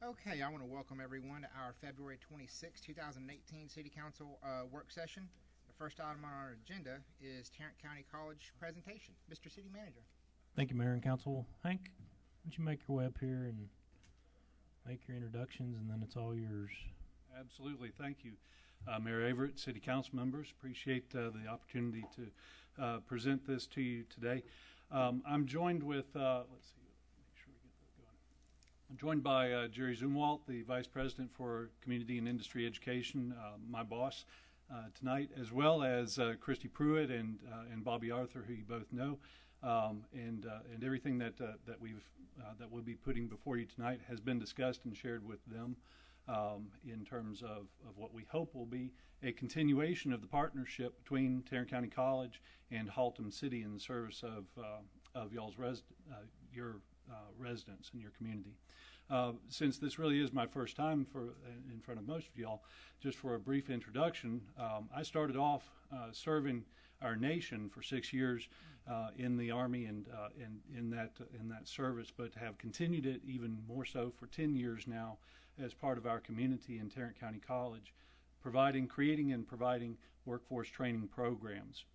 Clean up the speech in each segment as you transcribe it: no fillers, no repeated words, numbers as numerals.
Okay, I want to welcome everyone to our February 26, 2018 City Council work session. The first item on our agenda is Tarrant County College presentation. Mr. City Manager. Thank you, Mayor and Council. Hank, why don't you make your way up here and make your introductions, and then it's all yours. Absolutely. Thank you, Mayor Averett, City Council members. Appreciate the opportunity to present this to you today. I'm joined with, let's see, make sure we get that going. I'm joined by Jerry Zumwalt, the Vice President for Community and Industry Education, my boss tonight, as well as Christy Pruitt and Bobby Arthur, who you both know. And everything that we'll be putting before you tonight has been discussed and shared with them in terms of what we hope will be a continuation of the partnership between Tarrant County College and Haltom City in the service of y'all's your residents and your community. Since this really is my first time in front of most of y'all, just for a brief introduction, I started off serving our nation for 6 years in the Army and in that service, but have continued it even more so for 10 years now as part of our community in Tarrant County College, creating and providing workforce training programs.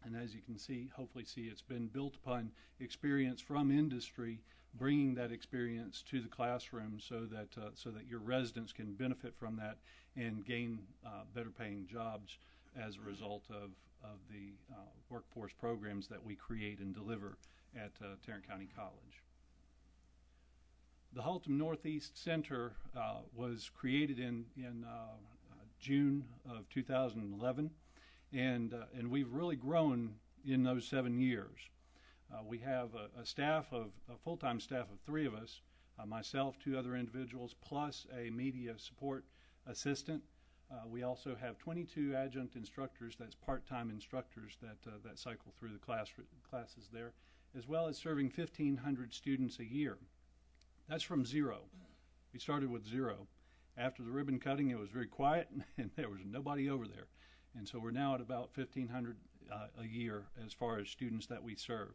And as you can see, hopefully see, it's been built upon experience from industry, bringing that experience to the classroom so that your residents can benefit from that and gain better paying jobs as a result of the workforce programs that we create and deliver at Tarrant County College. The Haltom Northeast Center was created in June of 2011, and we've really grown in those 7 years. We have a full-time staff of 3 of us, myself, 2 other individuals, plus a media support assistant. We also have 22 adjunct instructors, that's part-time instructors that cycle through the classes there, as well as serving 1,500 students a year. That's from 0. We started with 0. After the ribbon cutting, it was very quiet, and there was nobody over there. And so we're now at about 1,500 a year as far as students that we serve.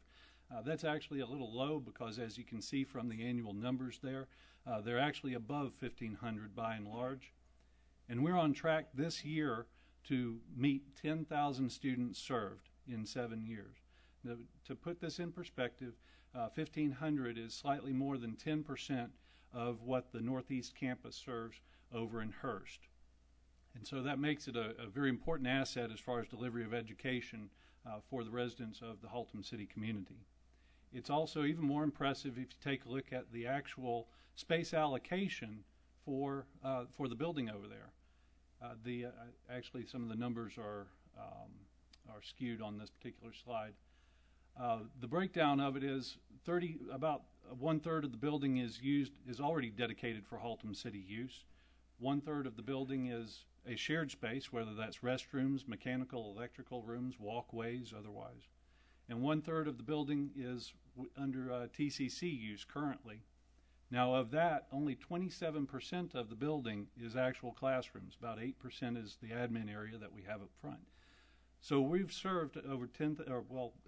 That's actually a little low because, as you can see from the annual numbers there, they're actually above 1,500 by and large. And we're on track this year to meet 10,000 students served in 7 years. Now, to put this in perspective, 1,500 is slightly more than 10% of what the Northeast campus serves over in Hurst. And so that makes it a very important asset as far as delivery of education for the residents of the Haltom City community. It's also even more impressive if you take a look at the actual space allocation for the building over there. Actually, some of the numbers are skewed on this particular slide. The breakdown of it is about 1/3 of the building is already dedicated for Haltom City use. 1/3 of the building is a shared space, whether that's restrooms, mechanical, electrical rooms, walkways, otherwise. And 1/3 of the building is under TCC use currently. Now, of that, only 27% of the building is actual classrooms. About 8% is the admin area that we have up front. So we've served over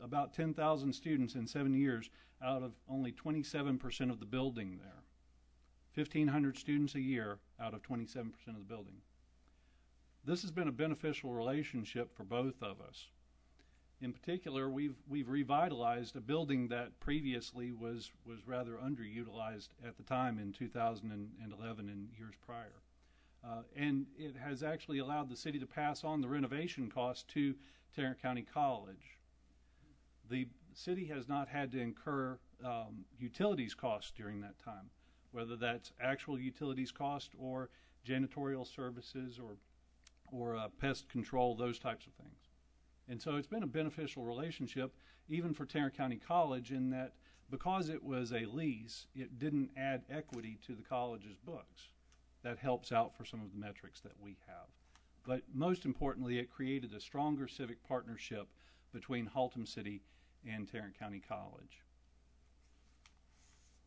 about 10,000 students in 7 years out of only 27% of the building there. 1,500 students a year out of 27% of the building. This has been a beneficial relationship for both of us. In particular, we've revitalized a building that previously was rather underutilized at the time in 2011 and years prior. And it has actually allowed the city to pass on the renovation costs to Tarrant County College. The city has not had to incur utilities costs during that time, whether that's actual utilities cost or janitorial services or pest control, those types of things. And so it's been a beneficial relationship even for Tarrant County College in that because it was a lease, it didn't add equity to the college's books. That helps out for some of the metrics that we have. But most importantly, it created a stronger civic partnership between Haltom City and Tarrant County College.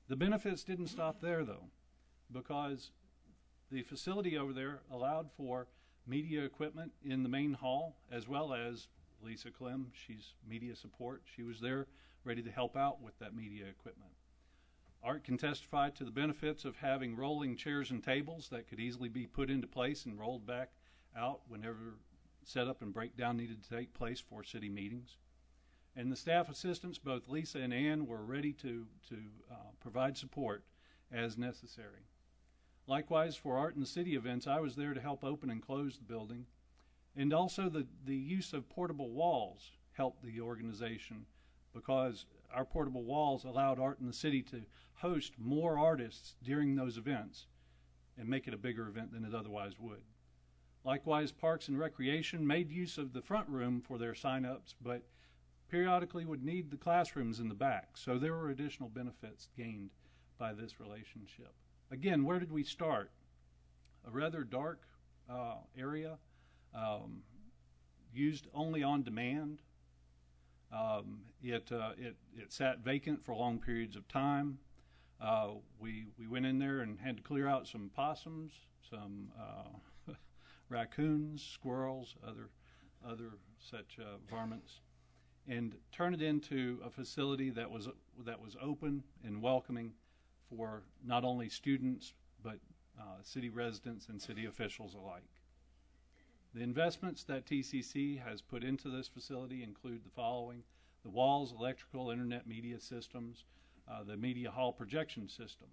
The benefits didn't stop there, though, because the facility over there allowed for media equipment in the main hall, as well as Lisa Clem, she's media support. She was there ready to help out with that media equipment. Art can testify to the benefits of having rolling chairs and tables that could easily be put into place and rolled back out whenever setup and breakdown needed to take place for city meetings. And the staff assistants, both Lisa and Ann, were ready to provide support as necessary. Likewise, for Art in the City events, I was there to help open and close the building. And also the use of portable walls helped the organization, because our portable walls allowed Art in the City to host more artists during those events and make it a bigger event than it otherwise would. Likewise, Parks and Recreation made use of the front room for their sign-ups, but periodically would need the classrooms in the back. So there were additional benefits gained by this relationship. Again, where did we start? A rather dark area, used only on demand. It sat vacant for long periods of time. We went in there and had to clear out some possums, some raccoons, squirrels, other such varmints, and turn it into a facility that was open and welcoming for not only students but city residents and city officials alike. The investments that TCC has put into this facility include the following: the walls, electrical, internet media systems, the media hall projection system,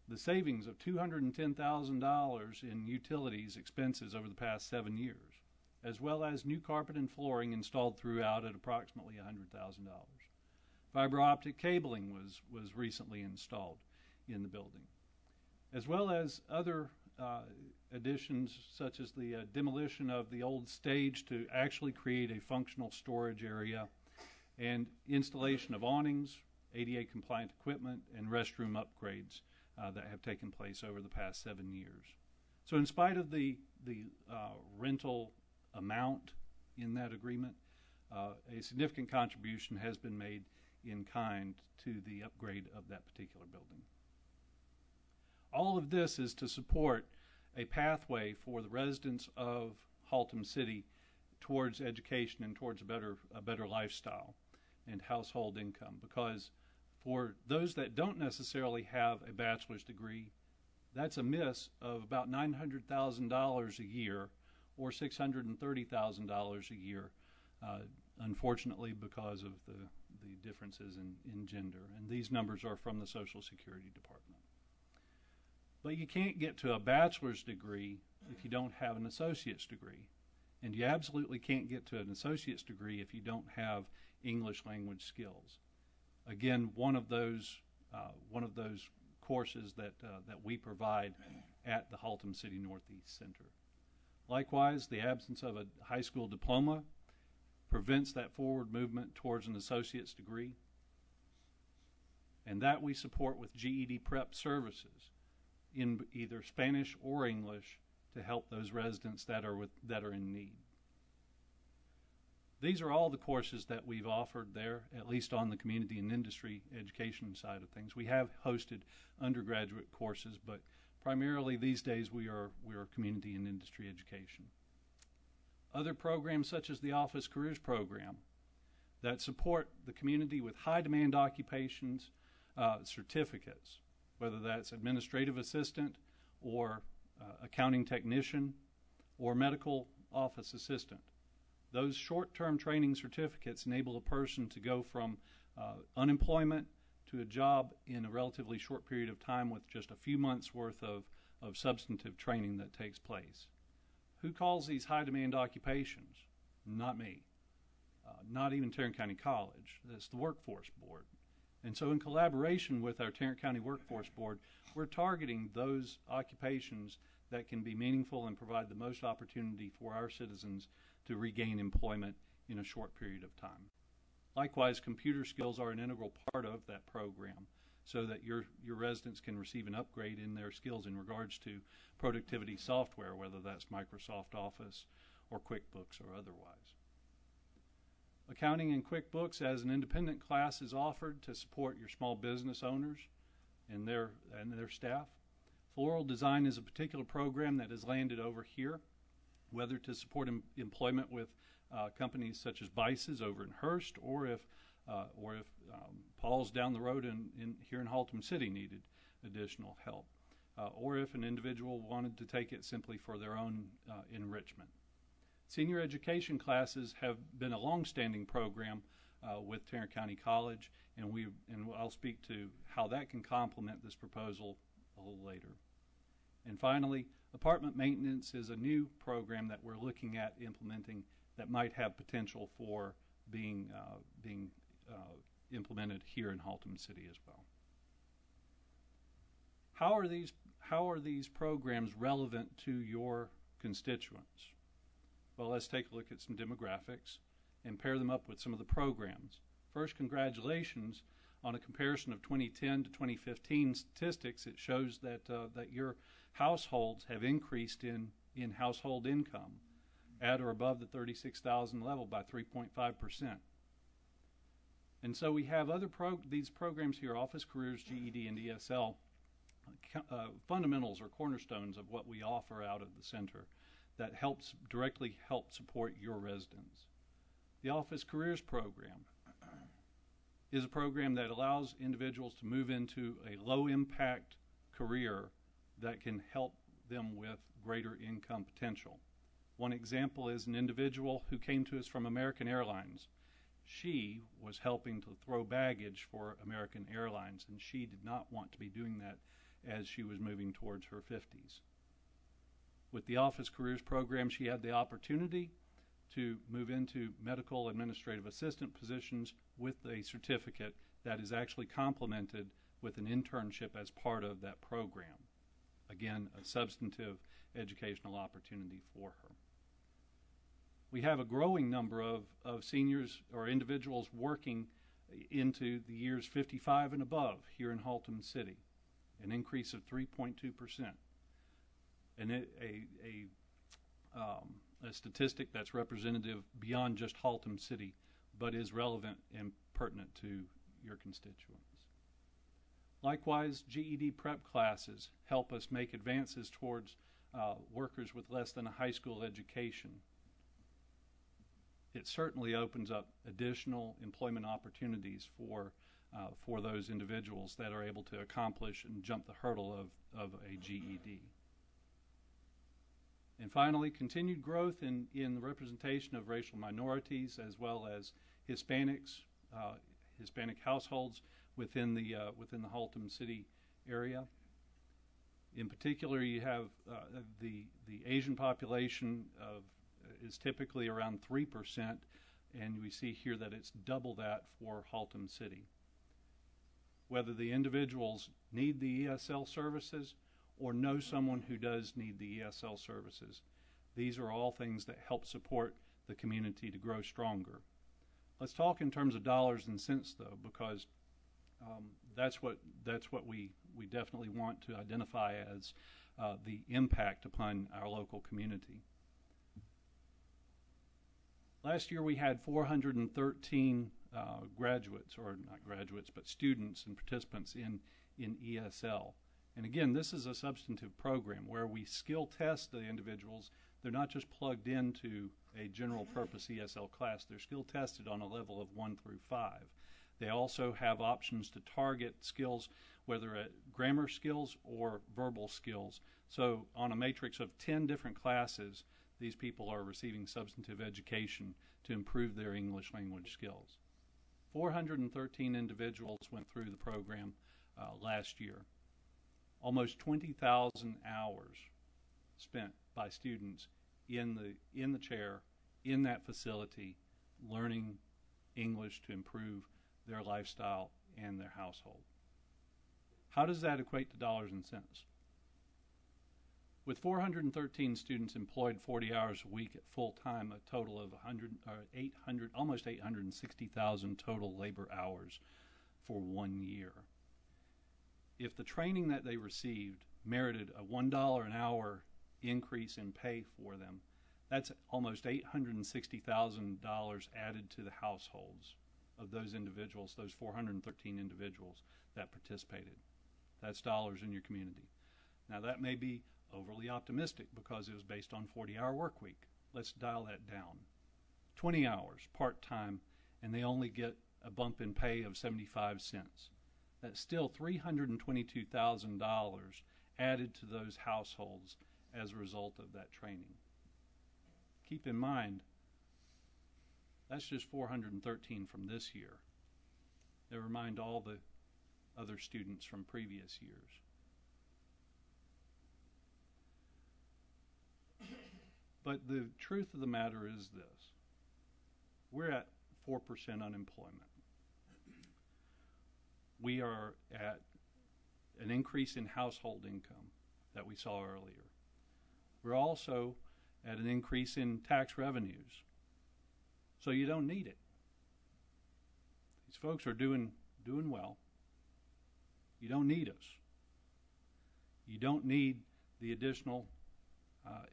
the savings of $210,000 in utilities expenses over the past 7 years, as well as new carpet and flooring installed throughout at approximately $100,000. Fiber optic cabling was recently installed in the building, as well as other additions such as the demolition of the old stage to actually create a functional storage area, and installation of awnings, ADA compliant equipment, and restroom upgrades that have taken place over the past 7 years. So in spite of the rental amount in that agreement, a significant contribution has been made in kind to the upgrade of that particular building. All of this is to support a pathway for the residents of Haltom City towards education and towards a better lifestyle and household income, because for those that don't necessarily have a bachelor's degree, that's a miss of about $900,000 a year, or $630,000 a year, unfortunately, because of the differences in gender. And these numbers are from the Social Security Department. But you can't get to a bachelor's degree if you don't have an associate's degree. And you absolutely can't get to an associate's degree if you don't have English language skills. Again, one of those courses that we provide at the Haltom City Northeast Center. Likewise, the absence of a high school diploma prevents that forward movement towards an associate's degree, and that we support with GED prep services in either Spanish or English to help those residents that are in need. These are all the courses that we've offered there, at least on the community and industry education side of things. We have hosted undergraduate courses, but primarily these days we are community and industry education. Other programs such as the Office Careers Program that support the community with high demand occupations, certificates, whether that's administrative assistant or accounting technician or medical office assistant. Those short-term training certificates enable a person to go from unemployment to a job in a relatively short period of time with just a few months worth of substantive training that takes place. Who calls these high-demand occupations? Not me. Not even Tarrant County College. That's the Workforce Board. And so in collaboration with our Tarrant County Workforce Board, we're targeting those occupations that can be meaningful and provide the most opportunity for our citizens to regain employment in a short period of time. Likewise, computer skills are an integral part of that program so that your residents can receive an upgrade in their skills in regards to productivity software, whether that's Microsoft Office or QuickBooks or otherwise. Accounting and QuickBooks as an independent class is offered to support your small business owners and their staff. Floral design is a particular program that has landed over here, whether to support employment with companies such as Bice's over in Hearst, or if or if Paul's down the road here in Haltom City needed additional help, or if an individual wanted to take it simply for their own enrichment. Senior education classes have been a long-standing program with Tarrant County College, and I'll speak to how that can complement this proposal a little later. And finally, apartment maintenance is a new program that we're looking at implementing that might have potential for being implemented here in Haltom City as well. How are these programs relevant to your constituents? Well, let's take a look at some demographics and pair them up with some of the programs. First, congratulations on a comparison of 2010 to 2015 statistics. It shows that your households have increased in household income at or above the $36,000 level by 3.5%. And so we have these programs here, Office Careers, GED, and ESL, fundamentals or cornerstones of what we offer out of the center that directly help support your residents. The Office Careers program is a program that allows individuals to move into a low-impact career that can help them with greater income potential. One example is an individual who came to us from American Airlines. She was helping to throw baggage for American Airlines, and she did not want to be doing that as she was moving towards her 50s. With the Office Careers program, she had the opportunity to move into medical administrative assistant positions with a certificate that is actually complemented with an internship as part of that program. Again, a substantive educational opportunity for her. We have a growing number of seniors or individuals working into the years 55 and above here in Haltom City, an increase of 3.2%. And a statistic that's representative beyond just Haltom City, but is relevant and pertinent to your constituents. Likewise, GED prep classes help us make advances towards workers with less than a high school education. It certainly opens up additional employment opportunities for those individuals that are able to accomplish and jump the hurdle of a GED. And finally, continued growth in the representation of racial minorities as well as Hispanics, Hispanic households within the Haltom City area. In particular, you have the Asian population is typically around 3%, and we see here that it's double that for Haltom City. Whether the individuals need the ESL services or know someone who does need the ESL services, these are all things that help support the community to grow stronger. Let's talk in terms of dollars and cents, though, because that's what we definitely want to identify as the impact upon our local community. Last year we had 413 graduates, or not graduates, but students and participants in ESL. And again, this is a substantive program where we skill test the individuals. They're not just plugged into a general purpose ESL class. They're skill tested on a level of 1 through 5. They also have options to target skills, whether at grammar skills or verbal skills. So on a matrix of 10 different classes, these people are receiving substantive education to improve their English language skills. 413 individuals went through the program last year. Almost 20,000 hours spent by students in the chair, in that facility, learning English to improve their lifestyle and their household. How does that equate to dollars and cents? With 413 students employed 40 hours a week at full time, a total of almost 860,000 total labor hours for 1 year. If the training that they received merited a $1 an hour increase in pay for them, that's almost $860,000 added to the households of those individuals, those 413 individuals that participated. That's dollars in your community. Now that may be overly optimistic because it was based on 40-hour work week. Let's dial that down. 20 hours part-time, and they only get a bump in pay of 75 cents. That's still $322,000 added to those households as a result of that training. Keep in mind, that's just 413 from this year. Never mind all the other students from previous years. But the truth of the matter is this. We're at 4% unemployment. We are at an increase in household income that we saw earlier. We're also at an increase in tax revenues. So you don't need it. These folks are doing well. You don't need us. You don't need the additional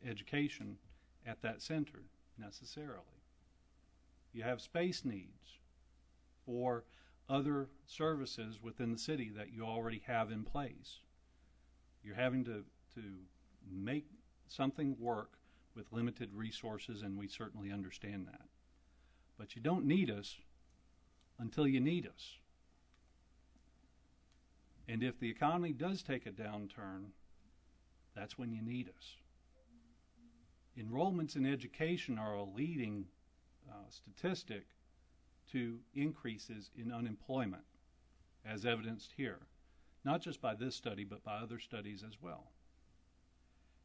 education at that center necessarily. You have space needs for other services within the city that you already have in place. You're having to make something work with limited resources, and we certainly understand that. But you don't need us until you need us. And if the economy does take a downturn, that's when you need us. Enrollments in education are a leading statistic to increases in unemployment, as evidenced here, not just by this study, but by other studies as well.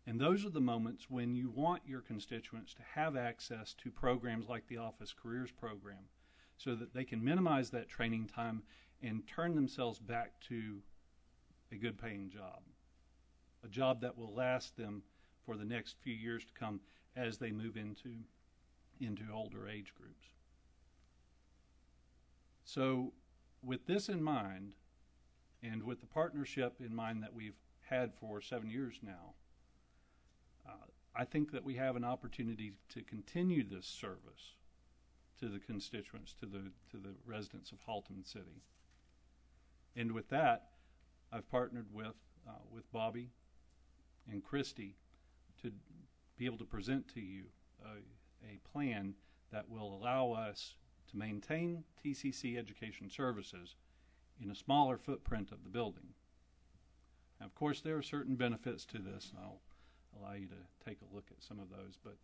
And those are the moments when you want your constituents to have access to programs like the Office Careers Program so that they can minimize that training time and turn themselves back to a good paying job, a job that will last them for the next few years to come as they move into older age groups. So with this in mind, and with the partnership in mind that we've had for 7 years now, I think that we have an opportunity to continue this service to the constituents, to the residents of Haltom City. And with that, I've partnered with Bobby and Christy to be able to present to you a plan that will allow us to maintain TCC education services in a smaller footprint of the building. Now, of course, there are certain benefits to this, and I'll allow you to take a look at some of those, but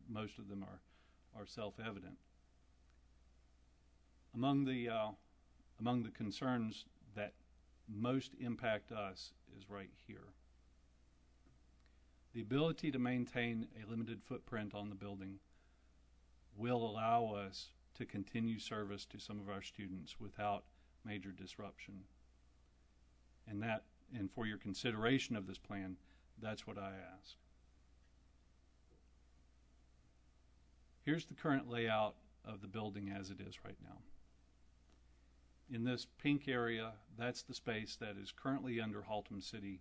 most of them are self-evident. Among the concerns that most impact us is right here. The ability to maintain a limited footprint on the building will allow us to continue service to some of our students without major disruption. And for your consideration of this plan, that's what I ask. Here's the current layout of the building as it is right now. In this pink area, that's the space that is currently under Haltom City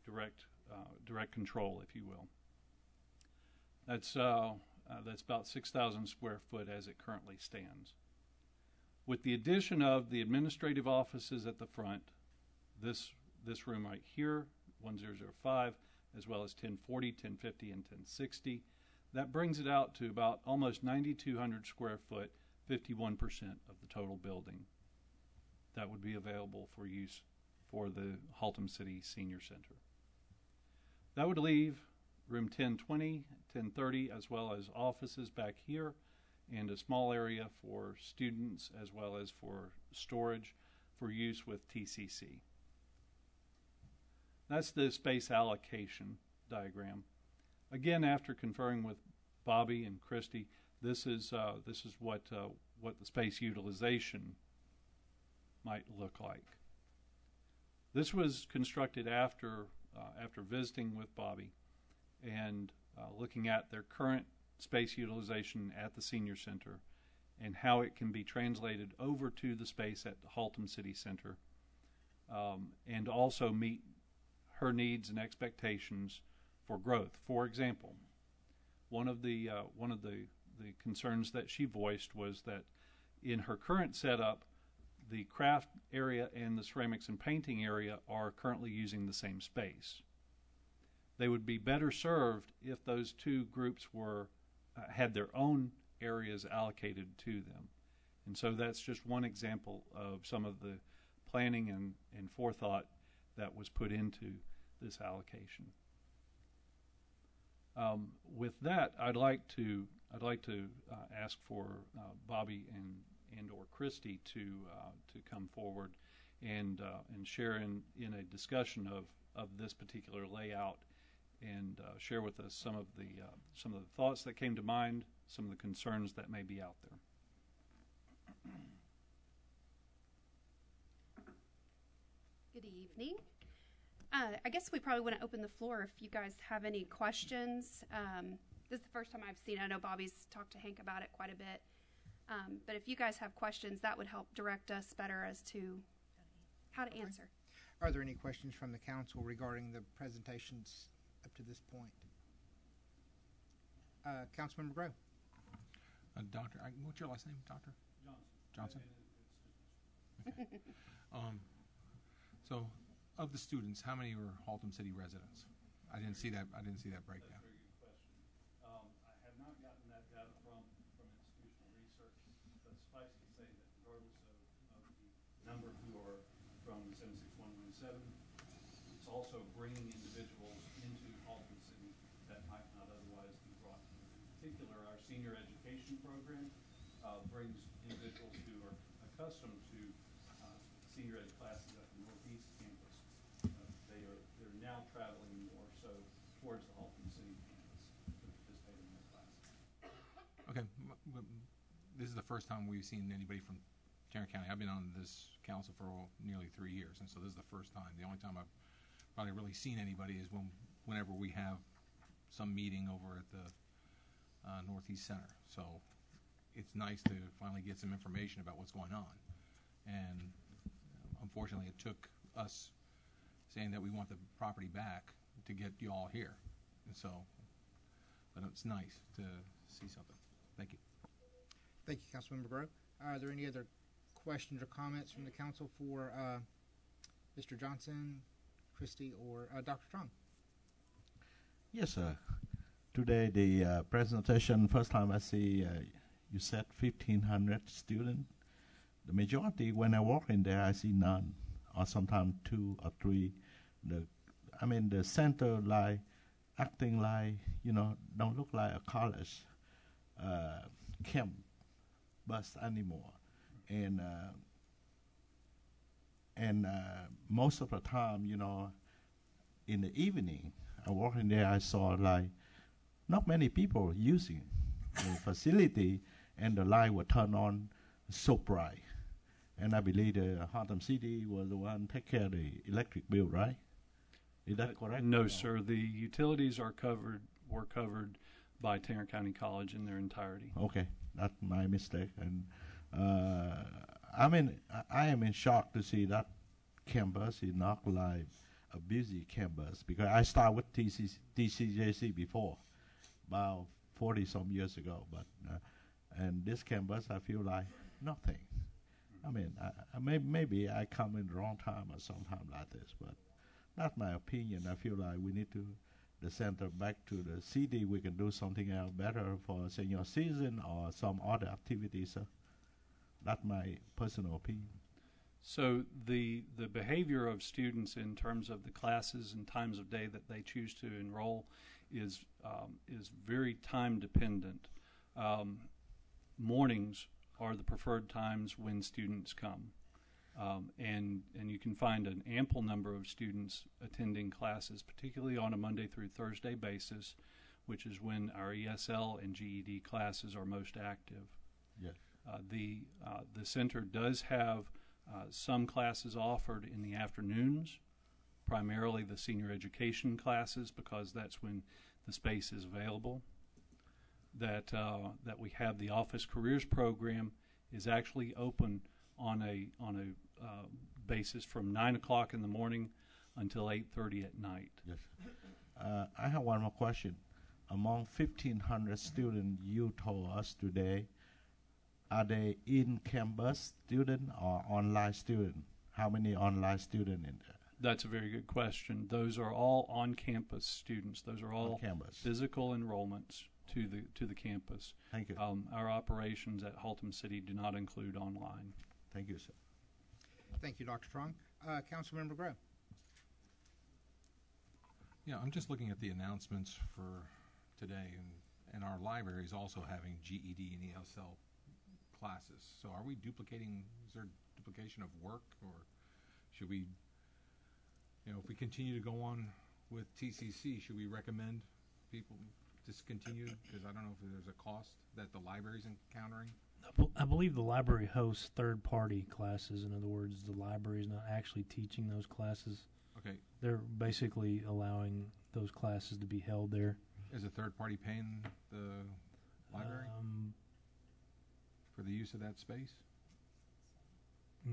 direct control, if you will. That's about 6,000 square foot as it currently stands. With the addition of the administrative offices at the front, this room right here, 1005, as well as 1040, 1050, and 1060, that brings it out to about almost 9,200 square foot, 51% of the total building. That would be available for use for the Haltom City Senior Center. That would leave room 1020, 1030, as well as offices back here, and a small area for students as well as for storage for use with TCC. That's the space allocation diagram. Again, after conferring with Bobby and Christy, this is what the space utilization might look like. This was constructed after visiting with Bobby and looking at their current space utilization at the Senior Center and how it can be translated over to the space at the Haltom City Center, and also meet her needs and expectations for growth. For example, one of the concerns that she voiced was that in her current setup, the craft area and the ceramics and painting area are currently using the same space. They would be better served if those two groups had their own areas allocated to them. And so that's just one example of some of the planning and forethought that was put into this allocation. With that, I'd like to ask for Bobby and or Christy to come forward and share in a discussion of this particular layout, and share with us some of the thoughts that came to mind, some of the concerns that may be out there. Good evening. I guess we probably want to open the floor if you guys have any questions. This is the first time I've seen it. I know Bobby's talked to Hank about it quite a bit. But if you guys have questions, that would help direct us better as to how to answer. Are there any questions from the council regarding the presentations up to this point? Councilmember Grow. Doctor, what's your last name, Doctor? Johnson. So, of the students, how many were Haltom City residents? I didn't see that breakdown. That's a very good question. I have not gotten that data from institutional research, but suffice to say that regardless of the number who are from the 76117, it's also bringing individuals into Haltom City that might not otherwise be brought here. In particular, our senior education program brings individuals who are accustomed to senior ed classes at the Northeast campus. They're now traveling more so towards the Haltom City campus to participate in their classes. Okay, this is the first time we've seen anybody from Tarrant County. I've been on this council for nearly 3 years, and so this is the first time. The only time I've probably really seen anybody is whenever we have some meeting over at the Northeast Center. So it's nice to finally get some information about what's going on. And unfortunately, it took us saying that we want the property back to get you all here. And so, but it's nice to see something. Thank you. Thank you, Councilmember Grow. Are there any other questions or comments from the council for Mr. Johnson, Christie, or Dr. Strong? Yes, sir. Today, the presentation, first time I see you said 1,500 students. The majority, when I walk in there, I see none, or sometimes 2 or 3. The center like acting like, don't look like a college camp bus anymore. And most of the time, in the evening, I walk in there, I saw like not many people using the facility, and the light will turn on so bright. And I believe the Haltom City was the one take care of the electric bill, right? Is that correct? No, sir. The utilities were covered by Tarrant County College in their entirety. Okay, that's my mistake. And I am in shock to see that campus is not like a busy campus, because I started with TCJC before, about 40-some years ago. But and this campus, I feel like nothing. Maybe I come in the wrong time or sometime like this, but that's my opinion. I feel like we need to the center back to the city. We can do something else better for senior season or some other activities. That's my personal opinion. So the behavior of students in terms of the classes and times of day that they choose to enroll is very time dependent. Mornings are the preferred times when students come, and you can find an ample number of students attending classes, particularly on a Monday through Thursday basis, which is when our ESL and GED classes are most active. Yes. The center does have some classes offered in the afternoons, primarily the senior education classes, because that's when the space is available. That we have the Office Careers program is actually open on a basis from 9 o'clock in the morning until 8:30 at night. Yes. I have one more question. Among 1,500 students you told us today, are they in-campus student or online student? How many online student in there? That's a very good question. Those are all on-campus students. Those are all On campus. physical enrollments. to the campus. Thank you. Our operations at Haltom City do not include online. Thank you, sir. Thank you, Dr. Trong. Councilmember Grow. Yeah, I'm just looking at the announcements for today, and our library is also having GED and ESL classes. So are we duplicating, is there duplication of work, or should we, if we continue to go on with TCC, should we recommend people discontinue? Because I don't know if there's a cost that the library's encountering. I believe the library hosts third-party classes. In other words, the library is not actually teaching those classes. Okay. They're basically allowing those classes to be held there. Is a third party paying the library for the use of that space?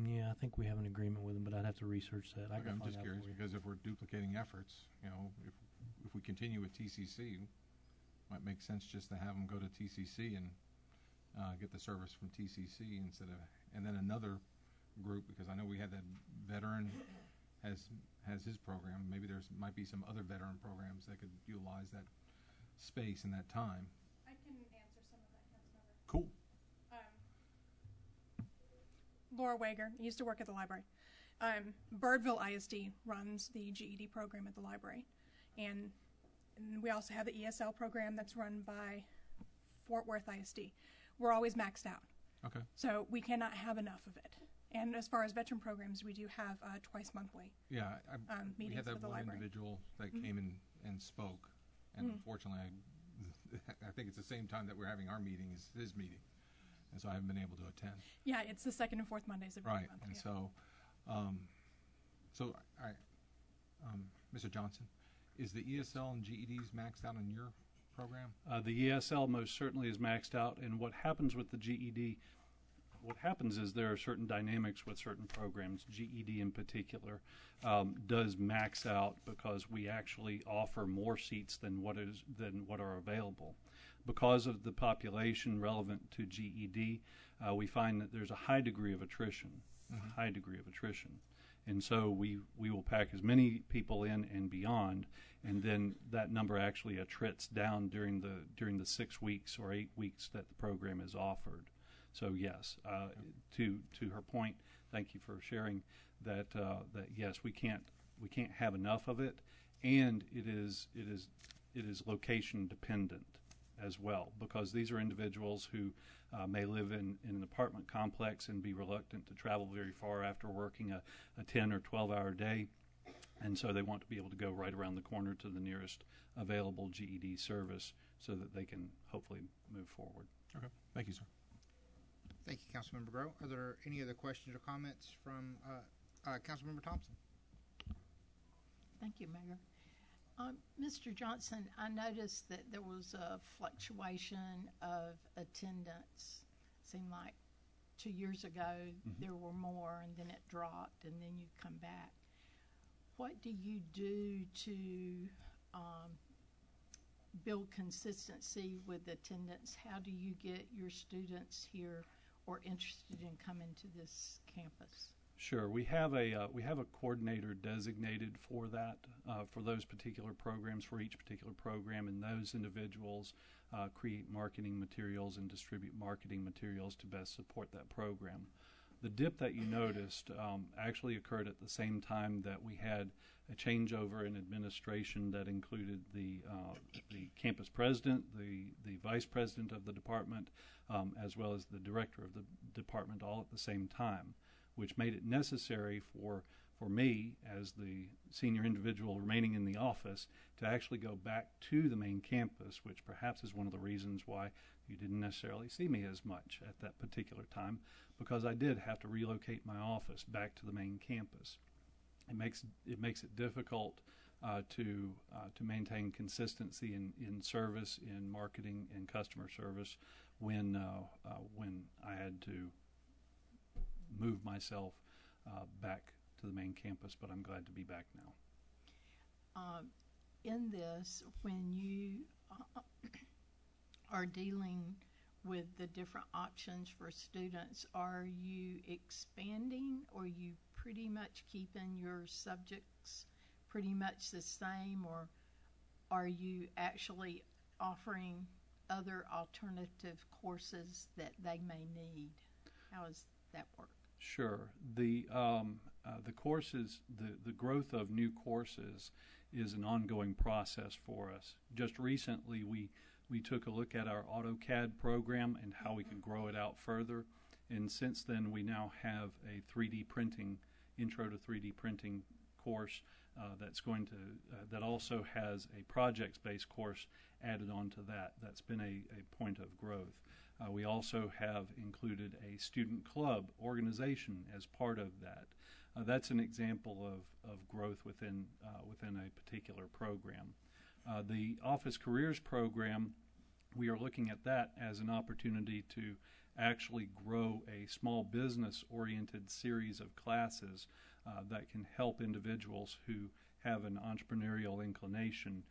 Yeah, I think we have an agreement with them, but I'd have to research that. Okay, I'm just curious because if we're duplicating efforts, if we continue with TCC, it might make sense just to have them go to TCC and get the service from TCC instead of, and then another group, because I know we had that veteran has his program. Maybe might be some other veteran programs that could utilize that space and that time. I can answer some of that, Councilmember. Cool. Laura Wager, used to work at the library. Birdville ISD runs the GED program at the library. And we also have the ESL program that's run by Fort Worth ISD. We're always maxed out. Okay. So we cannot have enough of it. And as far as veteran programs, we do have twice monthly Yeah, we meetings had that with the one library. individual that came in and spoke, and unfortunately, I think it's the same time that we're having our meeting as his meeting, and so I haven't been able to attend. Yeah, it's the second and fourth Mondays of every Right, month. and yeah. Mr. Johnson, is the ESL and GEDs maxed out on your program? The ESL most certainly is maxed out, and what happens with the GED, what happens is there are certain dynamics with certain programs. GED in particular does max out because we actually offer more seats than what are available. Because of the population relevant to GED, we find that there's a high degree of attrition, and so we will pack as many people in and beyond, and then that number actually attrits down during the 6 weeks or 8 weeks that the program is offered. So yes, to her point, thank you for sharing that. That yes, we can't have enough of it, and it is location dependent as well, because these are individuals who may live in an apartment complex and be reluctant to travel very far after working a 10 or 12-hour day, and so they want to be able to go right around the corner to the nearest available GED service so that they can hopefully move forward. Okay, thank you, sir. Thank you, Councilmember Grow. Are there any other questions or comments from Councilmember Thompson? Thank you, Mayor. Mr. Johnson, I noticed that there was a fluctuation of attendance. Seemed like 2 years ago there were more, and then it dropped, and then you'd come back. What do you do to build consistency with attendance? How do you get your students here or interested in coming to this campus? Sure, we have a coordinator designated for that, for those particular programs, for each particular program, and those individuals create marketing materials and distribute marketing materials to best support that program. The dip that you noticed actually occurred at the same time that we had a changeover in administration that included the campus president, the vice president of the department, as well as the director of the department, all at the same time, which made it necessary for me, as the senior individual remaining in the office, to actually go back to the main campus, which perhaps is one of the reasons why you didn't necessarily see me as much at that particular time, because I did have to relocate my office back to the main campus. It makes it difficult to maintain consistency in service, in marketing, and customer service when I had to move myself back to the main campus, but I'm glad to be back now. In this, when you are dealing with the different options for students, are you expanding, or are you pretty much keeping your subjects pretty much the same, or are you actually offering other alternative courses that they may need? How does that work? Sure. The courses, the growth of new courses is an ongoing process for us. Just recently, we took a look at our AutoCAD program and how we could grow it out further. And since then, we now have a 3D printing, intro to 3D printing course that also has a projects-based course added on to that. That's been a point of growth. We also have included a student club organization as part of that. That's an example of growth within a particular program. The Office Careers program, we are looking at that as an opportunity to actually grow a small business-oriented series of classes that can help individuals who have an entrepreneurial inclination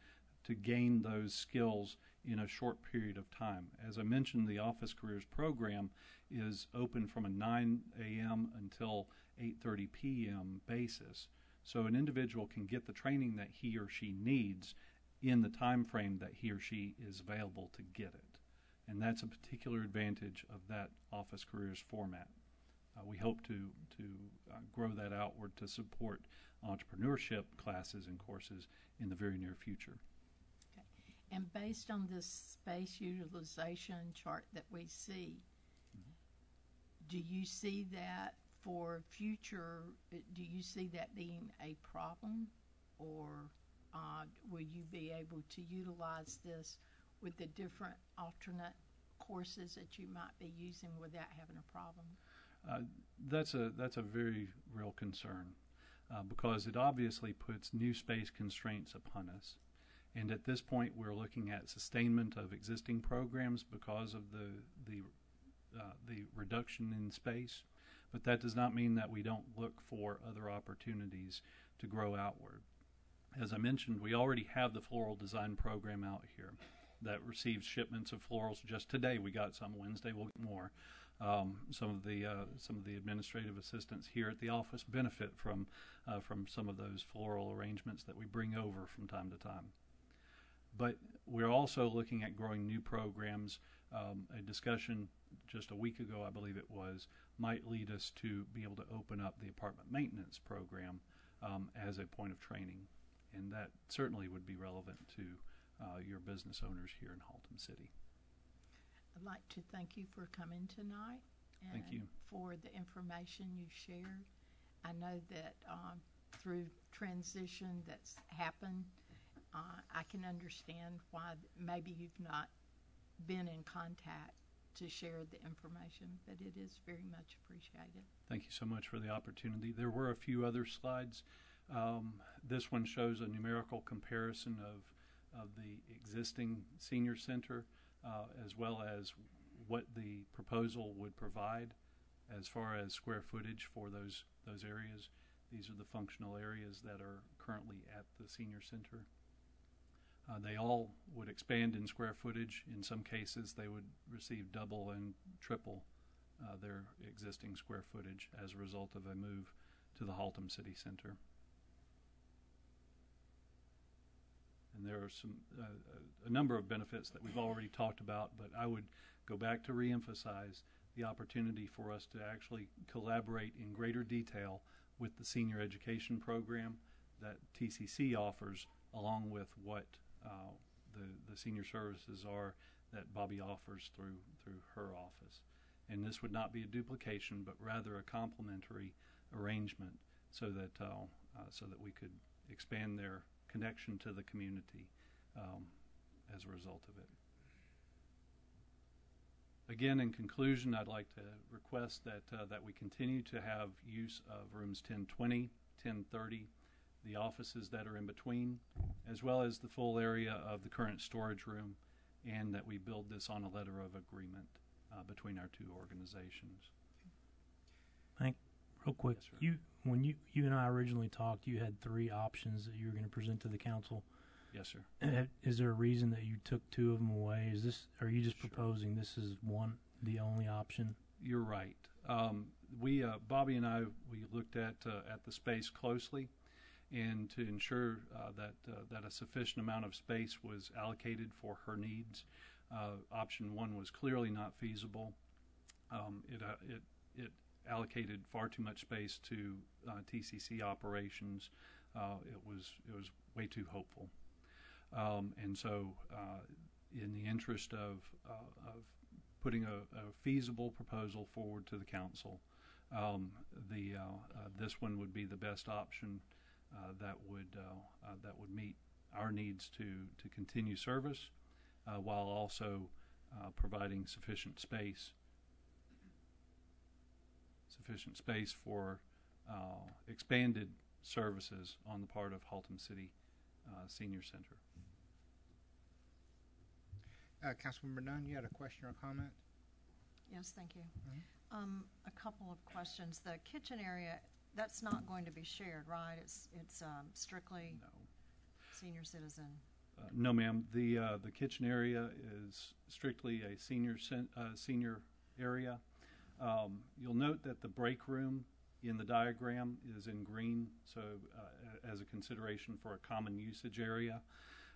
to gain those skills in a short period of time. As I mentioned, the Office Careers program is open from a 9 a.m. until 8:30 p.m. basis. So an individual can get the training that he or she needs in the time frame that he or she is available to get it. And that's a particular advantage of that Office Careers format. We hope to grow that outward to support entrepreneurship classes and courses in the very near future. Okay. And based on this space utilization chart that we see, do you see that for future, do you see that being a problem, or will you be able to utilize this with the different alternate courses that you might be using without having a problem? That's a very real concern because it obviously puts new space constraints upon us. And at this point, we're looking at sustainment of existing programs because of the reduction in space. But that does not mean that we don't look for other opportunities to grow outward. As I mentioned, we already have the floral design program out here that receives shipments of florals. Just today, we got some. Wednesday, we'll get more. Some of the administrative assistants here at the office benefit from some of those floral arrangements that we bring over from time to time. But we're also looking at growing new programs. A discussion just a week ago, I believe it was, might lead us to be able to open up the apartment maintenance program as a point of training. And that certainly would be relevant to your business owners here in Haltom City. I'd like to thank you for coming tonight and Thank you. for the information you shared. I know that through transition that's happened, I can understand why maybe you've not been in contact to share the information, but it is very much appreciated. Thank you so much for the opportunity. There were a few other slides. This one shows a numerical comparison of the existing senior center as well as what the proposal would provide as far as square footage for those areas. These are the functional areas that are currently at the senior center. They all would expand in square footage. In some cases, they would receive double and triple their existing square footage as a result of a move to the Haltom City Center. And there are a number of benefits that we've already talked about, but I would go back to reemphasize the opportunity for us to actually collaborate in greater detail with the senior education program that TCC offers, along with what the senior services are that Bobby offers through her office. And this would not be a duplication, but rather a complementary arrangement so that we could expand their connection to the community as a result of it. Again, in conclusion, I'd like to request that we continue to have use of rooms 1020, 1030, the offices that are in between, as well as the full area of the current storage room, and that we build this on a letter of agreement between our two organizations. Hank, real quick, Yes, sir. when you and I originally talked, you had 3 options that you were going to present to the council. Yes, sir. Is there a reason that you took 2 of them away? Are you just Sure. proposing this is the only option? You're right. Bobby and I, we looked at the space closely, and to ensure that a sufficient amount of space was allocated for her needs, Option one was clearly not feasible. It allocated far too much space to TCC operations. It was way too hopeful, and so in the interest of putting a feasible proposal forward to the council, this one would be the best option that would meet our needs to continue service while also providing sufficient space for expanded services on the part of Haltom City Senior Center. Councilmember Nunn, you had a question or comment? Yes, thank you. A couple of questions. The kitchen area, that's not going to be shared, right? It's strictly No. senior citizen. No, ma'am. The kitchen area is strictly a senior area. You'll note that the break room in the diagram is in green, so as a consideration for a common usage area.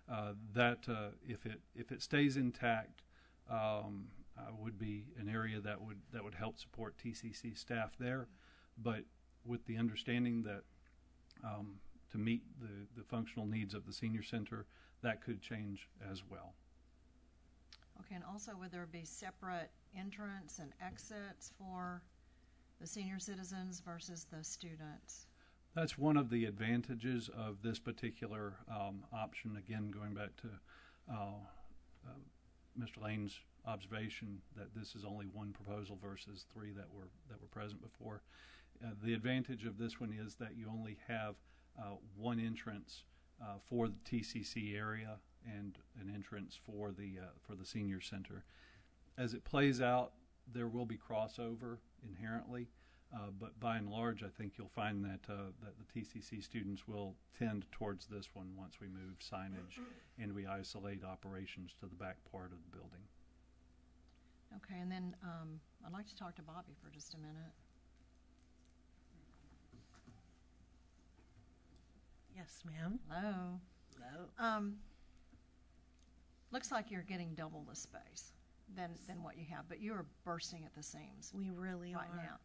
If it stays intact, would be an area that would help support TCC staff there, but with the understanding that to meet the functional needs of the senior center, that could change as well. Okay, and also would there be separate entrance and exits for the senior citizens versus the students? That's one of the advantages of this particular option. Again, going back to Mr. Lane's observation that this is only one proposal versus three that were present before. The advantage of this one is that you only have one entrance for the TCC area and an entrance for the senior center. As it plays out, there will be crossover inherently, but by and large, I think you'll find that the TCC students will tend towards this one once we move signage and we isolate operations to the back part of the building. Okay, and then I'd like to talk to Bobby for just a minute. Yes, ma'am. Hello. Hello. Looks like you're getting double the space than what you have, but you are bursting at the seams We really right are. now.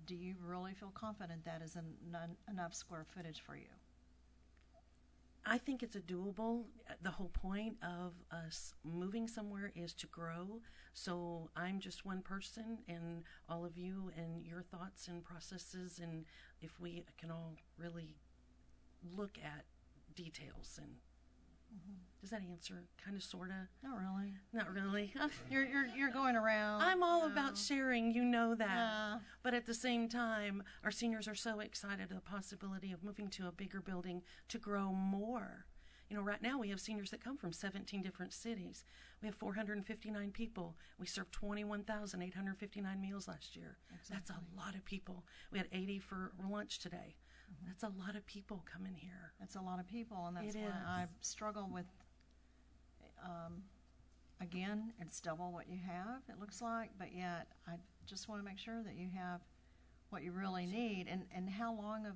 Do you really feel confident that is enough square footage for you? I think it's a doable. The whole point of us moving somewhere is to grow. So I'm just one person, and all of you and your thoughts and processes, and if we can all really look at details and does that answer kind of sorta? Not really. Not really. You're going around. I'm all No. about sharing, you know that. Yeah. But at the same time, our seniors are so excited at the possibility of moving to a bigger building to grow more. You know, right now we have seniors that come from 17 different cities. We have 459 people. We served 21,859 meals last year. Exactly. That's a lot of people. We had 80 for lunch today. That's a lot of people coming here. It's a lot of people, and that's It why is. I struggle with, again, it's double what you have, it looks like, but yet I just want to make sure that you have what you really need. And how long of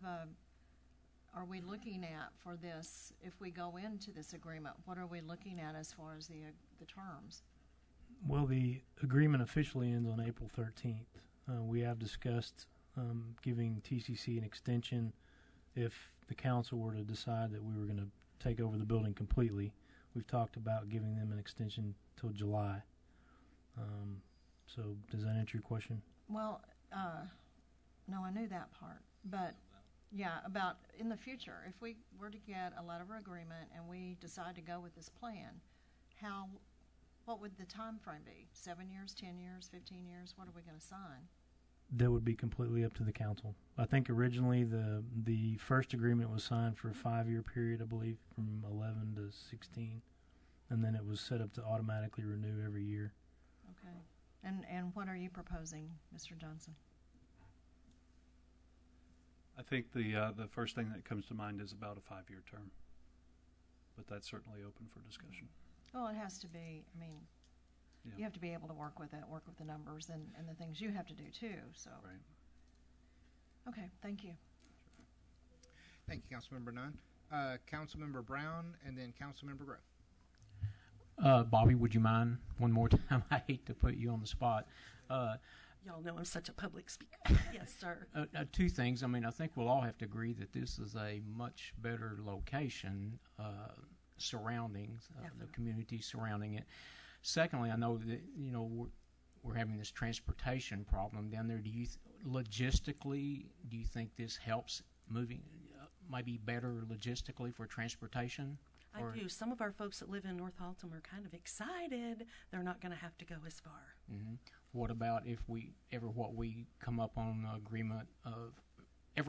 are we looking at for this if we go into this agreement? What are we looking at as far as the terms? Well, the agreement officially ends on April 13th. We have discussed giving TCC an extension if the council were to decide that we were going to take over the building completely. We've talked about giving them an extension till July. So does that answer your question? Well, no, I knew that part, but yeah, about in the future, if we were to get a letter of agreement and we decide to go with this plan, what would the time frame be? 7 years, 10 years, 15 years? What are we going to sign? That would be completely up to the council. I think originally the first agreement was signed for a 5-year period, I believe, from 11 to 16, and then it was set up to automatically renew every year. Okay. And what are you proposing, Mr. Johnson? I think the first thing that comes to mind is about a 5-year term, but that's certainly open for discussion. Well, it has to be. I mean, Yeah. you have to be able to work with it, work with the numbers, and the things you have to do too. So. Right. Okay. Thank you. Thank you, Councilmember Nunn. Councilmember Brown, and then Councilmember Grove. Bobby, would you mind one more time? I hate to put you on the spot. Y'all know I'm such a public speaker. Yes, sir. Two things. I mean, I think we'll all have to agree that this is a much better location, surroundings, the community surrounding it. Secondly, I know that, you know, we're having this transportation problem down there. Logistically, do you think this helps moving, might be better logistically for transportation? I do. Some of our folks that live in North Haltom are kind of excited. They're not going to have to go as far. Mm-hmm. What about if we come up on an agreement of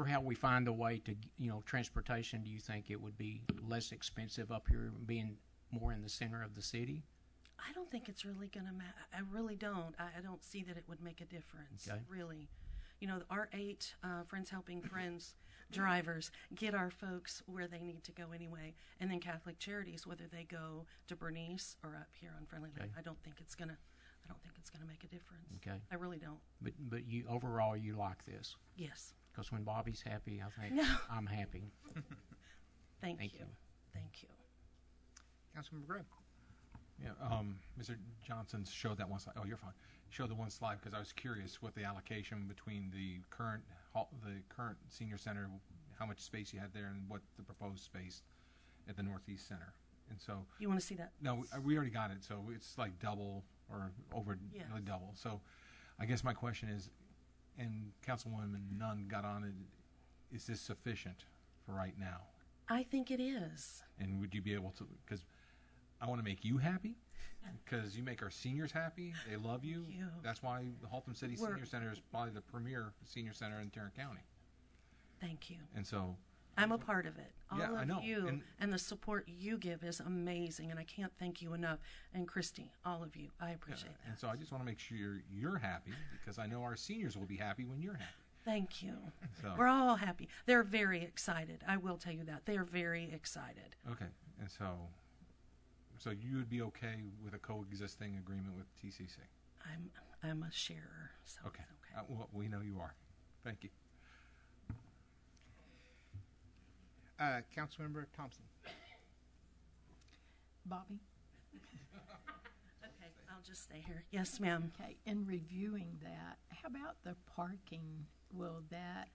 how we find a way to, you know, transportation? Do you think it would be less expensive up here, being more in the center of the city? I don't think it's really going to matter. I really don't. I don't see that it would make a difference. Okay. Really. You know, our 8 Friends Helping Friends drivers get our folks where they need to go anyway. And then Catholic Charities, whether they go to Bernice or up here on Friendly Lake, I don't think it's gonna make a difference. Okay. I really don't. But you overall you like this? Yes. Because when Bobby's happy, I think I'm happy. Thank you. Thank you. Councilman McGraw. Yeah, Mr. Johnson showed that one slide. Oh, you're fine. Showed the one slide because I was curious what the allocation between the current senior center, how much space you had there, and what the proposed space at the Northeast Center. And so, you want to see that? No, we already got it. So it's like double or over nearly double. So I guess my question is, and Councilwoman Nunn got on it, is this sufficient for right now? I think it is. And would you be able to, because I want to make you happy, because you make our seniors happy. They love you. Thank you. That's why the Haltom City Senior Center is probably the premier senior center in Tarrant County. Thank you. And so I'm a part of it. All I know. of you and the support you give is amazing, and I can't thank you enough. And Christy, all of you, I appreciate that. And so I just want to make sure you're happy, because I know our seniors will be happy when you're happy. Thank you. So. We're all happy. They're very excited. I will tell you that. They are very excited. Okay. And so you would be okay with a coexisting agreement with TCC? I'm a sharer. So okay. It's okay. Well, we know you are. Thank you. Councilmember Thompson. Bobby? Okay, I'll just stay here. Yes, ma'am. Okay, in reviewing that, how about the parking? Will that,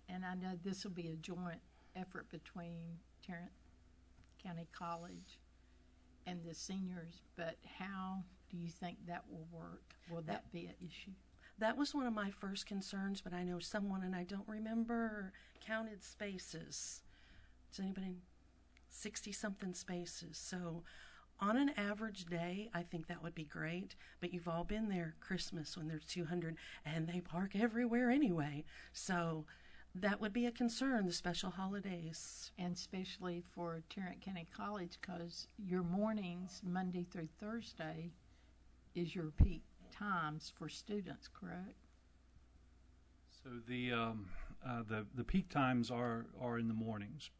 and I know this will be a joint effort between Tarrant County College and the seniors, but how do you think that will work? Will that be an issue? That was one of my first concerns, but I know someone, and I don't remember, counted spaces. Does anybody? 60-something spaces. So on an average day, I think that would be great, but you've all been there Christmas when there's 200, and they park everywhere anyway. So that would be a concern, the special holidays. And especially for Tarrant County College, because your mornings, Monday through Thursday, is your peak times for students, correct? So the peak times are in the mornings.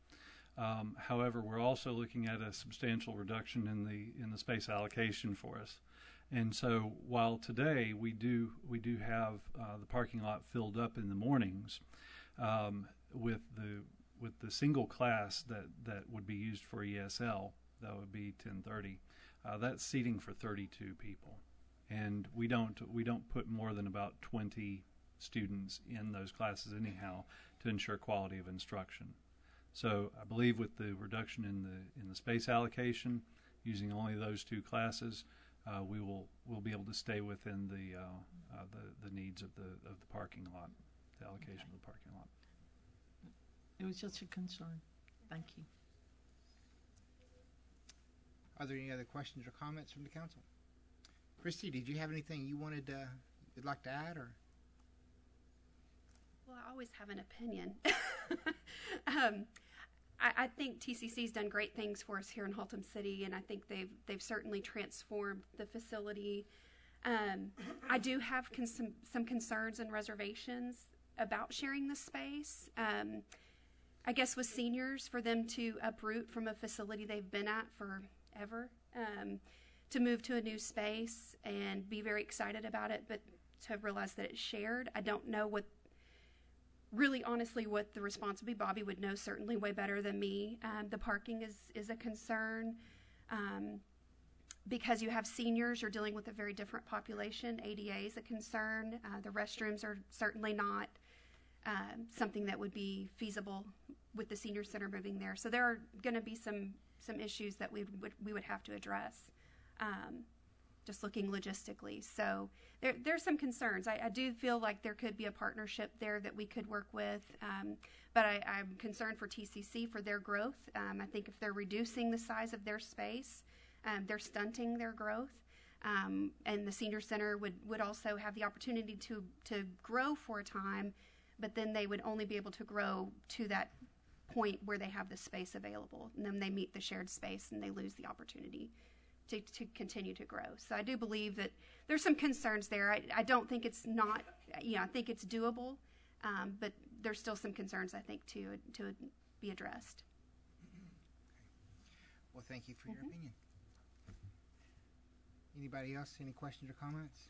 However, we're also looking at a substantial reduction in the space allocation for us. And so while today we do have the parking lot filled up in the mornings, with the single class that would be used for ESL, that would be 10:30. That's seating for 32 people, and we don't put more than about 20 students in those classes anyhow to ensure quality of instruction. So I believe with the reduction in the space allocation, using only those 2 classes, we'll be able to stay within the needs of the parking lot, the allocation of the parking lot. It was just a concern. Thank you. Are there any other questions or comments from the council? Christy, did you have anything you would like to add, or? Well, I always have an opinion. I think TCC's done great things for us here in Haltom City, and I think they've certainly transformed the facility. I do have some concerns and reservations about sharing the space. I guess with seniors, for them to uproot from a facility they've been at forever, to move to a new space and be very excited about it, but to realize that it's shared. I don't know really honestly what the response would be. Bobby would know certainly way better than me. The parking is a concern. because you have seniors, you're dealing with a very different population. ADA is a concern. The restrooms are certainly not something that would be feasible with the senior center moving there. So there are going to be some issues that we would have to address, just looking logistically. So there's some concerns. I do feel like there could be a partnership there that we could work with, but I'm concerned for TCC for their growth. I think if they're reducing the size of their space, they're stunting their growth. And the senior center would also have the opportunity to grow for a time, but then they would only be able to grow to that point where they have the space available, and then they meet the shared space and they lose the opportunity to continue to grow. So I do believe that there's some concerns there. I don't think it's not, I think it's doable, but there's still some concerns, I think, to be addressed. Well, thank you for your opinion. Anybody else? Any questions or comments?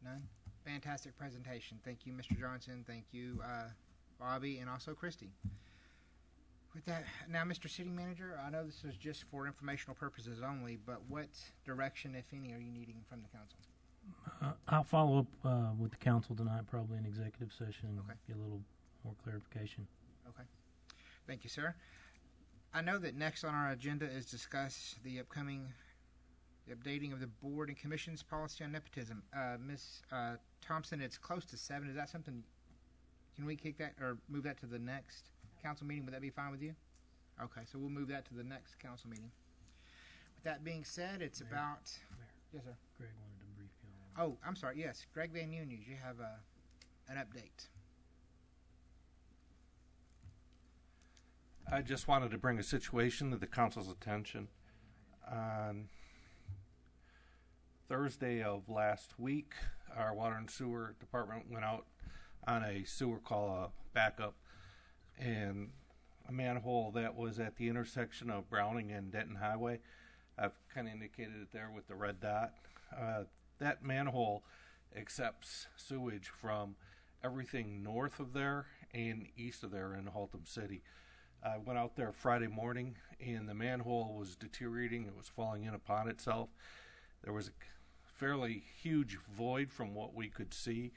None? Fantastic presentation. Thank you, Mr. Johnson. Thank you, Bobby, and also Christy. With that, now, Mr. City Manager, I know this is just for informational purposes only, but what direction, if any, are you needing from the council? I'll follow up with the council tonight, probably in executive session, and Okay. get a little more clarification. Okay. Thank you, sir. I know that next on our agenda is discuss the updating of the board and commission's policy on nepotism. Ms. Thompson, it's close to 7. Is that something, can we kick that or move that to the next council meeting? Would that be fine with you? Okay, so we'll move that to the next council meeting. With that being said, it's Mayor. about, yes, sir. Greg wanted to brief you on. Oh, I'm sorry. Yes, Greg Van Nunes, you have an update. I just wanted to bring a situation to the council's attention. On Thursday of last week, our water and sewer department went out on a sewer call backup, and a manhole that was at the intersection of Browning and Denton Highway. I've kind of indicated it there with the red dot. That manhole accepts sewage from everything north of there and east of there in Haltom City. I went out there Friday morning, and the manhole was deteriorating. It was falling in upon itself. There was a fairly huge void from what we could see.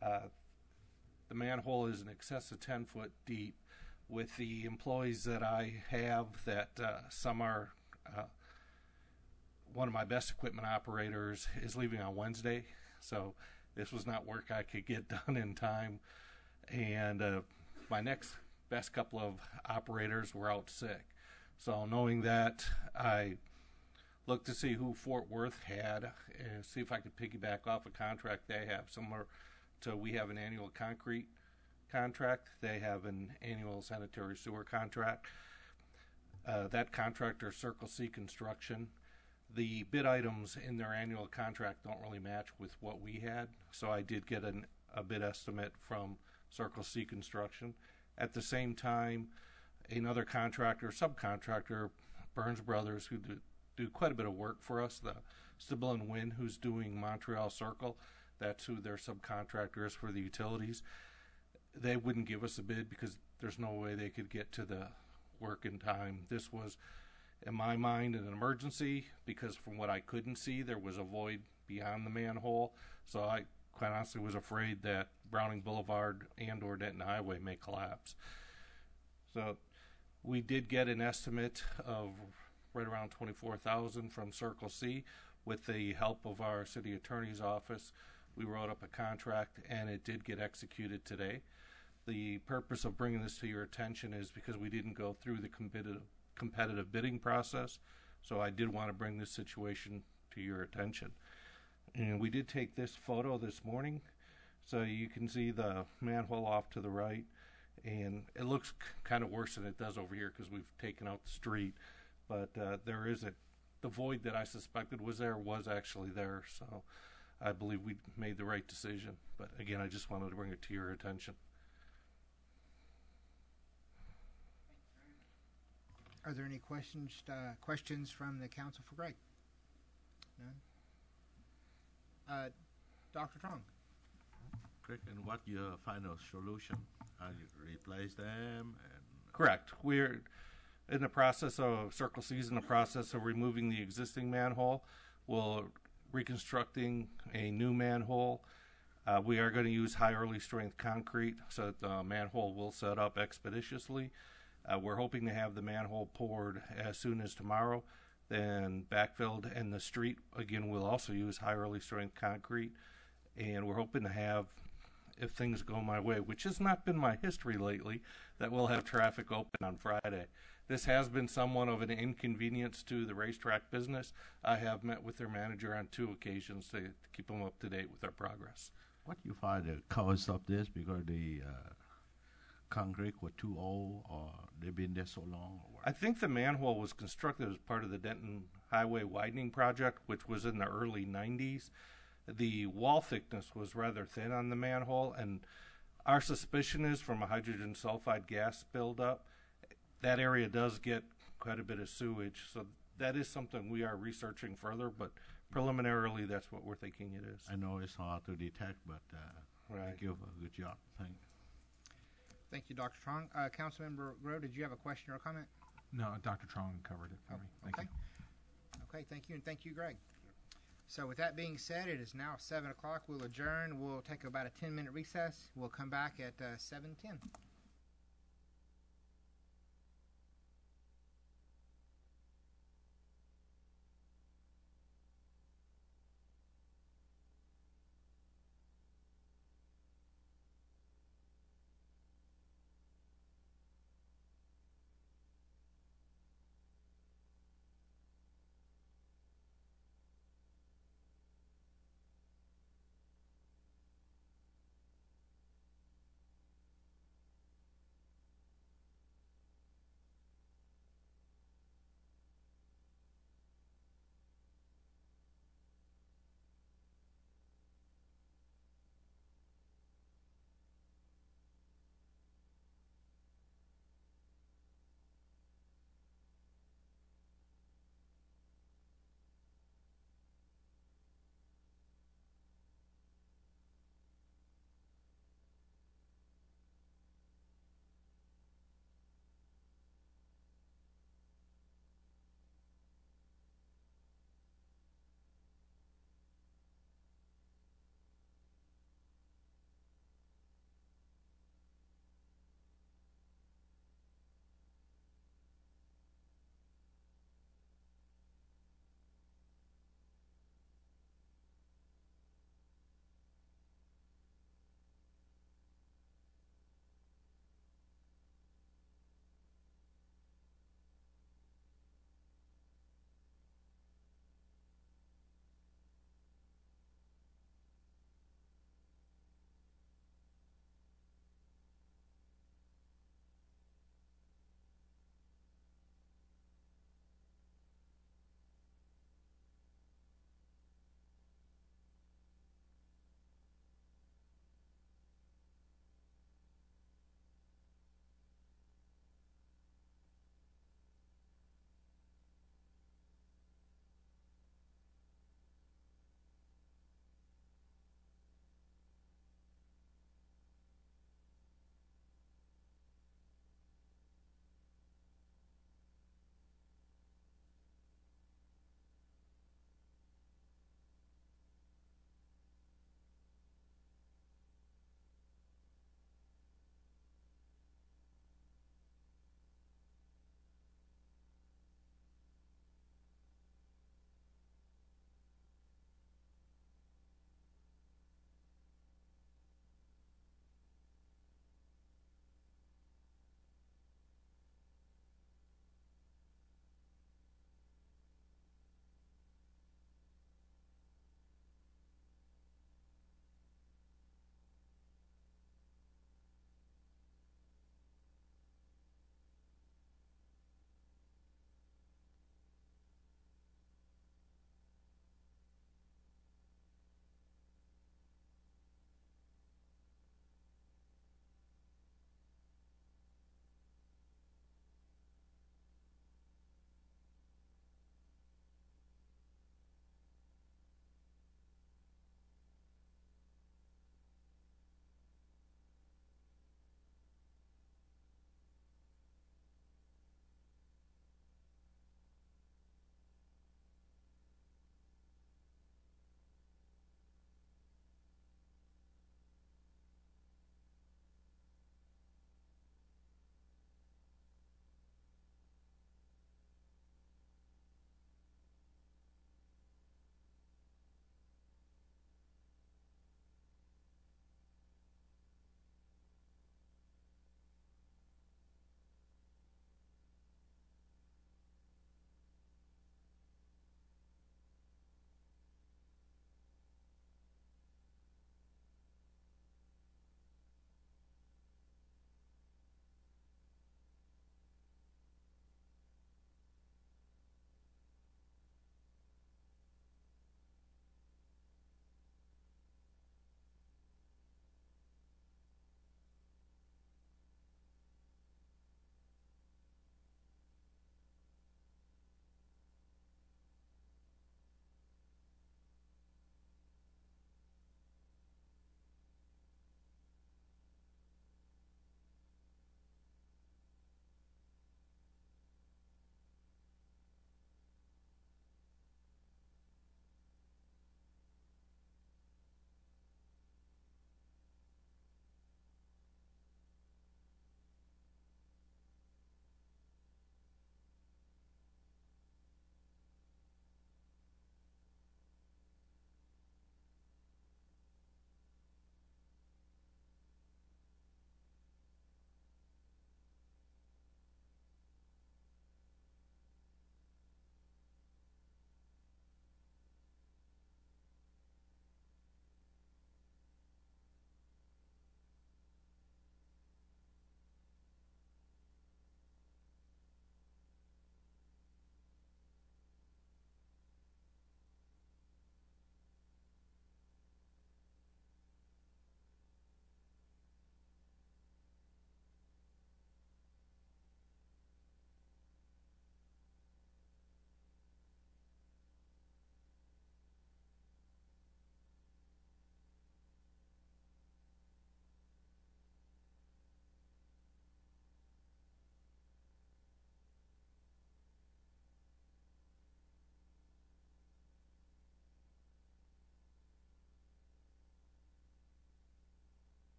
The manhole is in excess of 10 foot deep. With the employees that I have, that some are, one of my best equipment operators is leaving on Wednesday, so this was not work I could get done in time. And my next best couple of operators were out sick. So knowing that, I looked to see who Fort Worth had and see if I could piggyback off a contract they have, similar to we have an annual concrete contract. They have an annual sanitary sewer contract. That contractor, Circle C Construction, the bid items in their annual contract don't really match with what we had, so I did get a bid estimate from Circle C Construction. At the same time, another contractor, subcontractor, Burns Brothers, who do quite a bit of work for us, the Stibble and Wynn, who's doing Montreal Circle, that's who their subcontractor is for the utilities. They wouldn't give us a bid because there's no way they could get to the work in time. This was, in my mind, an emergency because from what I couldn't see, there was a void beyond the manhole. So I quite honestly was afraid that Browning Boulevard and or Denton Highway may collapse. So we did get an estimate of right around $24,000 from Circle C. With the help of our city attorney's office, we wrote up a contract and it did get executed today. The purpose of bringing this to your attention is because we didn't go through the competitive bidding process, so I did want to bring this situation to your attention. And we did take this photo this morning, so you can see the manhole off to the right, and it looks kind of worse than it does over here because we've taken out the street, but there isn't. The void that I suspected was there was actually there, so I believe we made the right decision. But again, I just wanted to bring it to your attention. Are there any questions from the council for Greg? None? Dr. Trong. Greg, and what your final solution? You replace them? And Correct. in the process of Circle C's in the process of removing the existing manhole. We're reconstructing a new manhole. We are going to use high early strength concrete so that the manhole will set up expeditiously. We're hoping to have the manhole poured as soon as tomorrow, then backfilled, and the street, again, we'll also use high early strength concrete. And we're hoping to have, if things go my way, which has not been my history lately, that we'll have traffic open on Friday. This has been somewhat of an inconvenience to the racetrack business. I have met with their manager on 2 occasions to keep them up to date with our progress. What do you find the cause of this? Because the concrete were too old, or they've been there so long? Or what? I think the manhole was constructed as part of the Denton Highway widening project, which was in the early 90s. The wall thickness was rather thin on the manhole, and our suspicion is from a hydrogen sulfide gas buildup, that area does get quite a bit of sewage. So that is something we are researching further, but preliminarily that's what we're thinking it is. I know it's hard to detect, but Right. thank you for a good job. Thank you, Dr. Trong. Councilmember Grow, did you have a question or a comment? No, Dr. Trong covered it for me. Thank you. Okay, thank you, and thank you, Greg. So with that being said, it is now 7 o'clock. We'll adjourn. We'll take about a 10-minute recess. We'll come back at 7:10.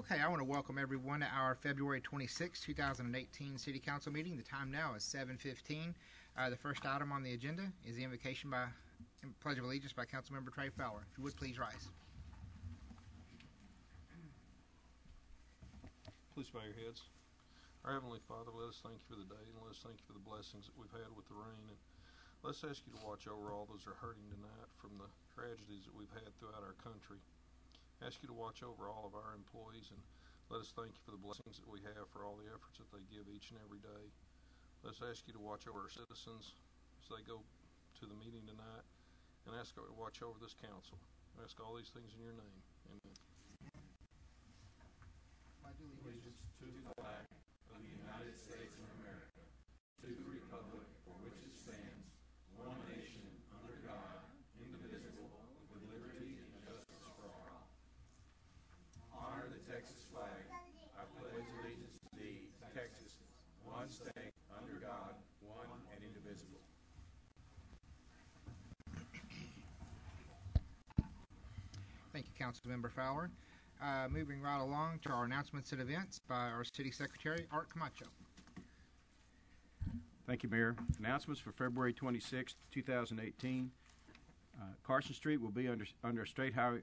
Okay, I want to welcome everyone to our February 26, 2018 City Council meeting. The time now is 7:15. The first item on the agenda is the Pledge of Allegiance by Councilmember Trey Fowler. If you would, please rise. Please bow your heads. Our Heavenly Father, let us thank you for the day, and let us thank you for the blessings that we've had with the rain. And let's ask you to watch over all those who are hurting tonight from the tragedies that we've had throughout our country. Ask you to watch over all of our employees, and let us thank you for the blessings that we have for all the efforts that they give each and every day. Let's ask you to watch over our citizens as they go to the meeting tonight, and ask you to watch over this council. I ask all these things in your name. Amen. Allegiance to the flag of the United States of America, to the republic for which it stands, one nation, under God, indivisible, with liberty and justice for all. Honor the Texas flag. I pledge allegiance to thee, Texas, one state, under God, one and indivisible. Thank you, Councilmember Fowler. Moving right along to our announcements and events by our City Secretary, Art Camacho. Thank you, Mayor. Announcements for February 26, 2018. Carson Street will be under State Highway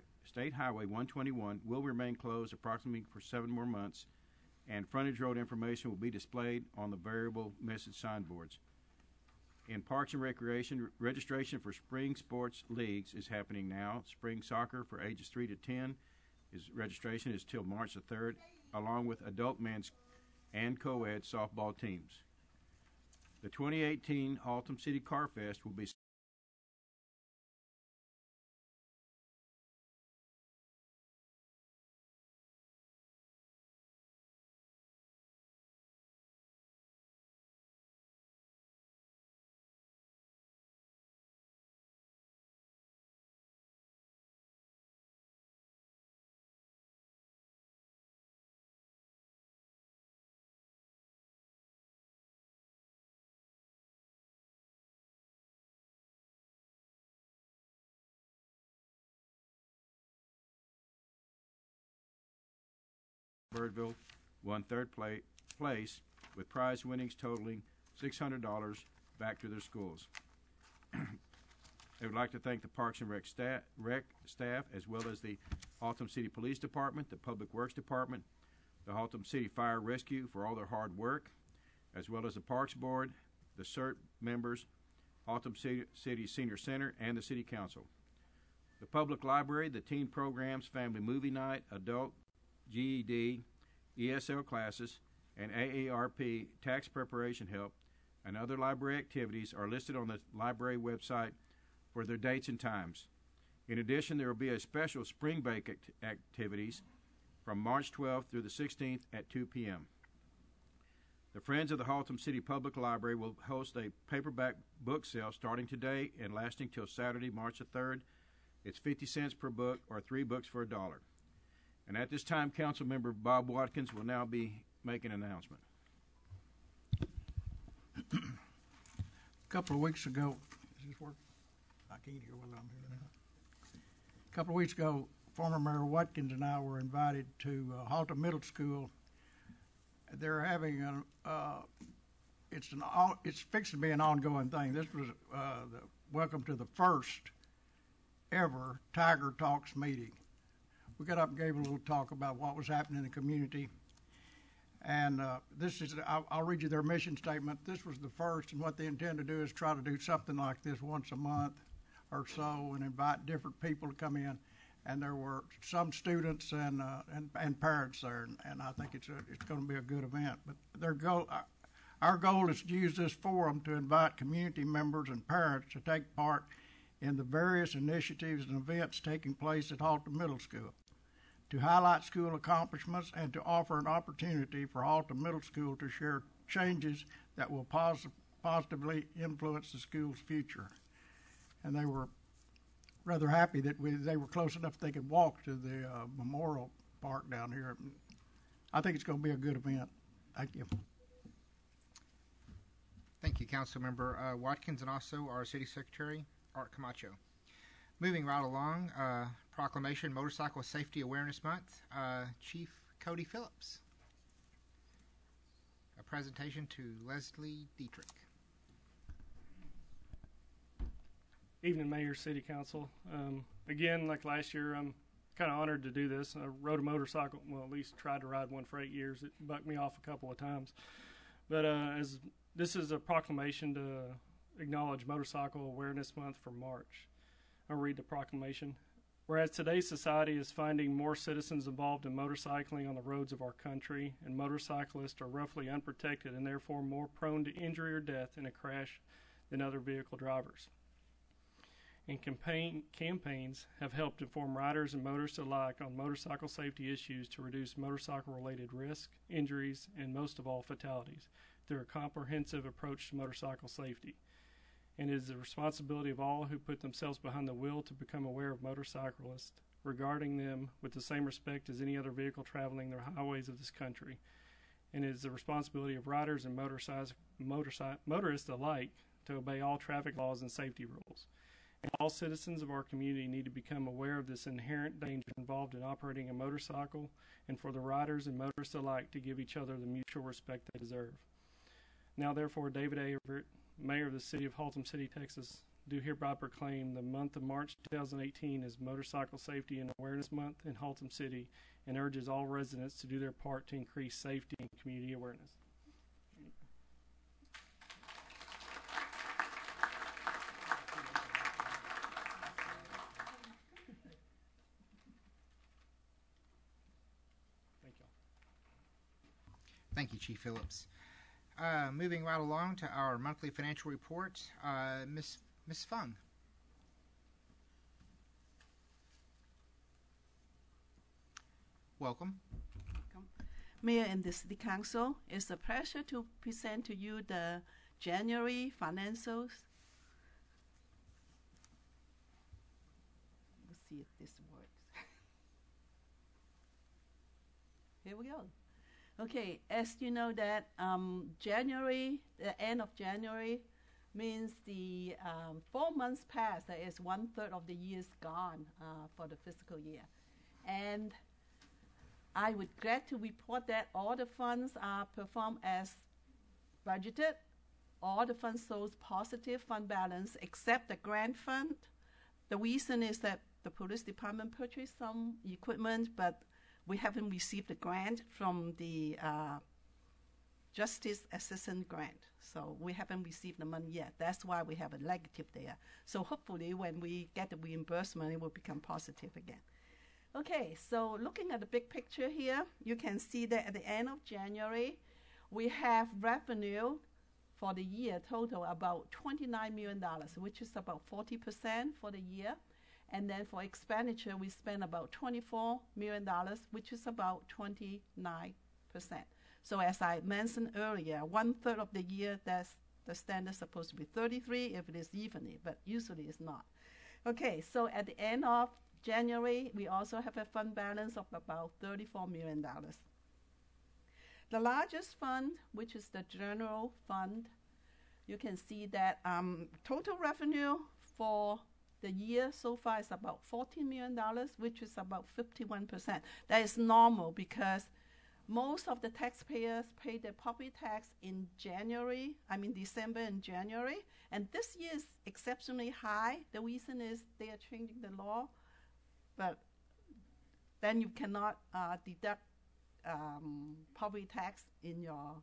121 will remain closed approximately for 7 more months, and frontage road information will be displayed on the variable message signboards. In Parks and Recreation, registration for spring sports leagues is happening now. Spring soccer for ages 3 to 10 registration is till March the 3rd, along with adult men's and co-ed softball teams. The 2018 Haltom City Car Fest will be Birdville won third place with prize winnings totaling $600 back to their schools. I would like to thank the Parks and Rec staff as well as the Haltom City Police Department, the Public Works Department, the Haltom City Fire Rescue for all their hard work, as well as the Parks Board, the CERT members, Haltom City Senior Center, and the City Council. The Public Library, the teen programs, family movie night, adult GED, ESL classes, and AARP tax preparation help, and other library activities are listed on the library website for their dates and times. In addition, there will be a special spring break activities from March 12th through the 16th at 2 p.m. The Friends of the Haltom City Public Library will host a paperback book sale starting today and lasting till Saturday, March the 3rd. It's 50 cents per book or 3 books for $1. And at this time, Councilmember Bob Watkins will now be making an announcement. A couple of weeks ago, does this work? I can't hear whether I'm here or not. A couple of weeks ago, former Mayor Watkins and I were invited to Haltom Middle School. They're having it's fixing to be an ongoing thing. This was the welcome to the first ever Tiger Talks meeting. We got up and gave a little talk about what was happening in the community. And this is, I'll read you their mission statement. This was the first, and what they intend to do is try to do something like this once a month or so and invite different people to come in. And there were some students and parents there, and I think it's going to be a good event. But our goal is to use this forum to invite community members and parents to take part in the various initiatives and events taking place at Haltom Middle School, to highlight school accomplishments and to offer an opportunity for Haltom Middle School to share changes that will positively influence the school's future. And they were rather happy that they were close enough they could walk to the memorial park down here. I think it's going to be a good event. Thank you. Thank you, Councilmember Watkins, and also our City Secretary, Art Camacho. Moving right along, proclamation Motorcycle Safety Awareness Month. Chief Cody Phillips. A presentation to Leslie Dietrich. Evening, Mayor, City Council. Again, like last year, I'm kind of honored to do this. I rode a motorcycle, well, at least tried to ride one for 8 years. It bucked me off a couple of times. But as this is a proclamation to acknowledge Motorcycle Awareness Month for March. I'll read the proclamation. Whereas today's society is finding more citizens involved in motorcycling on the roads of our country, and motorcyclists are roughly unprotected and therefore more prone to injury or death in a crash than other vehicle drivers. And campaigns have helped inform riders and motorists alike on motorcycle safety issues to reduce motorcycle-related risk, injuries, and most of all, fatalities through a comprehensive approach to motorcycle safety. And it is the responsibility of all who put themselves behind the wheel to become aware of motorcyclists, regarding them with the same respect as any other vehicle traveling the highways of this country. And it is the responsibility of riders and motorists alike to obey all traffic laws and safety rules. And all citizens of our community need to become aware of this inherent danger involved in operating a motorcycle, and for the riders and motorists alike to give each other the mutual respect they deserve. Now, therefore, David A. Everett, Mayor of the City of Haltom City, Texas, do hereby proclaim the month of March 2018 as Motorcycle Safety and Awareness Month in Haltom City, and urges all residents to do their part to increase safety and community awareness. Thank you, Chief Phillips. Moving right along to our monthly financial report, Miss Fung. Welcome. Mayor and the City Council, it's a pleasure to present to you the January financials. Let's see if this works. Here we go. Okay, as you know that January, the end of January, means the 4 months past. That is 1/3 of the year's gone for the fiscal year. And I would glad to report that all the funds are performed as budgeted. All the funds shows positive fund balance except the grant fund. The reason is that the police department purchased some equipment, but we haven't received the grant from the Justice Assistant Grant. So we haven't received the money yet. That's why we have a negative there. So hopefully when we get the reimbursement, it will become positive again. Okay, so looking at the big picture here, you can see that at the end of January, we have revenue for the year total about $29 million, which is about 40% for the year. And then for expenditure, we spend about $24 million, which is about 29%. So as I mentioned earlier, 1/3 of the year, that's the standard supposed to be 33 if it is evenly, but usually it's not. Okay, so at the end of January, we also have a fund balance of about $34 million. The largest fund, which is the general fund, you can see that total revenue for the year so far is about $14 million, which is about 51%. That is normal because most of the taxpayers pay their property tax in December and January. And this year is exceptionally high. The reason is they are changing the law, but then you cannot deduct property tax in your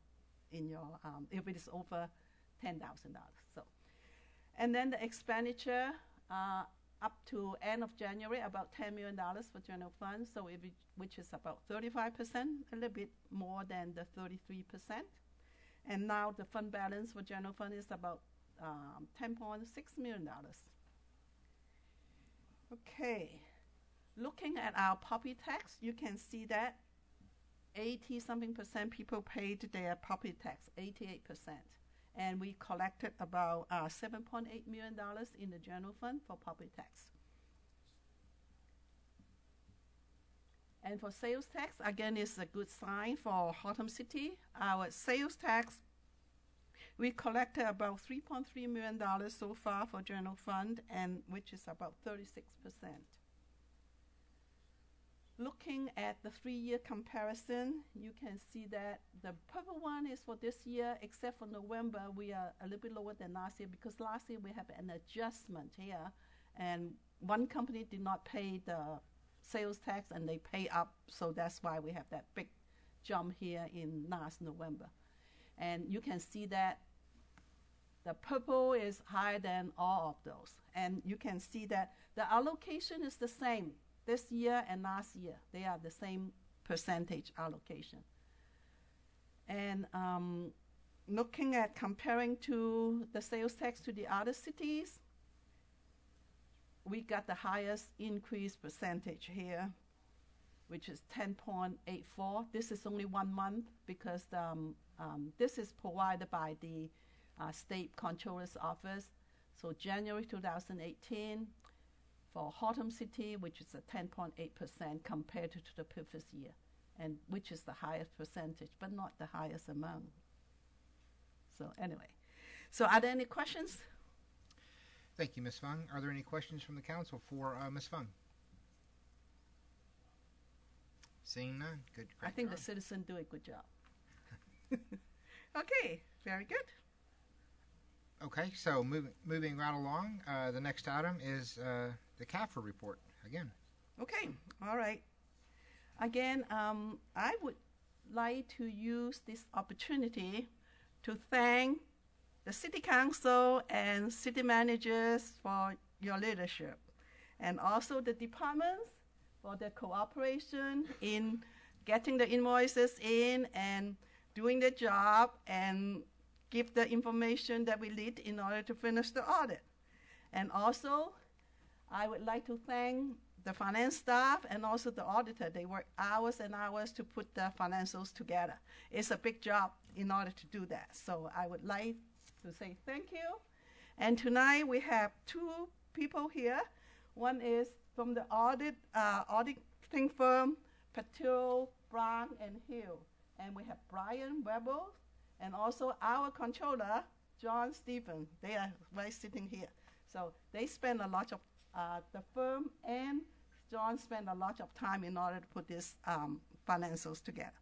if it is over $10,000. So, and then the expenditure up to end of January, about $10 million for general funds, so which is about 35%, a little bit more than the 33%. And now the fund balance for general fund is about $10.6 million. Okay, looking at our property tax, you can see that 80-something% people paid their property tax, 88%. And we collected about $7.8 million in the general fund for property tax. And for sales tax, again, it's a good sign for Haltom City. Our sales tax, we collected about $3.3 million so far for general fund, and which is about 36%. looking at the 3-year comparison, you can see that the purple one is for this year, except for November, we are a little bit lower than last year because last year we have an adjustment here, and one company did not pay the sales tax and they pay up, so that's why we have that big jump here in last November. And you can see that the purple is higher than all of those. And you can see that the allocation is the same this year and last year. They are the same percentage allocation. And looking at comparing to the sales tax to the other cities, we got the highest increase percentage here, which is 10.84. This is only 1 month because this is provided by the State Controller's Office. So January 2018 for Haltom City, which is a 10.8% compared to the previous year, and which is the highest percentage, but not the highest amount. So anyway, so are there any questions? Thank you, Ms. Fung. Are there any questions from the council for Ms. Fung? Seeing none. Good. I think the citizens do a good job. Okay, very good. Okay, so moving right along, the next item is the CAFR report again. Okay, all right. Again, I would like to use this opportunity to thank the City Council and city managers for your leadership, and also the departments for their cooperation in getting the invoices in and doing the job and give the information that we need in order to finish the audit. And also, I would like to thank the finance staff and also the auditor. They work hours and hours to put the financials together. It's a big job in order to do that. So I would like to say thank you. And tonight we have 2 people here. One is from the auditing firm, Patil, Brown, and Hill. And we have Brian Webber, and also our controller, John Stephen. They are right sitting here. So they spend a lot of, the firm and John spend a lot of time in order to put these financials together.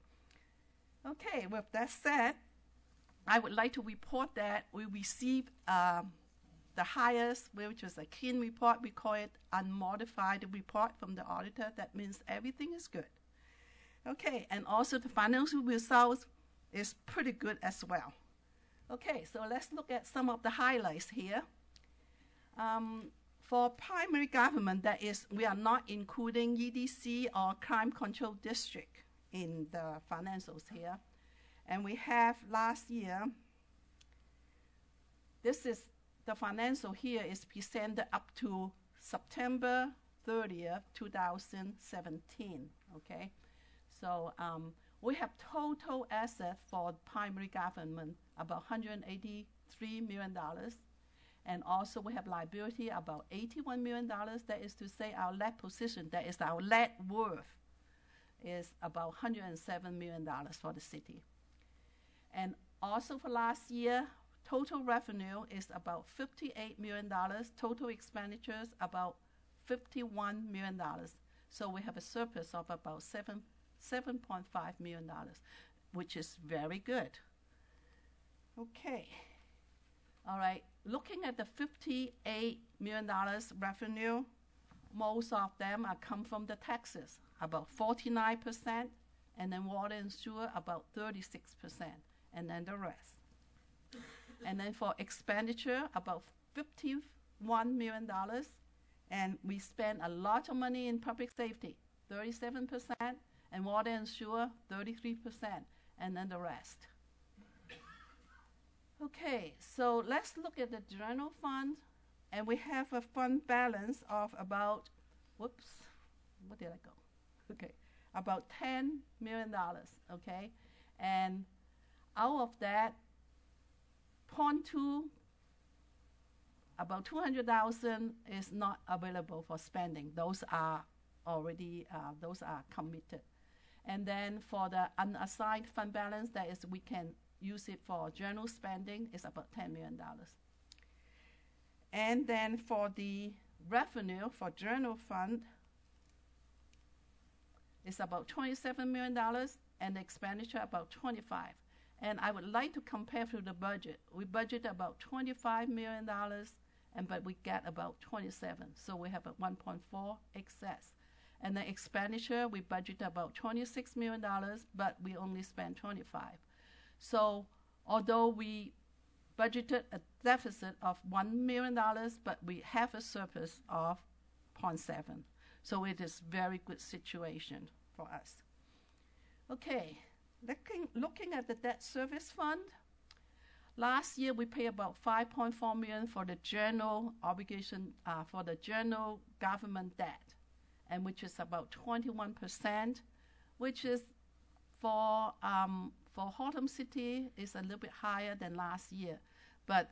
Okay, with that said, I would like to report that we received the highest, which is a clean report. We call it unmodified report from the auditor. That means everything is good. Okay, and also the financial results is pretty good as well. Okay, so let's look at some of the highlights here. For primary government, that is, we are not including EDC or Crime Control District in the financials here. And we have last year, this is the financial here is presented up to September 30th, 2017, okay? So we have total asset for primary government about $183 million. And also we have liability about $81 million. That is to say our net position, that is our net worth, is about $107 million for the city. And also for last year, total revenue is about $58 million. Total expenditures about $51 million. So we have a surplus of about $7.5 million, which is very good. Okay. All right. Looking at the $58 million revenue, most of them are come from the taxes, about 49%, and then water and sewer about 36%, and then the rest. And then for expenditure, about $51 million, and we spend a lot of money in public safety, 37%, and water and sewer, 33%, and then the rest. Okay, so let's look at the general fund, and we have a fund balance of about, whoops, where did I go? Okay, about $10 million, okay? And out of that, about $200,000 is not available for spending. Those are already, those are committed. And then for the unassigned fund balance, that is, we can use it for general spending, is about $10 million. And then for the revenue for general fund, is about $27 million, and the expenditure about 25. And I would like to compare to the budget. We budget about $25 million, but we get about 27. So we have a 1.4 excess. And the expenditure, we budget about $26 million, but we only spend 25. So although we budgeted a deficit of $1 million, but we have a surplus of 0.7. So it is very good situation for us. Okay, looking at the debt service fund, last year we paid about $5.4 million for the general obligation, for the general government debt, and which is about 21%, which is for Haltom City is a little bit higher than last year. But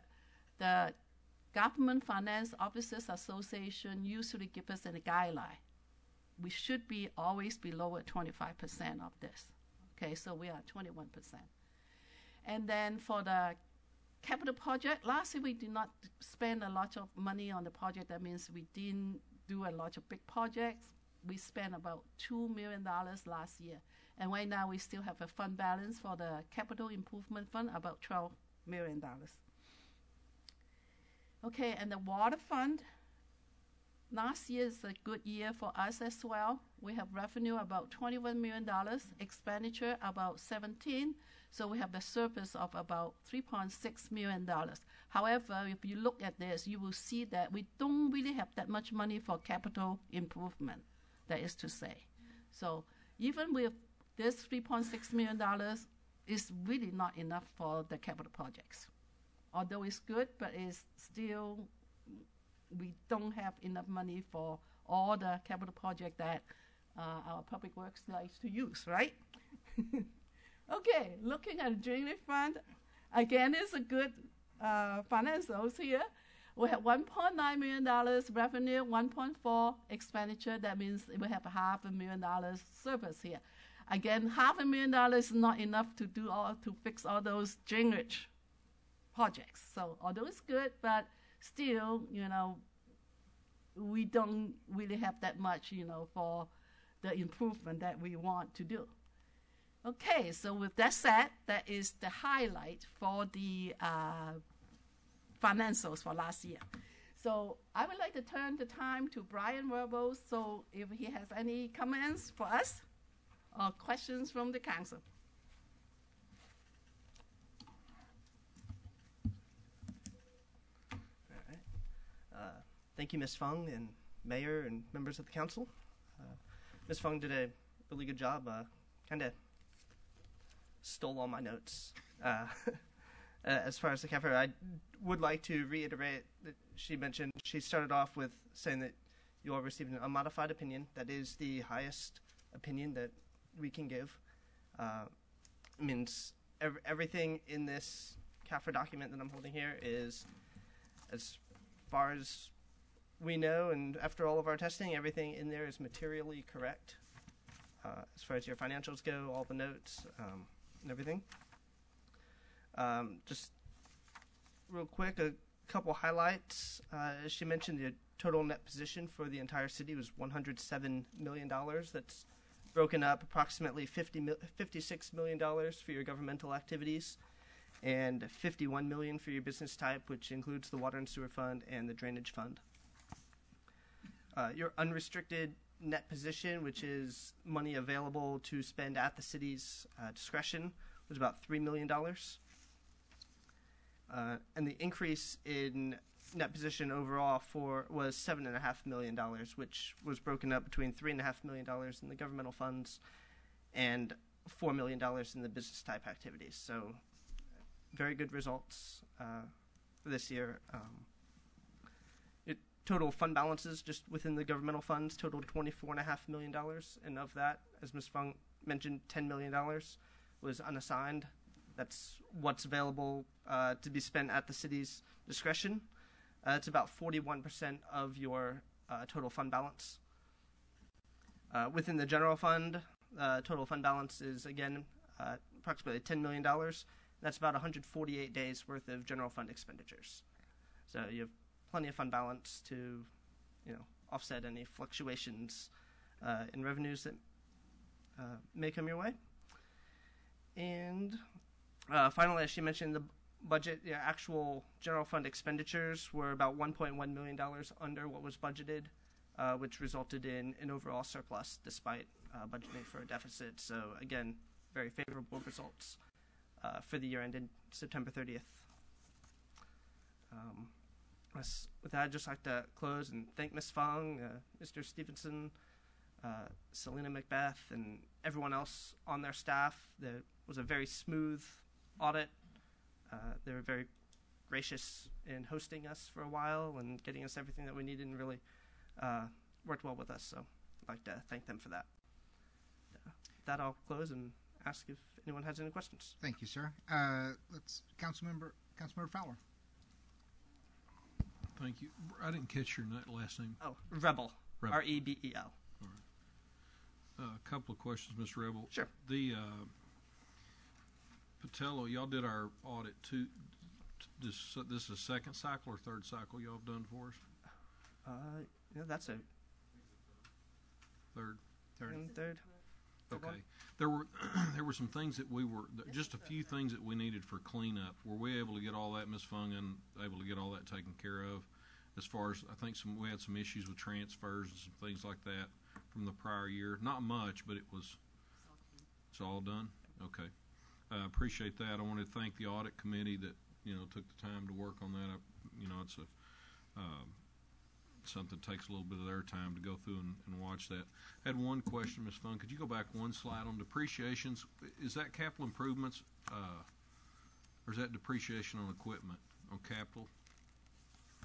the Government Finance Officers Association usually give us a guideline. We should be always below at 25% of this. Okay, so we are at 21%. And then for the capital project, last year we did not spend a lot of money on the project. That means we didn't do a lot of big projects. We spent about $2 million last year. And right now we still have a fund balance for the capital improvement fund, about $12 million. Okay, and the water fund, last year is a good year for us as well. We have revenue about $21 million, expenditure about 17, so we have a surplus of about $3.6 million. However, if you look at this, you will see that we don't really have that much money for capital improvement, that is to say. So even with this $3.6 million, is really not enough for the capital projects. Although it's good, but it's still, we don't have enough money for all the capital project that our public works likes to use, right? Okay, looking at the drainage fund, again, it's a good financials here. We have $1.9 million revenue, 1.4 expenditure. That means we have $500,000 surplus here. Again, $500,000 is not enough to fix all those drainage projects. So although it's good, but still, we don't really have that much, for the improvement that we want to do. Okay, so with that said, that is the highlight for the financials for last year. So I would like to turn the time to Brian Werbo, so if he has any comments for us or questions from the council. Thank you, Ms. Fung and Mayor and members of the council. Ms. Fung did a really good job. Kind of stole all my notes. As far as the cafe, I would like to reiterate that she started off with saying that you all received an unmodified opinion. That is the highest opinion that we can give. Means everything in this CAFRA document that I'm holding here is, as far as we know, and after all of our testing, everything in there is materially correct. As far as your financials go, all the notes and everything. Just real quick, a couple highlights. As she mentioned, the total net position for the entire city was $107 million. That's broken up approximately $56 million for your governmental activities and $51 million for your business type, which includes the water and sewer fund and the drainage fund. Your unrestricted net position, which is money available to spend at the city's discretion, was about $3 million. And the increase in net position overall was $7.5 million, which was broken up between $3.5 million in the governmental funds and $4 million in the business type activities. So very good results for this year. Total fund balances just within the governmental funds totaled $24.5 million, and of that, as Ms. Fung mentioned, $10 million was unassigned. That's what's available to be spent at the city's discretion. It's about 41% of your total fund balance. Within the general fund, total fund balance is, again, approximately $10 million. That's about 148 days worth of general fund expenditures. So you have plenty of fund balance to, offset any fluctuations in revenues that may come your way. And finally, as she mentioned, the budget, the actual general fund expenditures were about $1.1 million under what was budgeted, which resulted in an overall surplus despite budgeting for a deficit. So again, very favorable results for the year ended September 30th. With that, I'd just like to close and thank Ms. Fung, Mr. Stevenson, Selena Macbeth, and everyone else on their staff. There was a very smooth audit. They were very gracious in hosting us for a while and getting us everything that we needed, and really worked well with us. So I'd like to thank them for that. With that, I'll close and ask if anyone has any questions. Thank you, sir. Councilmember Fowler. Thank you. I didn't catch your last name. Oh, Rebel. R-E-B-E-L. All right. A couple of questions, Mr. Rebel. Sure. The Patello, y'all did our audit too. This is a second cycle or third cycle y'all have done for us? That's a third. Third. Okay. There were some things that just a few things that we needed for cleanup. Were we able to get all that, Ms. Fung, and able to get all that taken care of? As far as, I think we had some issues with transfers and some things like that from the prior year. Not much, but it's all done? Okay. Appreciate that. I want to thank the audit committee that, took the time to work on that. It's something that takes a little bit of their time to go through and watch that. I had one question, Ms. Fung. Could you go back one slide on depreciations? Is that capital improvements, or is that depreciation on equipment, on capital?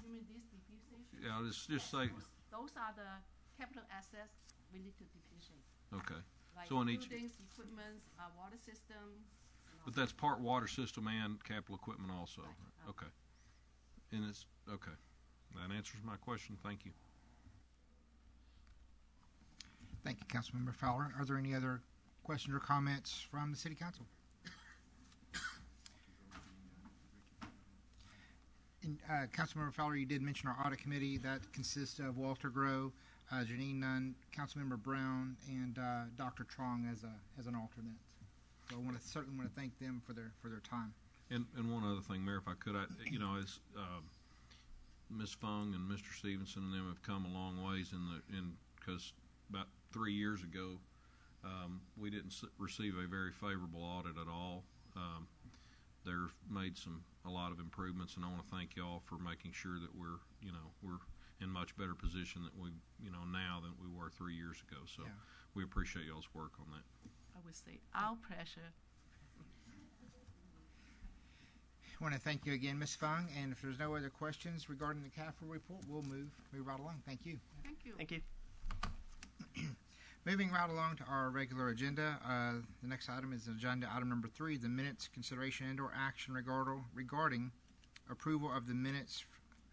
You mean this depreciation? Yeah, just say. Those are the capital assets we need to depreciate. Okay. Like so on each buildings, equipment, water system. But that's part water system and capital equipment also. Right. Okay. And it's okay. That answers my question. Thank you. Thank you, Councilmember Fowler. Are there any other questions or comments from the City Council? Councilmember Fowler, you did mention our audit committee. That consists of Walter Groh, Janine Nunn, Councilmember Brown, and Dr. Trong as an alternate. So I certainly want to thank them for their time. And one other thing, Mayor, if I could, as Ms. Fung and Mr. Stevenson and them have come a long ways because about 3 years ago we didn't receive a very favorable audit at all. They've made a lot of improvements, and I want to thank y'all for making sure that we're in much better position that we now than we were 3 years ago. So yeah. We appreciate y'all's work on that. I would say our pleasure. I want to thank you again, Ms. Fung, and if there's no other questions regarding the CAFR report, we'll move right along. Thank you. Thank you. Thank you. Moving right along to our regular agenda, the next item is agenda item number 3, the minutes, consideration and/or action regarding approval of the minutes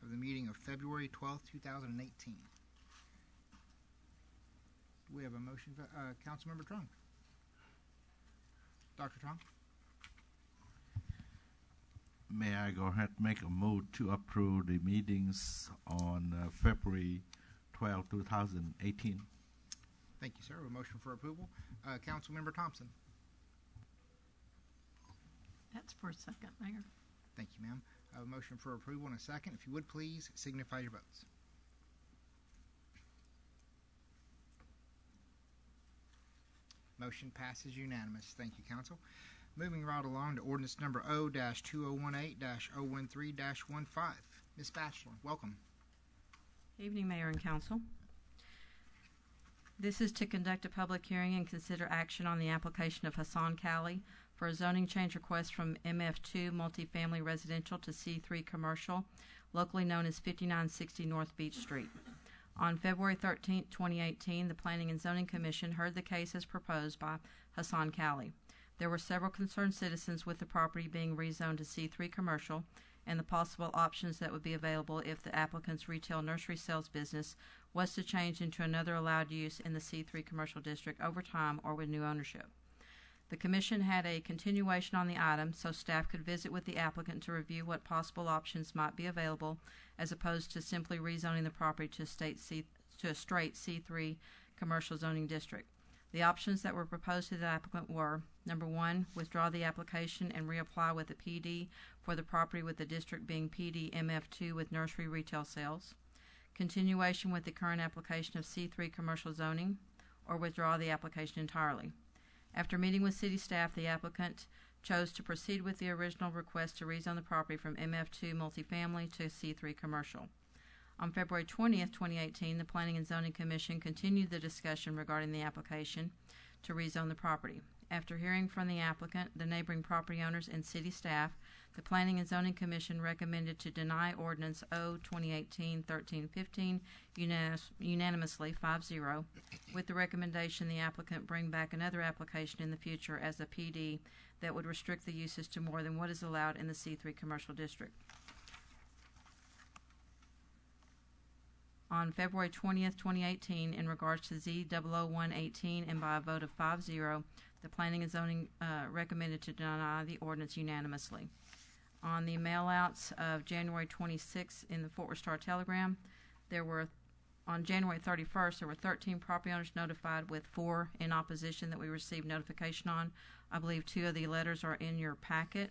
of the meeting of February 12th, 2018. Do we have a motion for Councilmember Trong? Dr. Trong? May I go ahead and make a move to approve the meetings on February 12, 2018? Thank you, sir. A motion for approval. Councilmember Thompson. That's for a second, Mayor. Thank you, ma'am. A motion for approval in a second. If you would please signify your votes. Motion passes unanimous. Thank you, Council. Moving right along to ordinance number O-2018-013-15. Ms. Batchelor, welcome. Evening, Mayor and Council. This is to conduct a public hearing and consider action on the application of Hassan Cali for a zoning change request from MF2 multifamily residential to C3 commercial, locally known as 5960 North Beach Street. On February 13, 2018, the Planning and Zoning Commission heard the case as proposed by Hassan Cali. There were several concerned citizens with the property being rezoned to C3 commercial and the possible options that would be available if the applicant's retail nursery sales business was to change into another allowed use in the C3 commercial district over time or with new ownership. The Commission had a continuation on the item so staff could visit with the applicant to review what possible options might be available as opposed to simply rezoning the property to a straight C3 commercial zoning district. The options that were proposed to the applicant were: number 1, withdraw the application and reapply with the PD for the property with the district being PD MF2 with nursery retail sales, continuation with the current application of C3 commercial zoning, or withdraw the application entirely. After meeting with city staff, the applicant chose to proceed with the original request to rezone the property from MF2 multifamily to C3 commercial. On February 20th, 2018, the Planning and Zoning Commission continued the discussion regarding the application to rezone the property. After hearing from the applicant, the neighboring property owners, and city staff, the Planning and Zoning Commission recommended to deny ordinance O 2018-1315 unanimously 5-0, with the recommendation the applicant bring back another application in the future as a PD that would restrict the uses to more than what is allowed in the C3 commercial district. On February 20th, 2018, in regards to Z00118, and by a vote of 5-0, the Planning and Zoning recommended to deny the ordinance unanimously. On the mailouts of January 26th in the Fort Worth Star-Telegram, on January 31st, there were 13 property owners notified, with 4 in opposition that we received notification on. I believe 2 of the letters are in your packet.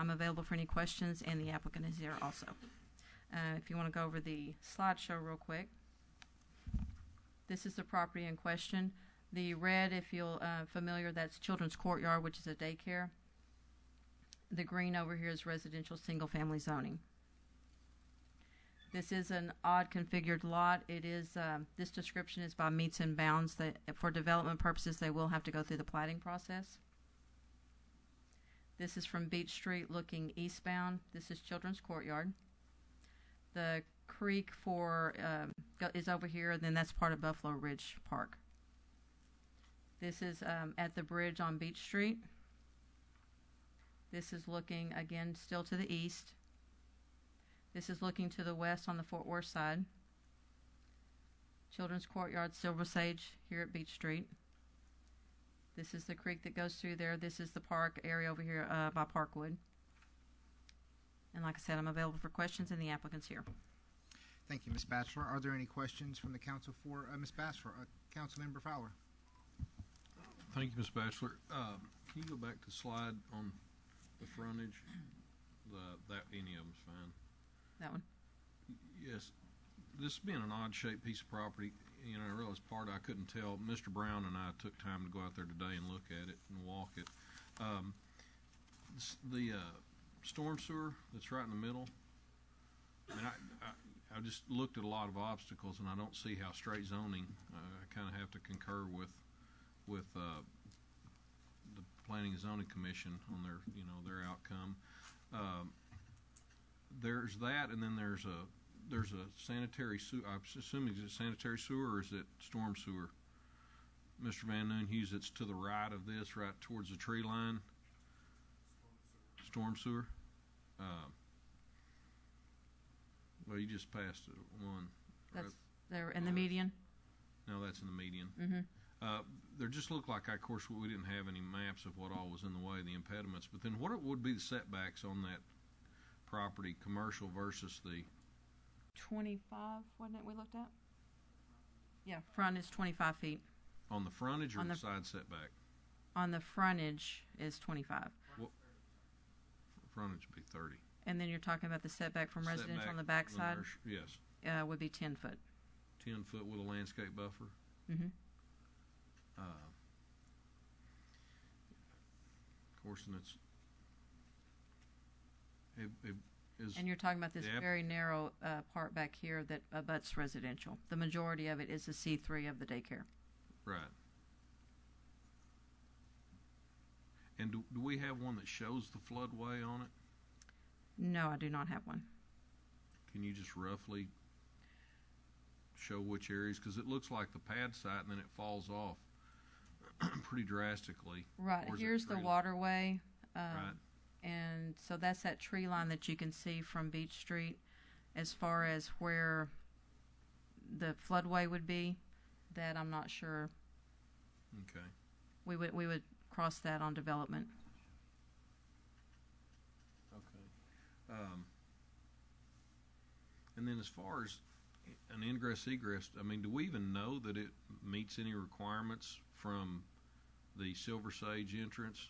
I'm available for any questions, and the applicant is here also. If you want to go over the slideshow real quick. This is the property in question. The red, if you're familiar, that's Children's Courtyard, which is a daycare. The green over here is residential single-family zoning. This is an odd configured lot. It is this description is by meets and bounds. That for development purposes, they will have to go through the platting process. This is from Beach Street looking eastbound. This is Children's Courtyard. The creek is over here, and then that's part of Buffalo Ridge Park. This is at the bridge on Beach Street. This is looking, again, still to the east. This is looking to the west on the Fort Worth side. Children's Courtyard, Silver Sage here at Beach Street. This is the creek that goes through there. This is the park area over here by Parkwood. And like I said, I'm available for questions, and the applicant's here. Thank you, Ms. Batchelor. Are there any questions from the council for Ms. Batchelor? Councilmember Fowler. Thank you, Ms. Batchelor. Can you go back to slide on the frontage? Any of them's fine. That one? Yes. This being an odd-shaped piece of property, I realized I couldn't tell. Mr. Brown and I took time to go out there today and look at it and walk it. The storm sewer that's right in the middle, I just looked at a lot of obstacles, and I don't see how straight zoning. I kind of have to concur with the Planning and Zoning Commission on their outcome. There's that, and then there's a sanitary sewer. I'm assuming, is it sanitary sewer or is it storm sewer? Mr. Van Noon Hughes, it's to the right of this, right towards the tree line. Storm sewer. Well, you just passed one. That's there in the median. No, that's in the median. Mm-hmm. There just looked like, of course, we didn't have any maps of what all was in the way, the impediments. But then, what would be the setbacks on that property, commercial versus the 25? Wasn't it we looked at? Yeah, front is 25 feet. On the frontage or the side setback? On the frontage is 25. Well, frontage would be 30. And then you're talking about the setback from residential on the back side? Yes. Would be 10 foot. 10 foot with a landscape buffer? Mm-hmm. Of course, and it's... And you're talking about this very narrow part back here that abuts residential. The majority of it is the C3 of the daycare. Right. And do we have one that shows the floodway on it? No, I do not have one. Can you just roughly show which areas? Because it looks like the pad site, and then it falls off pretty drastically. Right. Here's the waterway. Right. And so that's that tree line that you can see from Beach Street. As far as where the floodway would be, that I'm not sure. Okay. We would cross that on development. Okay. And then as far as an ingress egress, I mean, do we even know that it meets any requirements from the Silver Sage entrance?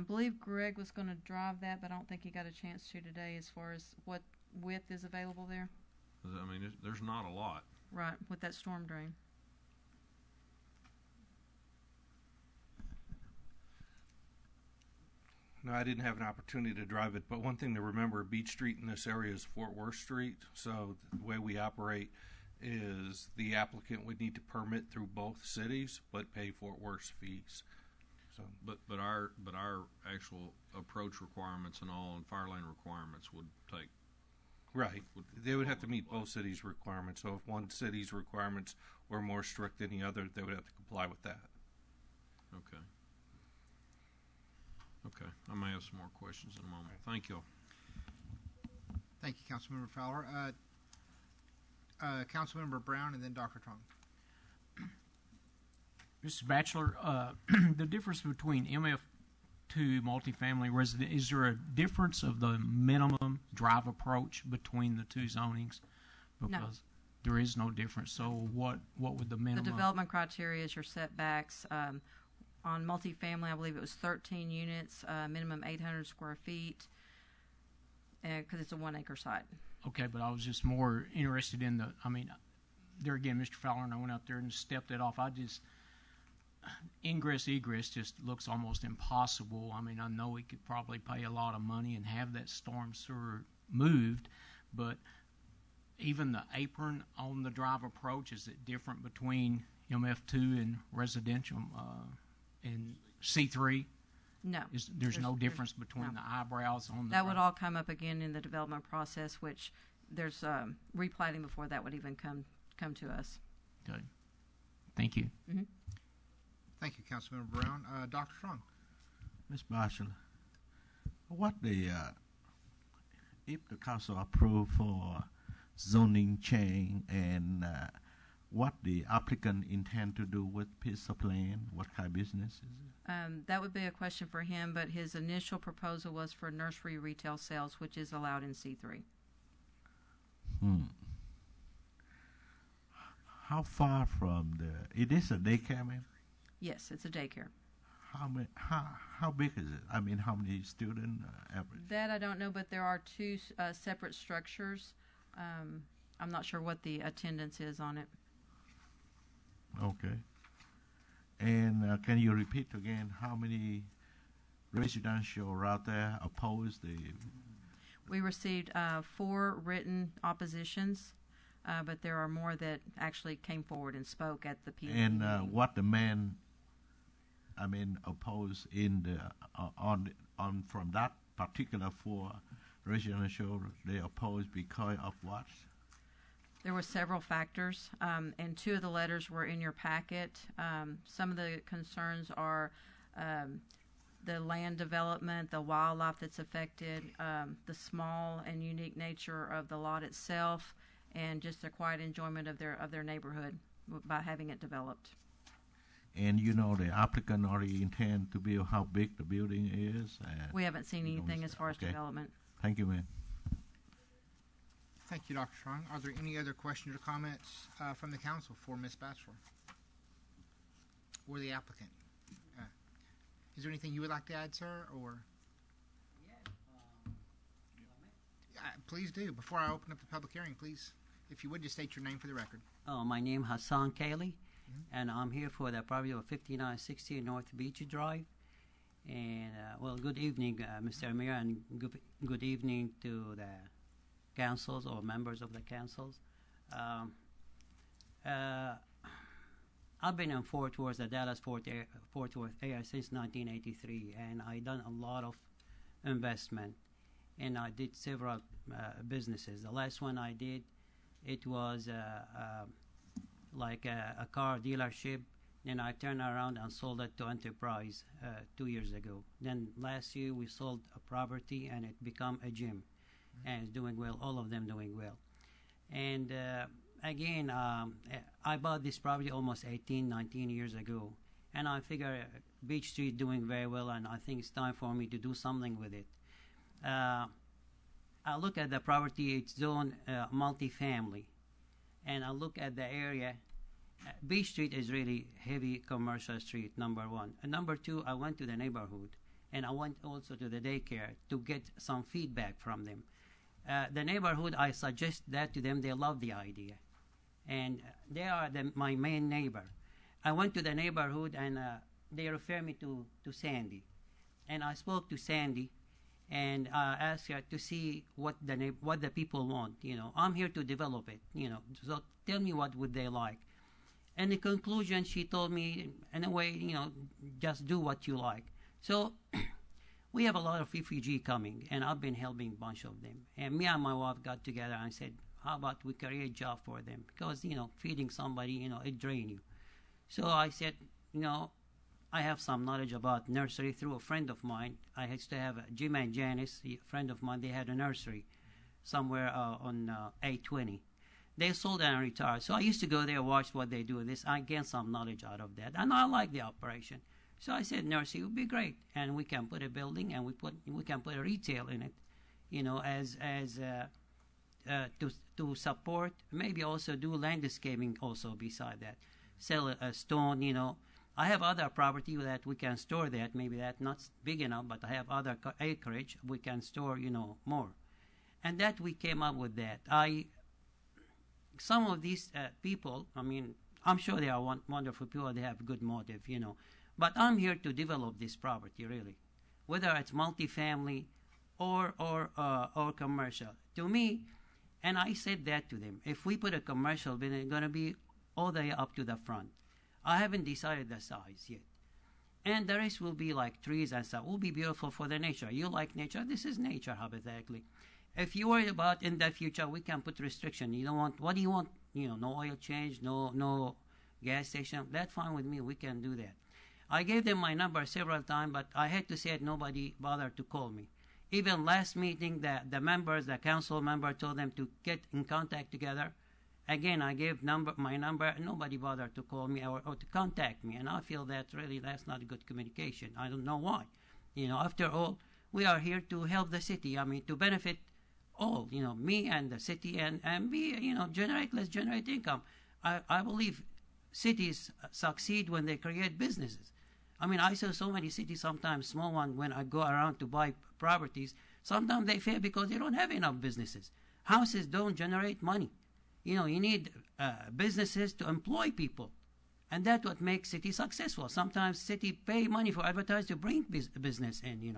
Believe Greg was going to drive that, but I don't think he got a chance to today as far as what width is available there. I mean, there's not a lot. Right, with that storm drain. No, I didn't have an opportunity to drive it, but one thing to remember, Beach Street in this area is Fort Worth Street, so the way we operate is the applicant would need to permit through both cities, but pay Fort Worth's fees. So, but our actual approach requirements and all, and fire lane requirements would take. Right. They would have to meet both cities' requirements. So if one city's requirements were more strict than the other, they would have to comply with that. Okay. Okay. I may have some more questions in a moment. Thank you. Thank you, Councilmember Fowler. Councilmember Brown, and then Dr. Tong. Mr. Batchelor, the difference between MF2 multifamily resident, is there a difference of the minimum drive approach between the two zonings? Because No. there is no difference. So what would the minimum? The development criteria is your setbacks. On multifamily, I believe it was 13 units, minimum 800 square feet, because it's a 1 acre site. Okay, but I was just more interested in the, I mean, there again, Mr. Fowler and I went out there and stepped it off. Ingress, egress just looks almost impossible. I mean, I know we could probably pay a lot of money and have that storm sewer moved, but even the apron on the drive approach, is it different between MF2 and residential and C3? No. There's no difference between the eyebrows on the That would all come up again in the development process, which there's replating before that would even come to us. Okay. Thank you. Mm-hmm. Thank you, Councilmember Brown. Dr. Strong. Ms. Marshall, if the council approve for zoning change, and what the applicant intend to do with piece of land, what kind of business is it? That would be a question for him, but his initial proposal was for nursery retail sales, which is allowed in C3. How far from it is a daycare, ma'am? Yes, it's a daycare. How big is it? I mean, how many students average? That I don't know, but there are two separate structures. I'm not sure what the attendance is on it. Okay. And can you repeat again how many residential out there oppose the? We received 4 written oppositions, but there are more that actually came forward and spoke at the PNP And meeting. what the men, oppose in the on from that particular 4 residential, they oppose because of what? There were several factors, and 2 of the letters were in your packet. Some of the concerns are the land development, the wildlife that's affected, the small and unique nature of the lot itself, and just the quiet enjoyment of their neighborhood by having it developed. And the applicant already intend to build how big the building is? And We haven't seen anything as far as development. Thank you, ma'am. Thank you, Dr. Strong. Are there any other questions or comments from the council for Ms. Batchelor or the applicant? Is there anything you would like to add, sir, or? Please do. Before I open up the public hearing, please, if you would, just state your name for the record. My name Hassan Kelly, and I'm here for the property of 5960 North Beach Drive. And, good evening, Mr. Mayor, and good evening to the councils or members of the councils. I've been in Fort Worth, the Dallas-Fort Worth area since 1983, and I've done a lot of investment, and I did several businesses. The last one I did, it was like a car dealership. Then I turned around and sold it to Enterprise 2 years ago. Then last year we sold a property, and it became a gym, and it's doing well. All of them doing well. And again, I bought this property almost 18, 19 years ago, and I figure Beach Street doing very well, and I think it's time for me to do something with it. I look at the property, it's zoned multifamily, and I look at the area, B Street is really heavy commercial street, number one. And number two, I went to the neighborhood, and I went also to the daycare to get some feedback from them. The neighborhood, I suggest that to them. They love the idea, and they are my main neighbor. I went to the neighborhood, and they refer me to Sandy, and I spoke to Sandy, and asked her to see what the people want. I'm here to develop it. So tell me what would they like. And in conclusion, she told me, in a way, just do what you like. So we have a lot of refugees coming, and I've been helping a bunch of them. And me and my wife got together and said, how about we create a job for them? Because, feeding somebody, it drains you. So I said, I have some knowledge about nursery through a friend of mine. I used to have Jim and Janice, a friend of mine. They had a nursery somewhere on 820. They sold and retired. So I used to go there, watch what they do. I gained some knowledge out of that. And I like the operation. So I said, nursery would be great. And we can put a building, and we can put a retail in it, to support, maybe also do landscaping also beside that. Sell a stone, I have other property that we can store that. Maybe that's not big enough, but I have other acreage we can store, more. And that we came up with that. Some of these people, I'm sure they are wonderful people. They have good motive, But I'm here to develop this property, really, whether it's multifamily or commercial. To me, and I said that to them, if we put a commercial building, it's going to be all the way up to the front. I haven't decided the size yet. And the rest will be like trees and stuff. Will be beautiful for the nature. You like nature? This is nature, hypothetically. If you worry about in the future, we can put restriction. You don't want, what do you want? No oil change, no gas station. That's fine with me. We can do that. I gave them my number several times, but I had to say it. Nobody bothered to call me. Even last meeting, the council member told them to get in contact together. Again, I gave my number, and nobody bothered to call me or to contact me. And I feel that really that's not good communication. I don't know why. After all, we are here to help the city. To benefit all, me and the city, and let's generate income. I believe cities succeed when they create businesses. I saw so many cities, sometimes small ones, when I go around to buy properties, sometimes they fail because they don't have enough businesses. Houses don't generate money. You need businesses to employ people. And that's what makes cities successful. Sometimes city pay money for advertising to bring business in,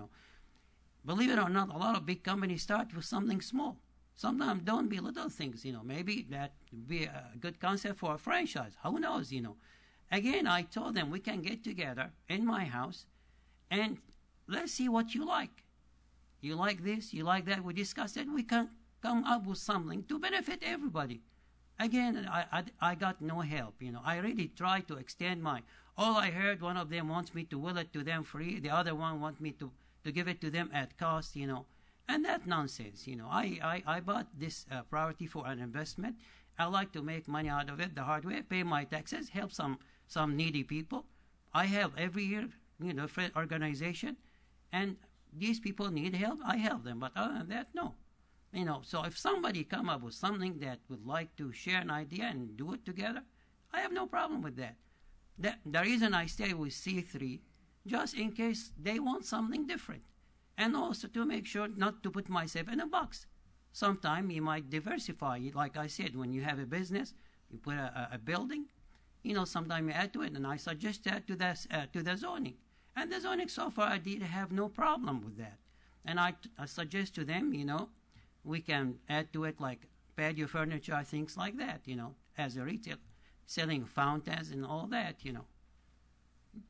Believe it or not, a lot of big companies start with something small. Sometimes don't be little things, Maybe that would be a good concept for a franchise. Who knows, Again, I told them we can get together in my house and let's see what you like. You like this, you like that. We discussed it. We can come up with something to benefit everybody. Again, I got no help, I really tried to extend all I heard, one of them wants me to will it to them free. The other one wants me to give it to them at cost, And that's nonsense, I bought this property for an investment. I like to make money out of it the hard way, pay my taxes, help some needy people. I help every year, friend organization, and these people need help, I help them. But other than that, no. So if somebody come up with something that would like to share an idea and do it together, I have no problem with that. The reason I stay with C3, just in case they want something different. And also to make sure not to put myself in a box. Sometimes you might diversify. Like I said, when you have a business, you put a building, sometimes you add to it. And I suggest that to the zoning. And the zoning so far, I did have no problem with that. And I suggest to them, we can add to it like patio furniture, things like that, as a retail, selling fountains and all that,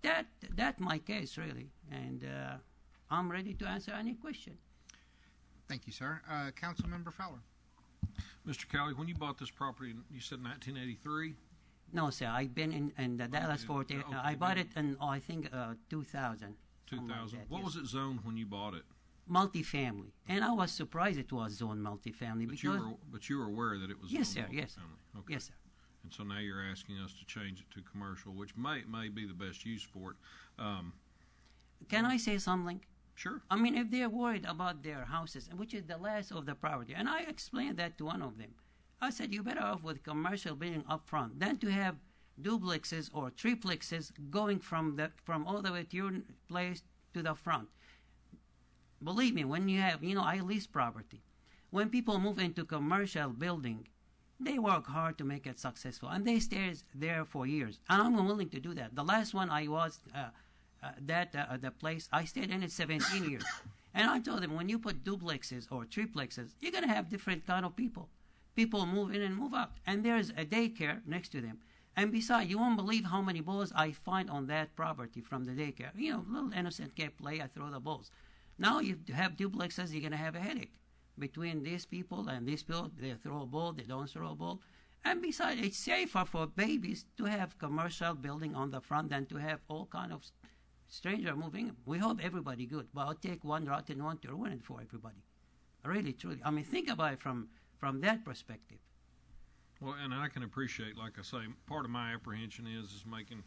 That's my case, really. And I'm ready to answer any question. Thank you, sir. Councilmember Fowler. Mr. Cowley, when you bought this property, you said 1983? No, sir. I've been in the Dallas Fort Area. Okay, I bought it in, I think, 2000. 2000. What was it zoned when you bought it? Multifamily, and I was surprised it was zoned multifamily. But you were aware that it was yes, zoned sir. multifamily. Yes, sir. Okay. Yes, sir. And so now you're asking us to change it to commercial, which may be the best use for it. Can I say something? Sure. If they're worried about their houses, which is the last of the property, and I explained that to one of them. I said, you're better off with commercial building up front than to have duplexes or triplexes going from all the way to your place to the front. Believe me, when you have, I lease property. When people move into commercial building, they work hard to make it successful, and they stay there for years. And I'm willing to do that. The last one I was, the place, I stayed in it 17 years. And I told them, when you put duplexes or triplexes, you're going to have different kind of people. People move in and move out. And there's a daycare next to them. And besides, you won't believe how many balls I find on that property from the daycare. Little innocent kid play, I throw the balls. Now you have duplexes, you're going to have a headache. Between these people and these people, they throw a ball, they don't throw a ball. And besides, it's safer for babies to have commercial building on the front than to have all kind of stranger moving. We hope everybody good, but I'll take one rotten one to ruin it for everybody. Really, truly. I mean, think about it from that perspective. Well, and I can appreciate, like I say, part of my apprehension is making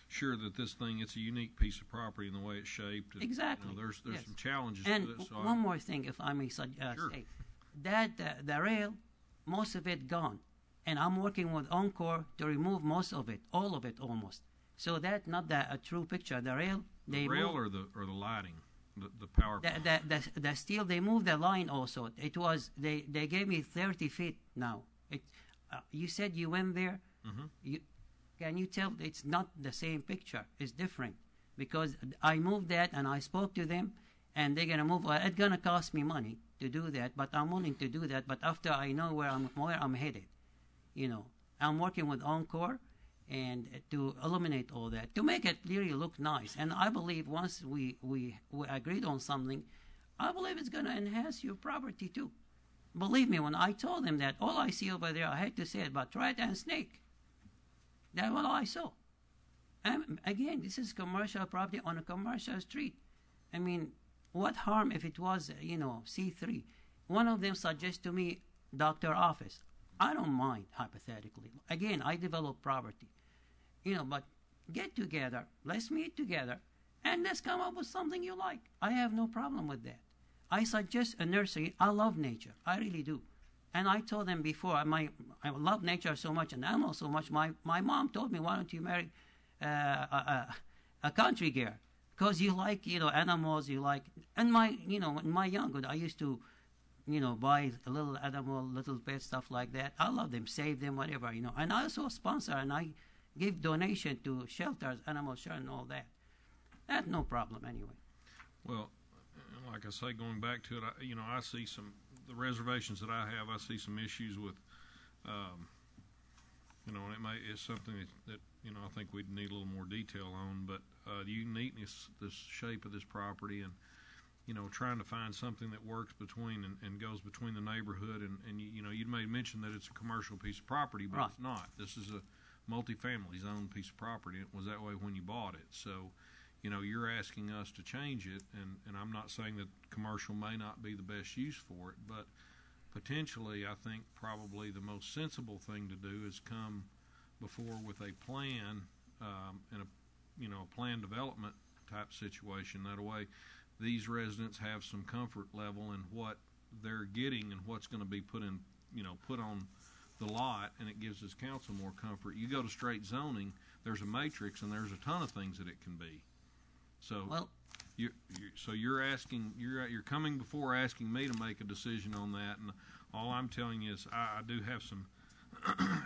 sure that this thing, it's a unique piece of property in the way it's shaped. And, exactly. There's yes. some challenges and to this. So one more thing, if I may say, that the rail, most of it gone. And I'm working with Encore to remove most of it, all of it almost. So that's not a true picture. The rail, the rail or the lighting, the power. The steel, they moved the line also. It was they gave me 30 feet now. You said you went there. Mm-hmm. Can you tell it's not the same picture? It's different because I moved that and I spoke to them, and they're gonna move. It's gonna cost me money to do that, but I'm willing to do that. But after I know where I'm headed, I'm working with Encore, and to eliminate all that, to make it really look nice. And I believe once we agreed on something, I believe it's gonna enhance your property too. Believe me, when I told them that, all I see over there, I had to say it, but rat and snake. That's what I saw. And again, this is commercial property on a commercial street. I mean, what harm if it was, C3? One of them suggests to me doctor office. I don't mind, hypothetically. Again, I develop property. But get together, let's meet together, and let's come up with something you like. I have no problem with that. I suggest a nursery. I love nature. I really do. And I told them before, I love nature so much and animals so much. My mom told me, why don't you marry a country girl? Because you like, animals, you like. And in my younghood, I used to, buy a little animal, little pet stuff like that. I love them, save them, whatever, And I also sponsor and I give donation to shelters, animal shelter and all that. That's no problem anyway. Well, like I say, going back to it, I see the reservations that I have, I see some issues with, and it's something that I think we'd need a little more detail on, but the uniqueness, the shape of this property, and trying to find something that works between and goes between the neighborhood, and you made mention that it's a commercial piece of property, but right. It's not. This is a multifamily zone piece of property. It was that way when you bought it, so. You're asking us to change it, and I'm not saying that commercial may not be the best use for it, but potentially I think probably the most sensible thing to do is come before with a plan and a plan development type situation. That way these residents have some comfort level in what they're getting and what's going to be put on the lot, and it gives this council more comfort. You go to straight zoning, there's a matrix and there's a ton of things that it can be. So you're coming before asking me to make a decision on that, and all I'm telling you is I do have some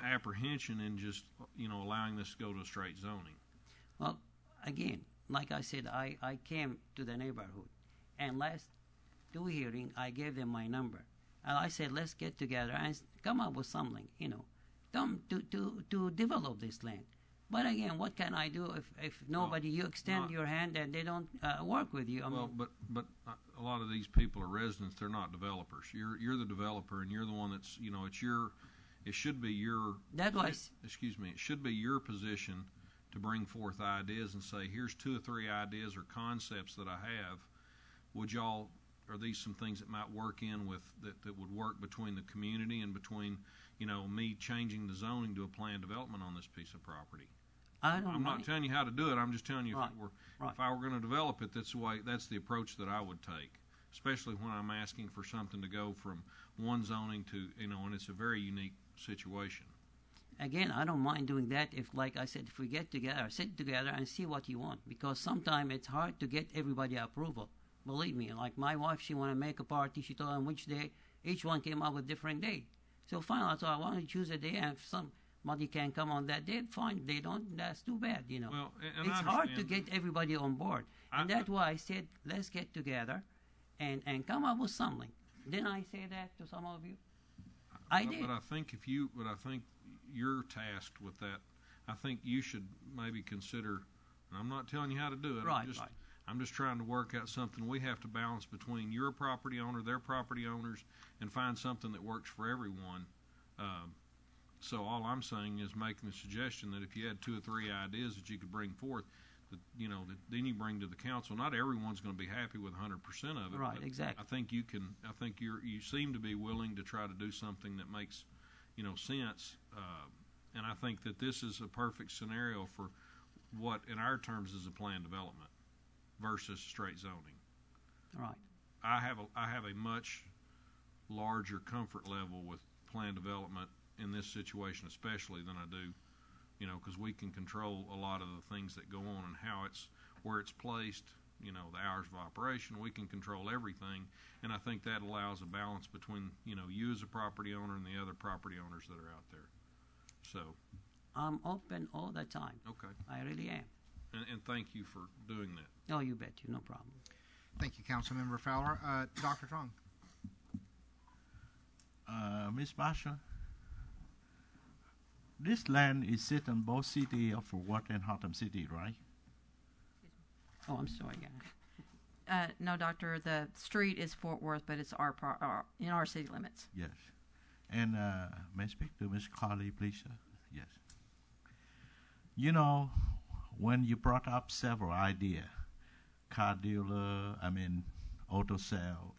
apprehension in just allowing this to go to straight zoning. Well, again, like I said, I came to the neighborhood, and last 2 hearings I gave them my number, and I said let's get together and come up with something, to develop this land. But again, what can I do if nobody, you extend your hand and they don't work with you? But a lot of these people are residents. They're not developers. You're the developer, and you're the one that's it should be your. It should be your position to bring forth ideas and say, here's 2 or 3 ideas or concepts that I have. Are these some things that might work in with that would work between the community and between me changing the zoning to a planned development on this piece of property? I'm not telling you how to do it. I'm just telling you if I were going to develop it, that's the approach that I would take, especially when I'm asking for something to go from one zoning to, and it's a very unique situation. again, I don't mind doing that if, like I said, if we get together, sit together and see what you want. Because sometimes it's hard to get everybody approval. Believe me, like my wife, she want to make a party. She told them which day. Each one came up with different day. So finally, I thought, I want to choose a day, and if somebody can come on that day, fine. If they don't, that's too bad, you know. Well, and it's I hard to understand. get everybody on board. And that's why I said, let's get together and come up with something. Didn't I say that to some of you? I did. But I think you're tasked with that. I think you should maybe consider, and I'm not telling you how to do it. Right, I'm just trying to work out something. We have to balance between your property owner, their property owners, and find something that works for everyone. So all I'm saying is making the suggestion that if you had 2 or 3 ideas that you could bring forth, that then you bring to the council. Not everyone's going to be happy with 100% of it. Right, but exactly. I think you can. I think you seem to be willing to try to do something that makes, sense. And I think that this is a perfect scenario for what, in our terms, is a planned development versus straight zoning. Right. I have a much larger comfort level with planned development in this situation, especially than I do, because we can control a lot of the things that go on and where it's placed, the hours of operation. We can control everything, and I think that allows a balance between, you as a property owner and the other property owners that are out there. So I'm open all the time. Okay. I really am. And thank you for doing that. Oh, you bet you. No problem. Thank you, Councilmember Fowler. Dr. Trong. Ms. Basha, this land is set in both city of Fort Worth and Haltom City, right? Oh, I'm sorry, guys. No, Doctor. The street is Fort Worth, but it's in our city limits. Yes. And may I speak to Ms. Carly, please? Yes. When you brought up several ideas, car dealer, auto sale,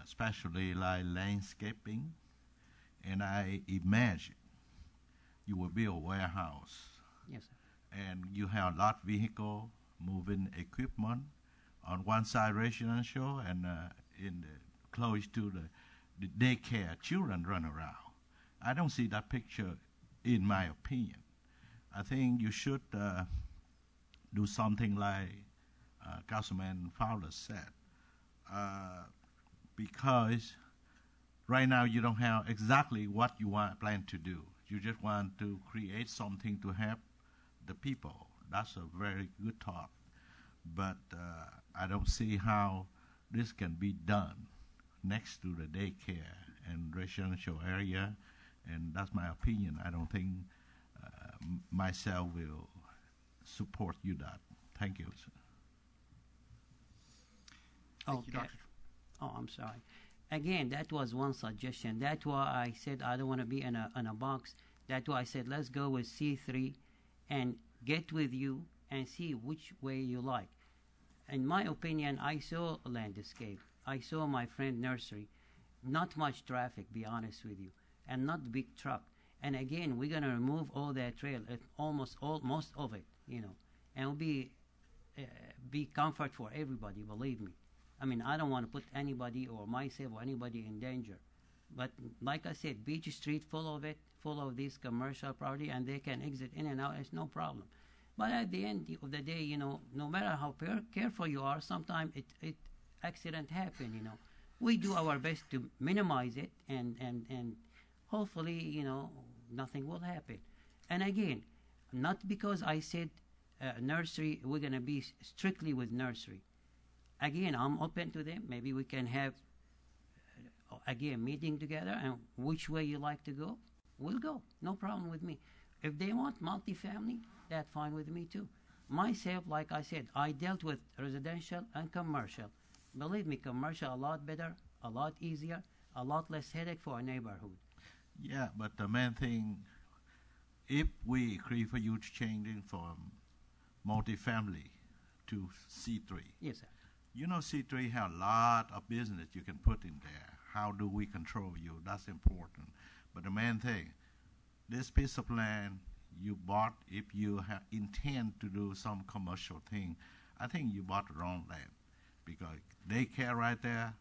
especially like landscaping, and I imagine you will build a warehouse. Yes, sir. And you have a lot of vehicle moving equipment on one side residential and close to the daycare children run around. I don't see that picture in my opinion. I think you should do something like Councilman Fowler said, because right now you don't have exactly what you plan to do. You just want to create something to help the people. That's a very good thought. But I don't see how this can be done next to the daycare and residential area, and that's my opinion. I don't think myself will support you that. Thank you, sir. Thank you, Okay. Dr. Oh, I'm sorry. Again, that was one suggestion. That's why I said I don't want to be in a box. That's why I said let's go with C3 and get with you and see which way you like. In my opinion, I saw a landscape. I saw my friend nursery. Not much traffic, be honest with you, and not big truck. And again, we're gonna remove all that trail, most of it, and it'll be comfort for everybody. Believe me. I don't want to put anybody or myself or anybody in danger. But like I said, Beach Street full of it, full of this commercial property, and they can exit in and out. It's no problem. But at the end of the day, no matter how careful you are, sometimes it accident happen. We do our best to minimize it, and hopefully, nothing will happen. And again, not because I said nursery, we're gonna be strictly with nursery. Again, I'm open to them. Maybe we can have again meeting together, and which way you like to go, we'll go. No problem with me. If they want multifamily, that's fine with me too. Myself, like I said, I dealt with residential and commercial. Believe me, commercial a lot better, a lot easier, a lot less headache for a neighborhood. Yeah, but the main thing, if we agree for you changing from multifamily to C3. Yes, sir. C3 have a lot of business you can put in there. How do we control you? That's important. But the main thing, this piece of land you bought, if you intend to do some commercial thing, I think you bought the wrong land. Because daycare right there,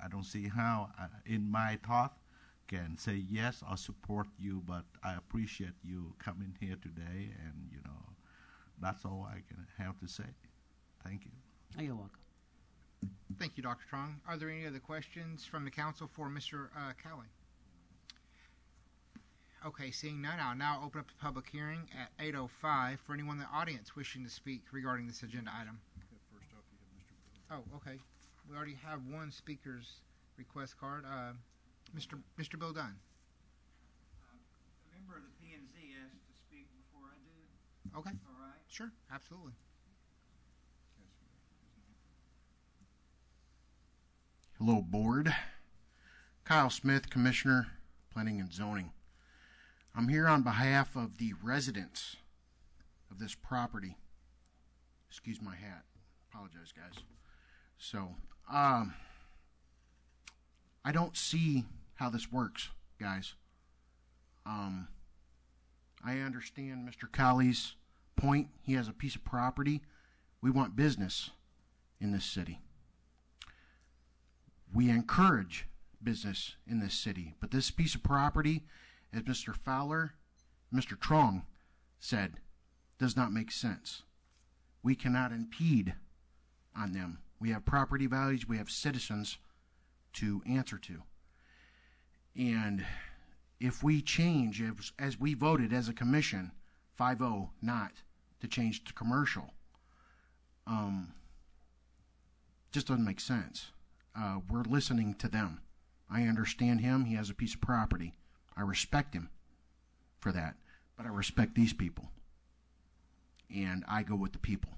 I don't see how, in my thought, can say yes or support you, but I appreciate you coming here today, and that's all I can have to say. Thank you. Oh, you're welcome. Thank you, Dr. Trong. Are there any other questions from the council for Mr. Cowley? Okay, seeing none, I'll now open up the public hearing at 8:05 for anyone in the audience wishing to speak regarding this agenda item. First off, you have Mr. Oh, okay. We already have one speaker's request card. Mr. Bill Dunn. A member of the P&Z asked to speak before I do. Okay. All right. Sure, absolutely. Hello, Board. Kyle Smith, Commissioner, Planning and Zoning. I'm here on behalf of the residents of this property. Excuse my hat. Apologize, guys. So, I don't see how this works, guys. I understand Mr. Cowley's point. He has a piece of property. We want business in this city. We encourage business in this city, but this piece of property, as Mr. Fowler, Mr. Trong said, does not make sense. We cannot impede on them. We have property values, we have citizens to answer to. And if we change, as we voted as a commission, 5-0 not to change to commercial, just doesn't make sense. We're listening to them. I understand him. He has a piece of property. I respect him for that. But I respect these people. And I go with the people.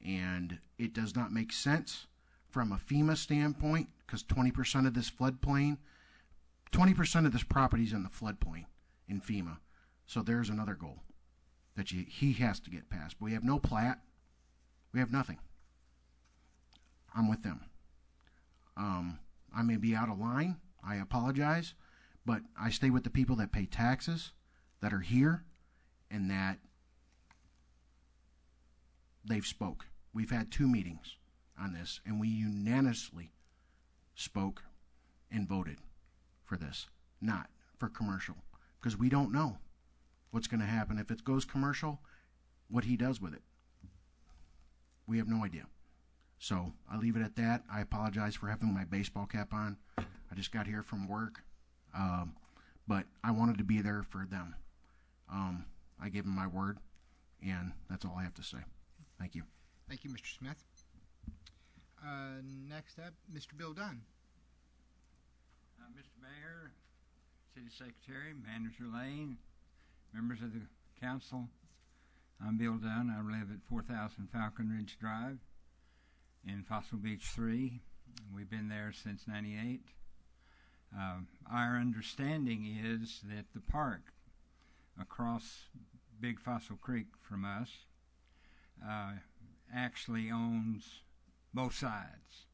And it does not make sense from a FEMA standpoint, because 20% of this floodplain, 20% of this property is in the floodplain in FEMA. So there's another goal that he has to get past. But we have no plat. We have nothing. I'm with them. I may be out of line. I apologize. But I stay with the people that pay taxes, that are here, and that they've spoke. We've had 2 meetings on this, and we unanimously spoke and voted for this, not for commercial, because we don't know what's going to happen if it goes commercial, what he does with it. We have no idea. So I'll leave it at that. I apologize for having my baseball cap on. I just got here from work, but I wanted to be there for them. I gave them my word, and that's all I have to say. Thank you. Thank you, Mr. Smith. Next up, Mr. Bill Dunn. Mr. Mayor, City Secretary, Manager Lane, members of the council, I'm Bill Dunn. I live at 4000 Falcon Ridge Drive in Fossil Beach 3. We've been there since '98. Our understanding is that the park across Big Fossil Creek from us actually owns both sides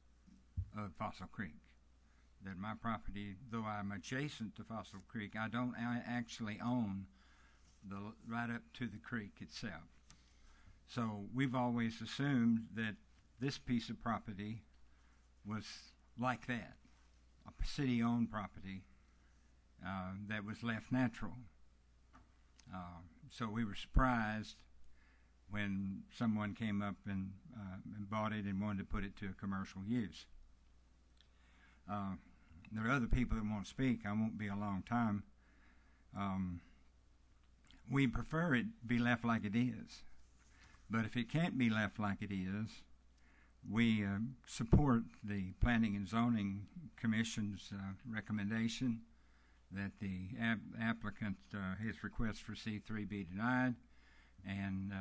of Fossil Creek. That my property, though I'm adjacent to Fossil Creek, I actually own right up to the creek itself. So we've always assumed that this piece of property was like that, a city-owned property that was left natural. So we were surprised when someone came up and bought it and wanted to put it to a commercial use. There are other people that want to speak. I won't be a long time. We prefer it be left like it is. But if it can't be left like it is, we support the Planning and Zoning Commission's recommendation that the applicant, his request for C3 be denied, and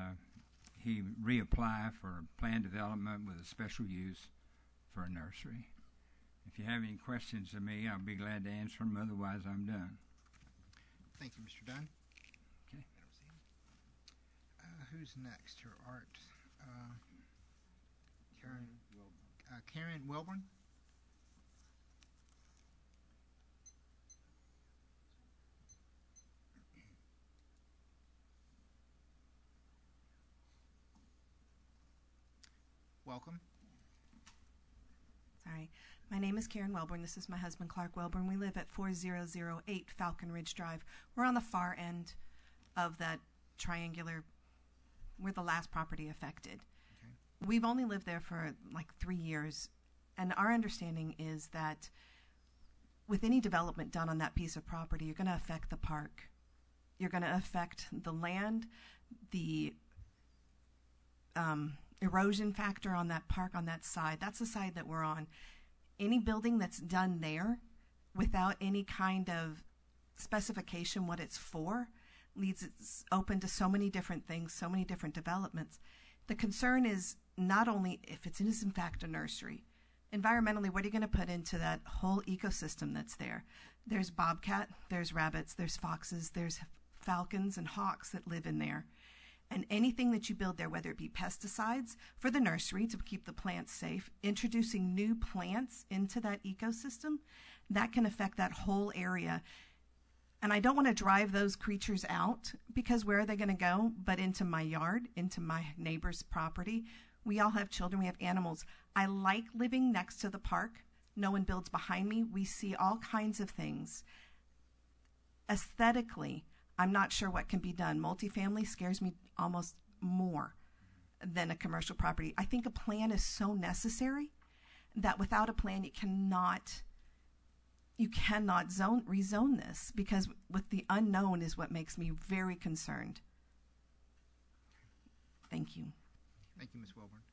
he reapply for plan development with a special use for a nursery. If you have any questions of me, I'll be glad to answer them. Otherwise, I'm done. Thank you, Mr. Dunn. Okay. Who's next? Your art. Karen Welborn. Welcome. Sorry, Hi, my name is Karen Welborn. This is my husband, Clark Welborn. We live at 4008 Falcon Ridge Drive. We're on the far end of that triangular. We're the last property affected. Okay. We've only lived there for like 3 years, and our understanding is that with any development done on that piece of property, you're going to affect the park. You're going to affect the land, the erosion factor on that park on that side. That's the side that we're on. Any building that's done there without any kind of specification what it's for leaves it open to so many different things, so many different developments. The concern is not only if it is in fact a nursery, environmentally, what are you going to put into that whole ecosystem that's there? There's bobcat, there's rabbits, there's foxes, there's falcons and hawks that live in there. And anything that you build there, whether it be pesticides for the nursery to keep the plants safe, introducing new plants into that ecosystem, that can affect that whole area. And I don't want to drive those creatures out, because where are they going to go but into my yard, into my neighbor's property? We all have children, we have animals. I like living next to the park. No one builds behind me. We see all kinds of things. Aesthetically, I'm not sure what can be done. Multifamily scares me almost more than a commercial property. I think a plan is so necessary that without a plan you cannot rezone this, because with the unknown is what makes me very concerned. Thank you. Thank you, Ms. Welborn.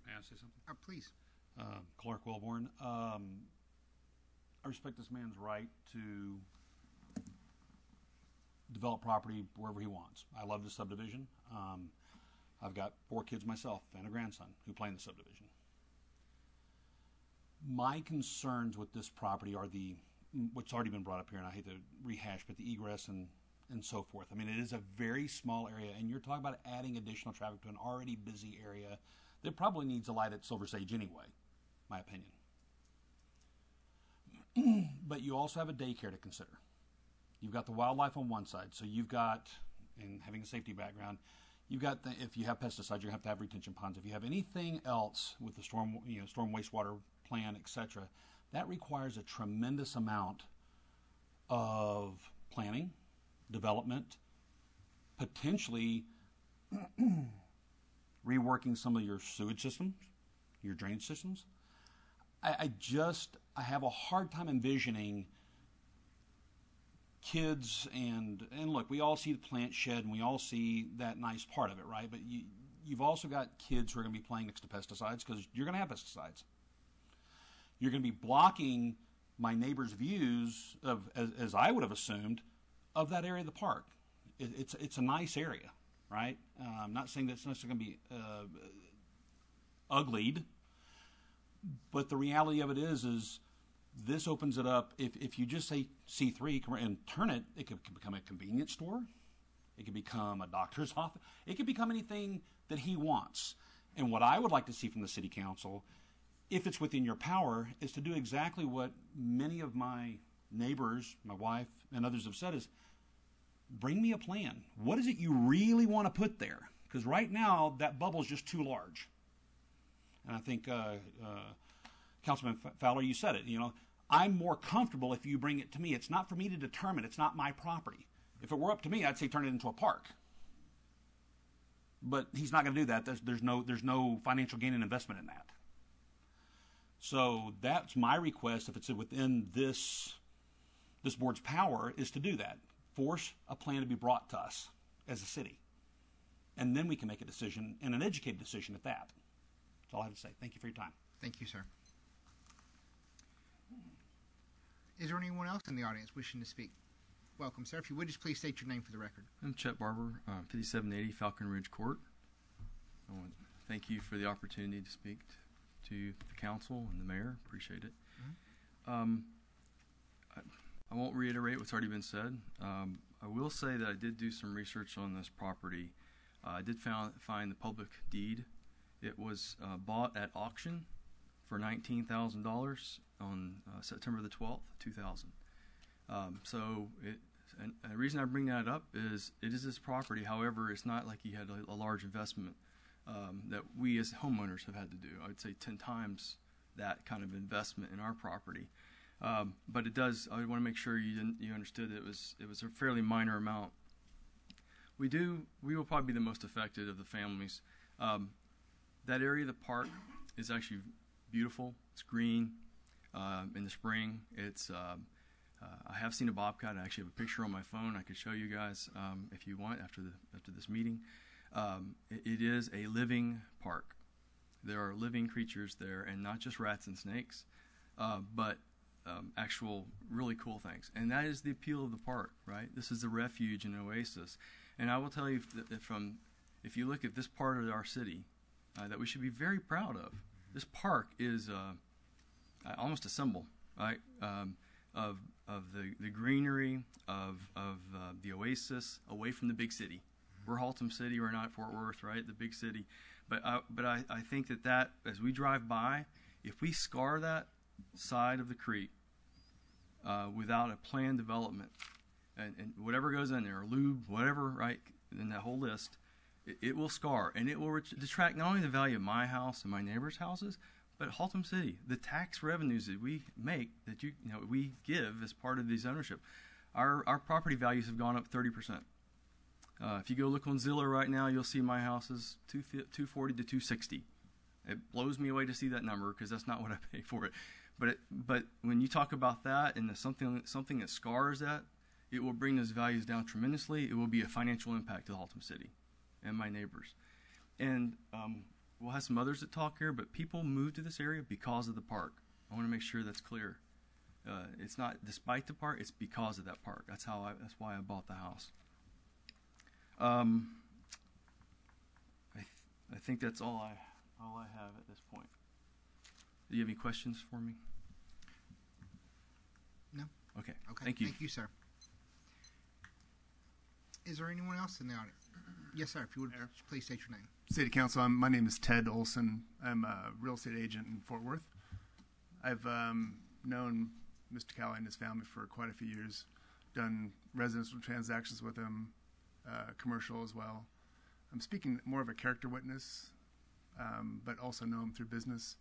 May I say something? Please. Clark Welborn. I respect this man's right to develop property wherever he wants. I love the subdivision. I've got 4 kids myself and a grandson who play in the subdivision. My concerns with this property are what's already been brought up here, and I hate to rehash, but the egress and so forth. I mean, it is a very small area, and you're talking about adding additional traffic to an already busy area that probably needs a light at Silver Sage anyway, my opinion. But you also have a daycare to consider. You've got the wildlife on one side, so you've got, and having a safety background, you've got if you have pesticides, you have to have retention ponds. If you have anything else with the storm wastewater plan, etc., that requires a tremendous amount of planning, development, potentially reworking some of your sewage systems, your drainage systems. I have a hard time envisioning kids and look, we all see the plant shed and we all see that nice part of it, right? But you've also got kids who are going to be playing next to pesticides, because you're going to have pesticides. You're going to be blocking my neighbor's views of, as I would have assumed, of that area of the park. It's a nice area, right? I'm not saying that it's necessarily going to be uglied, but the reality of it is this opens it up. If you just say C3 and turn it, it could become a convenience store. It could become a doctor's office. It could become anything that he wants. And what I would like to see from the city council, if it's within your power, is to do exactly what many of my neighbors, my wife, and others have said is, bring me a plan. What is it you really want to put there? Because right now, that bubble is just too large. And I think, Councilman Fowler, you said it, I'm more comfortable if you bring it to me. It's not for me to determine. It's not my property. If it were up to me, I'd say turn it into a park. But he's not going to do that. There's no financial gain and investment in that. So that's my request, if it's within this board's power, is to do that. Force a plan to be brought to us as a city. And then we can make a decision, and an educated decision at that. That's all I have to say. Thank you for your time. Thank you, sir. Is there anyone else in the audience wishing to speak? Welcome, sir. If you would, just please state your name for the record. I'm Chet Barber, 5780 Falcon Ridge Court. I want to thank you for the opportunity to speak to the council and the mayor. Appreciate it. Mm-hmm. I won't reiterate what's already been said. I will say that I did do some research on this property. I did find the public deed. It was bought at auction for $19,000 on September the 12th, 2000. So the reason I bring that up is it is his property. However, it's not like he had a large investment that we as homeowners have had to do. I would say 10 times that kind of investment in our property. But it does. I want to make sure you understood that it was a fairly minor amount. We will probably be the most affected of the families. That area of the park is actually beautiful. It's green in the spring. It's I have seen a bobcat. I actually have a picture on my phone I could show you guys if you want after this meeting. It is a living park. There are living creatures there, and not just rats and snakes, but actual really cool things. And that is the appeal of the park, right? This is a refuge and an oasis. And I will tell you that if you look at this part of our city, that we should be very proud of. This park is almost a symbol, right? Of the greenery, of the oasis away from the big city. We're Haltom City, we're not Fort Worth, right? The big city. But I think that as we drive by, if we scar that side of the creek without a planned development, and whatever goes in there, lube, whatever, right, in that whole list, it will scar, and it will detract not only the value of my house and my neighbors' houses, but Haltom City, the tax revenues that we make, that we give as part of these ownership. Our property values have gone up 30%. If you go look on Zillow right now, you'll see my house is $240 to $260. It blows me away to see that number because that's not what I pay for it. But when you talk about that and something that scars that, it will bring those values down tremendously. It will be a financial impact to Haltom City and my neighbors. And we'll have some others that talk here, but people move to this area because of the park. I want to make sure that's clear. It's not despite the park; it's because of that park. That's why I bought the house. I think that's all I have at this point. Do you have any questions for me? No. Okay. Thank you, sir. Is there anyone else in the audience? Yes, sir. If you would please state your name. City Council. My name is Ted Olson. I'm a real estate agent in Fort Worth. I've known Mr. Calley and his family for quite a few years. Done residential transactions with him, commercial as well. I'm speaking more of a character witness, but also know him through business.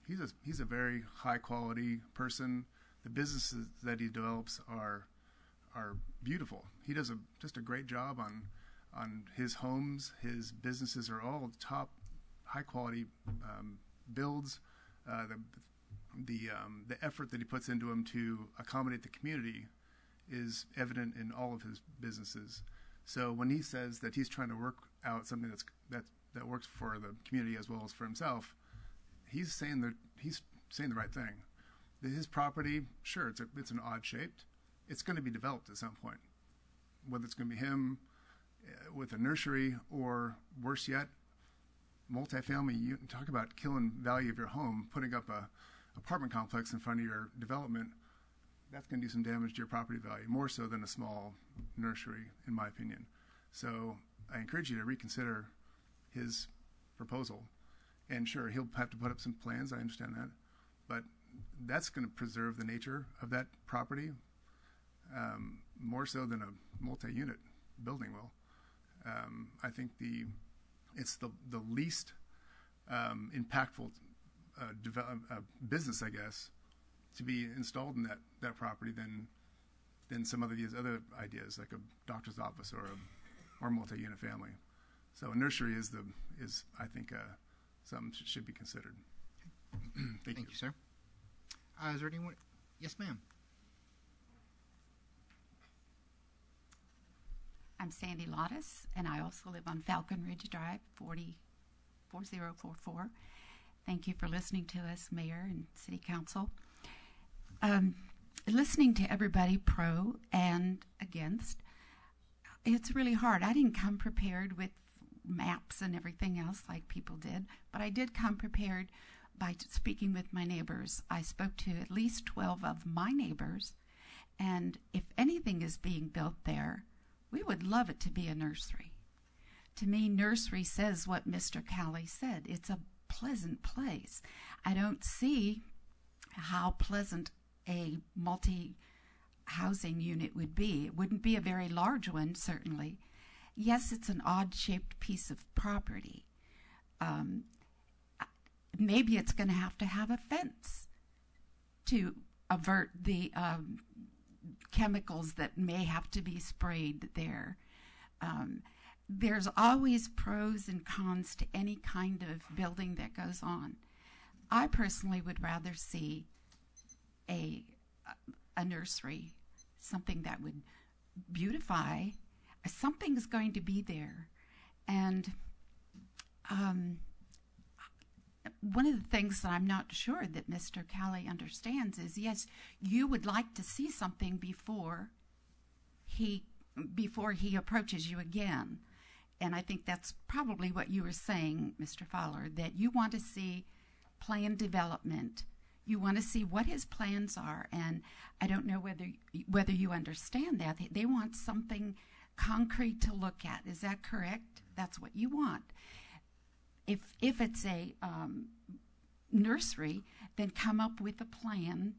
He's a very high quality person. The businesses that he develops are beautiful. He does just a great job on his homes. His businesses are all top, high quality builds. The effort that he puts into them to accommodate the community is evident in all of his businesses. So when he says that he's trying to work out something that works for the community as well as for himself, he's saying the right thing. His property, sure, it's an odd shaped. It's going to be developed at some point. Whether it's going to be him with a nursery or worse yet, multifamily. You talk about killing value of your home, putting up a apartment complex in front of your development. That's going to do some damage to your property value, more so than a small nursery, in my opinion. So I encourage you to reconsider his proposal. And sure, he'll have to put up some plans. I understand that, but that's going to preserve the nature of that property more so than a multi-unit building will. I think it's the least impactful business, I guess, to be installed in that property than some of these other ideas, like a doctor's office or a multi-unit family. So a nursery is I think something should be considered. Thank you, sir. Is there anyone? Yes, ma'am. I'm Sandy Lottis, and I also live on Falcon Ridge Drive, 4044. Thank you for listening to us, Mayor and City Council. Listening to everybody pro and against, it's really hard. I didn't come prepared with maps and everything else like people did, but I did come prepared by speaking with my neighbors. I spoke to at least 12 of my neighbors, and if anything is being built there, we would love it to be a nursery. To me, nursery says what Mr. Calley said. It's a pleasant place. I don't see how pleasant a multi-housing unit would be. It wouldn't be a very large one, certainly. Yes, it's an odd-shaped piece of property. maybe it's going to have a fence to avert the chemicals that may have to be sprayed there. There's always pros and cons to any kind of building that goes on. I personally would rather see a nursery, something that would beautify. Something's going to be there. And one of the things that I'm not sure that Mr. Callie understands is, yes, you would like to see something before he approaches you again. And I think that's probably what you were saying, Mr. Fowler, that you want to see plan development. You want to see what his plans are. And I don't know whether you understand that. They want something concrete to look at. Is that correct? That's what you want. If it's a nursery, then come up with a plan.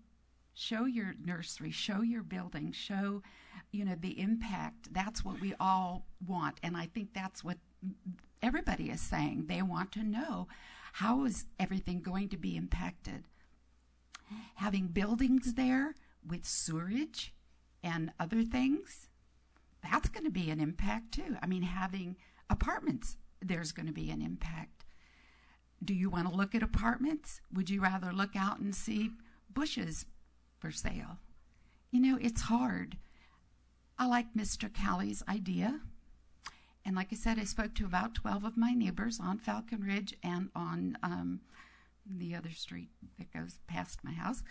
Show your nursery, show your building, show, the impact. That's what we all want. And I think that's what everybody is saying. They want to know, how is everything going to be impacted? Having buildings there with sewerage and other things, that's going to be an impact too. I mean, having apartments, there's going to be an impact. Do you want to look at apartments? Would you rather look out and see bushes for sale? It's hard. I like Mr. Callie's idea. And like I said, I spoke to about 12 of my neighbors on Falcon Ridge and on the other street that goes past my house.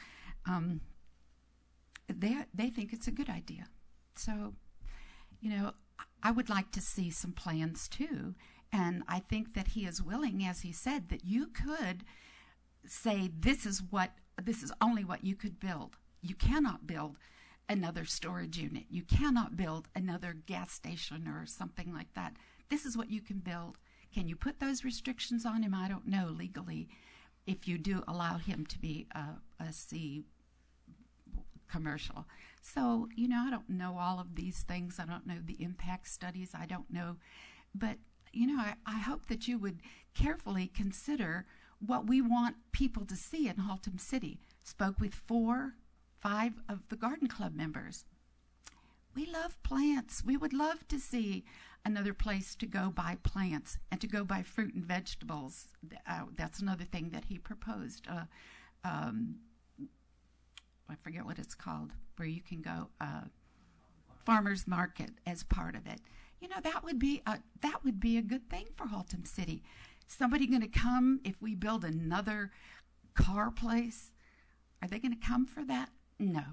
They think it's a good idea. So, I would like to see some plans too. And I think that he is willing, as he said, that you could say this is only what you could build. You cannot build another storage unit. You cannot build another gas station or something like that. This is what you can build. Can you put those restrictions on him? I don't know legally, if you do allow him to be a C commercial. So, I don't know all of these things. I don't know the impact studies. I don't know. But, I hope that you would carefully consider what we want people to see in Haltom City. Spoke with 5 of the Garden Club members. We love plants. We would love to see another place to go buy plants and to go buy fruit and vegetables. That's another thing that he proposed. I forget what it's called, where you can go farmers market as part of it. That would be a good thing for Haltom City. Somebody going to come if we build another car place? Are they going to come for that? No.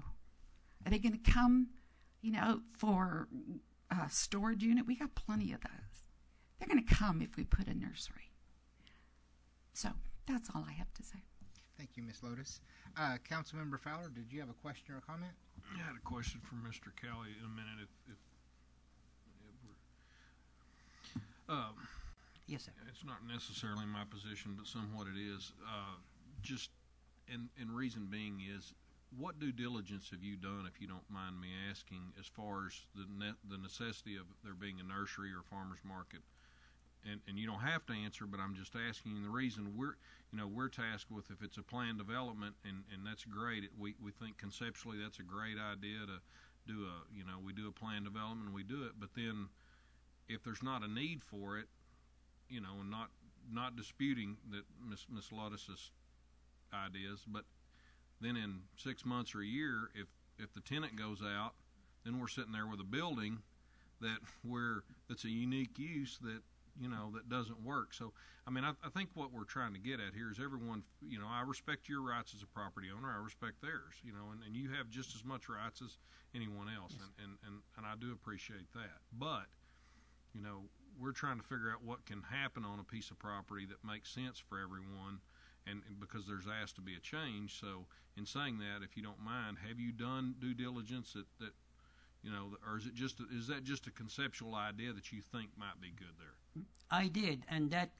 Are they going to come, for a storage unit? We got plenty of those. They're going to come if we put a nursery. So that's all I have to say. Thank you, Ms. Lotus. Councilmember Fowler, did you have a question or a comment? I had a question for Mr. Kelly in a minute. Yes, sir. It's not necessarily my position, but somewhat it is. And reason being is, what due diligence have you done, if you don't mind me asking, as far as the necessity of there being a nursery or farmer's market? And you don't have to answer, but I'm just asking. The reason we're tasked with, if it's a planned development, and that's great. We think conceptually that's a great idea to do we do a planned development and we do it. But then if there's not a need for it, and not disputing that Miss Lotus's ideas, but then in 6 months or a year, if the tenant goes out, then we're sitting there with a building that's a unique use that doesn't work. So, I think what we're trying to get at here is everyone, I respect your rights as a property owner. I respect theirs, and you have just as much rights as anyone else. Yes. And I do appreciate that. But, we're trying to figure out what can happen on a piece of property that makes sense for everyone. And because there's asked to be a change. So in saying that, if you don't mind, have you done due diligence that or is that just a conceptual idea that you think might be good there? I did, and that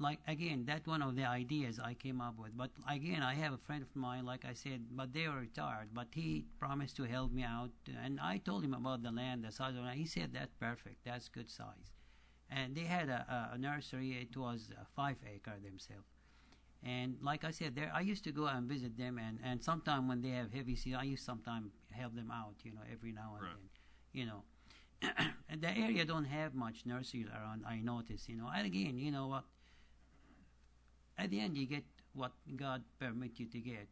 one of the ideas I came up with. But again, I have a friend of mine, like I said, but they are retired, but he promised to help me out, and I told him about the land, the size of it. He said, that's perfect, that's good size. And they had a nursery. It was 5 acres themselves. And like I said, I used to go and visit them, and sometime when they have heavy season, I used sometimes help them out, every now and then, And the area don't have much nurseries around, I notice, And again, you know what? At the end, you get what God permit you to get,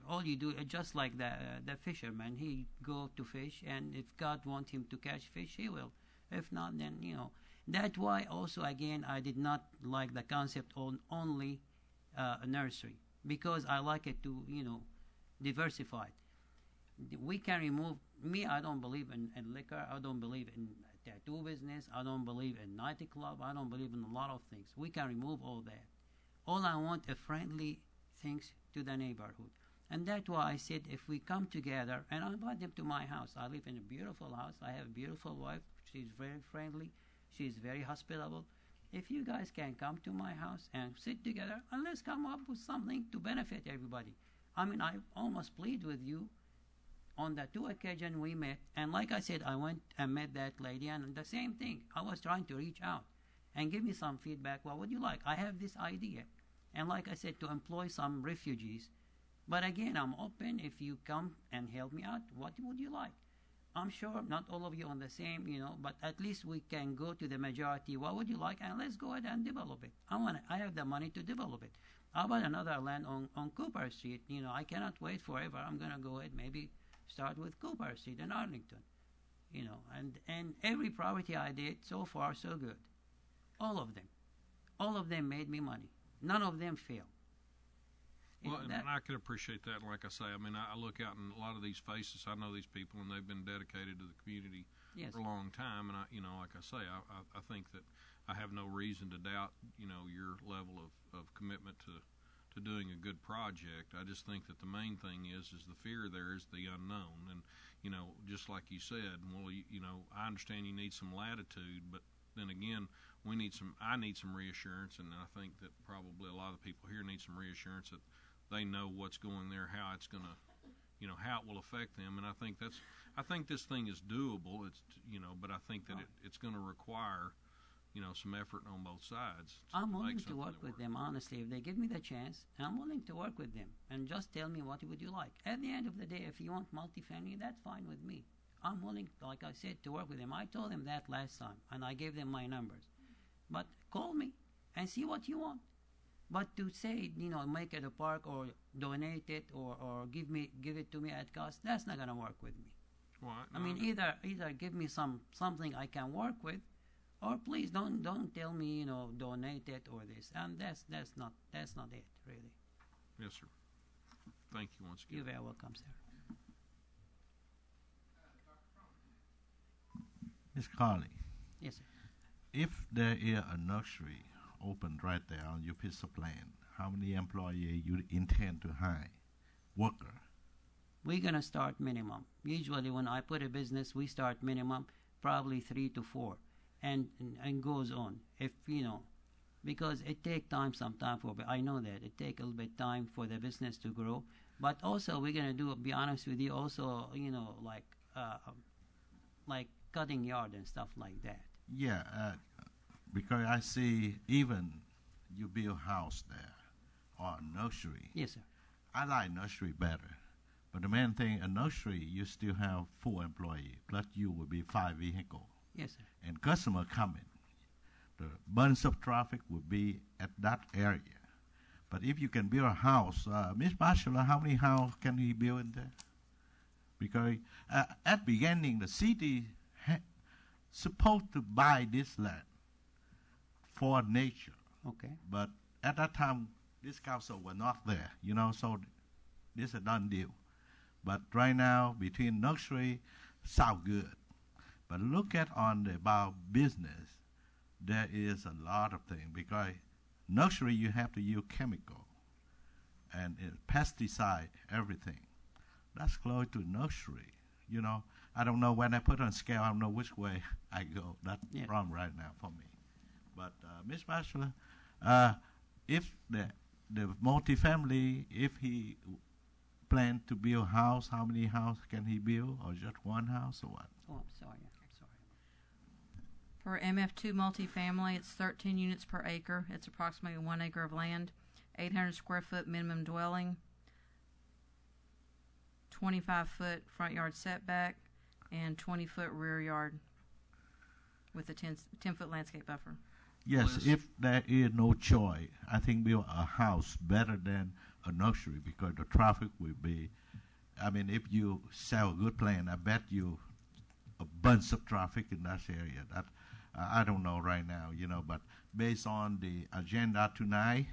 All you do, just like the fisherman, he go to fish, and if God want him to catch fish, he will. If not, then, That's why also, again, I did not like the concept on only a nursery, because I like it to, diversify. We can remove, I don't believe in liquor, I don't believe in tattoo business, I don't believe in nightclub, I don't believe in a lot of things. We can remove all that. All I want are friendly things to the neighborhood. And that's why I said if we come together, and I invite them to my house. I live in a beautiful house, I have a beautiful wife, she's very friendly, she's very hospitable. If you guys can come to my house and sit together, and let's come up with something to benefit everybody. I almost plead with you on the 2 occasions we met, and like I said, I went and met that lady, and the same thing. I was trying to reach out and give me some feedback. What would you like? I have this idea. And like I said, to employ some refugees. But again, I'm open if you come and help me out. What would you like? I'm sure not all of you on the same, but at least we can go to the majority. What would you like? And let's go ahead and develop it. I have the money to develop it. How about another land on Cooper Street? I cannot wait forever. I'm going to go ahead, maybe start with Cooper Street in Arlington. And every property I did, so far, so good. All of them. All of them made me money. None of them failed. Well, and I can appreciate that. Like I say, I look out and a lot of these faces, I know these people, and they've been dedicated to the community for a long time. And like I say, I think that I have no reason to doubt, your level of commitment to doing a good project. I just think that the main thing is the fear there is the unknown. And, just like you said, well, I understand you need some latitude, but then again, I need some reassurance, and I think that probably a lot of the people here need some reassurance that they know what's going there, how it's going to, how it will affect them. And I think this thing is doable. It's, but I think that it's going to require, some effort on both sides. I'm willing to work with them, honestly. If they give me the chance, I'm willing to work with them. And just tell me what would you like. At the end of the day, if you want multifamily, that's fine with me. I'm willing, like I said, to work with them. I told them that last time, and I gave them my numbers. But call me and see what you want. But to say, make it a park or donate it or give it to me at cost, that's not going to work with me. Well, either give me something I can work with, or please don't tell me, donate it or this. And that's not it, really. Yes, sir. Thank you once again. You're very welcome, sir. Ms. Carly. Yes, sir. If there is a nursery open right there on your piece of land, how many employees you intend to hire? Worker? We're going to start minimum. Usually when I put a business, we start minimum, probably 3 to 4, and goes on. If, because it takes time sometimes I know that. It takes a little bit time for the business to grow. But also we're going to be honest with you, also, like cutting yard and stuff like that. Yeah, because I see even you build house there or a nursery. Yes, sir. I like nursery better. But the main thing, a nursery, you still have 4 employees, plus you will be 5 vehicles. Yes, sir. And customer coming. The bunch of traffic would be at that area. But if you can build a house, Ms. Bachelor, how many houses can he build in there? Because at beginning, the city supposed to buy this land for nature. Okay. But at that time, this council was not there, so this is a done deal. But right now, between nursery, sound good. But look at about business, there is a lot of things, because nursery, you have to use chemical and pesticide, everything. That's close to nursery, I don't know when I put on scale, I don't know which way I go. That's wrong right now for me. But Ms. Bachelor, if the multifamily, if he plan to build a house, how many houses can he build, or just one house, or what? Oh, I'm sorry. For MF2 multifamily, it's 13 units per acre. It's approximately 1 acre of land. 800 square foot minimum dwelling, 25-foot front yard setback, and 20-foot rear yard with a 10-foot landscape buffer. Yes, if there is no choice, I think build a house better than a nursery because the traffic will be. I mean, if you sell a good plan, I bet you a bunch of traffic in that area. That I don't know right now, but based on the agenda tonight,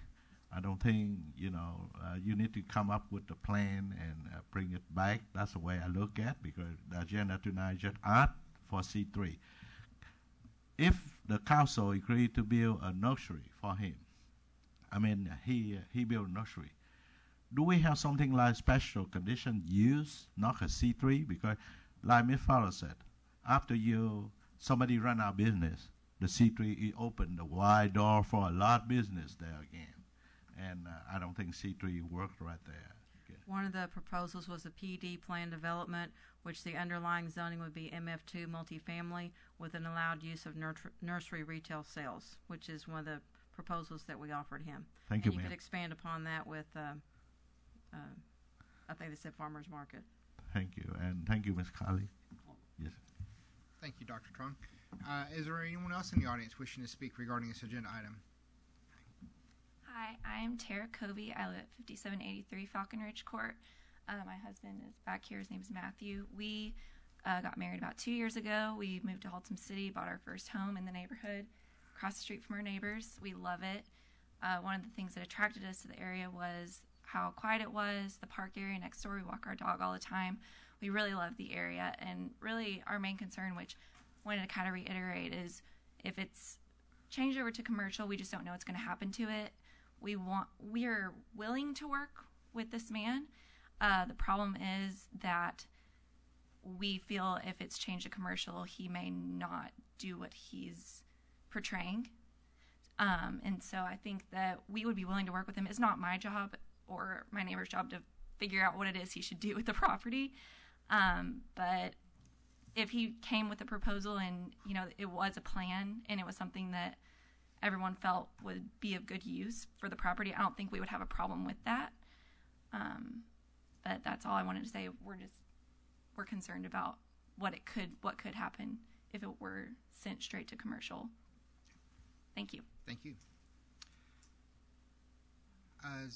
I don't think you need to come up with a plan and bring it back. That's the way I look at because the agenda tonight just asked for C3. If the council agreed to build a nursery for him, I mean he built a nursery. Do we have something like special condition use, not a C3? Because, like Ms. Fowler said, after somebody run out of business, the C3 it opened the wide door for a lot of business there again, and I don't think C3 worked right there. Okay. One of the proposals was a PD plan development, which the underlying zoning would be MF2 multifamily with an allowed use of nursery retail sales, which is one of the proposals that we offered him. Thank and you, you ma'am. could expand upon that with, I think they said farmers market. Thank you, and thank you, Ms. Colley. Yes. Thank you, Dr. Trung. Is there anyone else in the audience wishing to speak regarding this agenda item? Hi, I'm Tara Covey. I live at 5783 Falcon Ridge Court. My husband is back here. His name is Matthew. We got married about 2 years ago. We moved to Haltom City, bought our first home in the neighborhood, across the street from our neighbors. We love it. One of the things that attracted us to the area was how quiet it was, the park area next door. We walk our dog all the time. We really love the area, and really our main concern, which I wanted to kind of reiterate, is if it's changed over to commercial, we just don't know what's going to happen to it. We're willing to work with this man. The problem is that we feel if it's changed to commercial, he may not do what he's portraying. And so I think that we would be willing to work with him. It's not my job or my neighbor's job to figure out what it is he should do with the property. But if he came with a proposal and, it was a plan and it was something that everyone felt would be of good use for the property, I don't think we would have a problem with that. But that's all I wanted to say. We're concerned about what could happen if it were sent straight to commercial. Thank you. Thank you. Of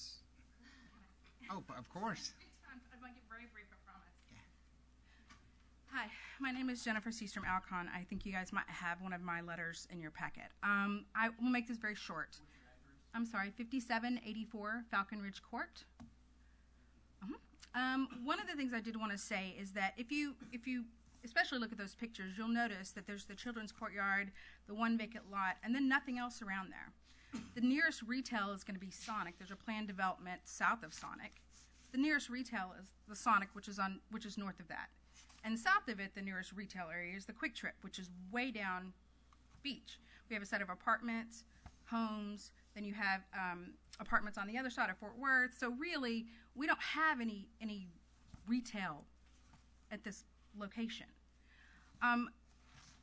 course. I'm going to get very brief, I promise. Yeah. Hi, my name is Jennifer Seastrom Alcon. I think you guys might have one of my letters in your packet. I will make this very short. I'm sorry, 5784 Falcon Ridge Court. One of the things I did want to say is that if you especially look at those pictures, you'll notice that there's the children's courtyard, the one vacant lot, and then nothing else around there. The nearest retail is going to be Sonic. There's a planned development south of Sonic. The nearest retail is the Sonic, which is north of that. And south of it, the nearest retail area is the Quick Trip, which is way down beach. We have a set of apartments, homes, then you have apartments on the other side of Fort Worth. So really, we don't have any retail at this location.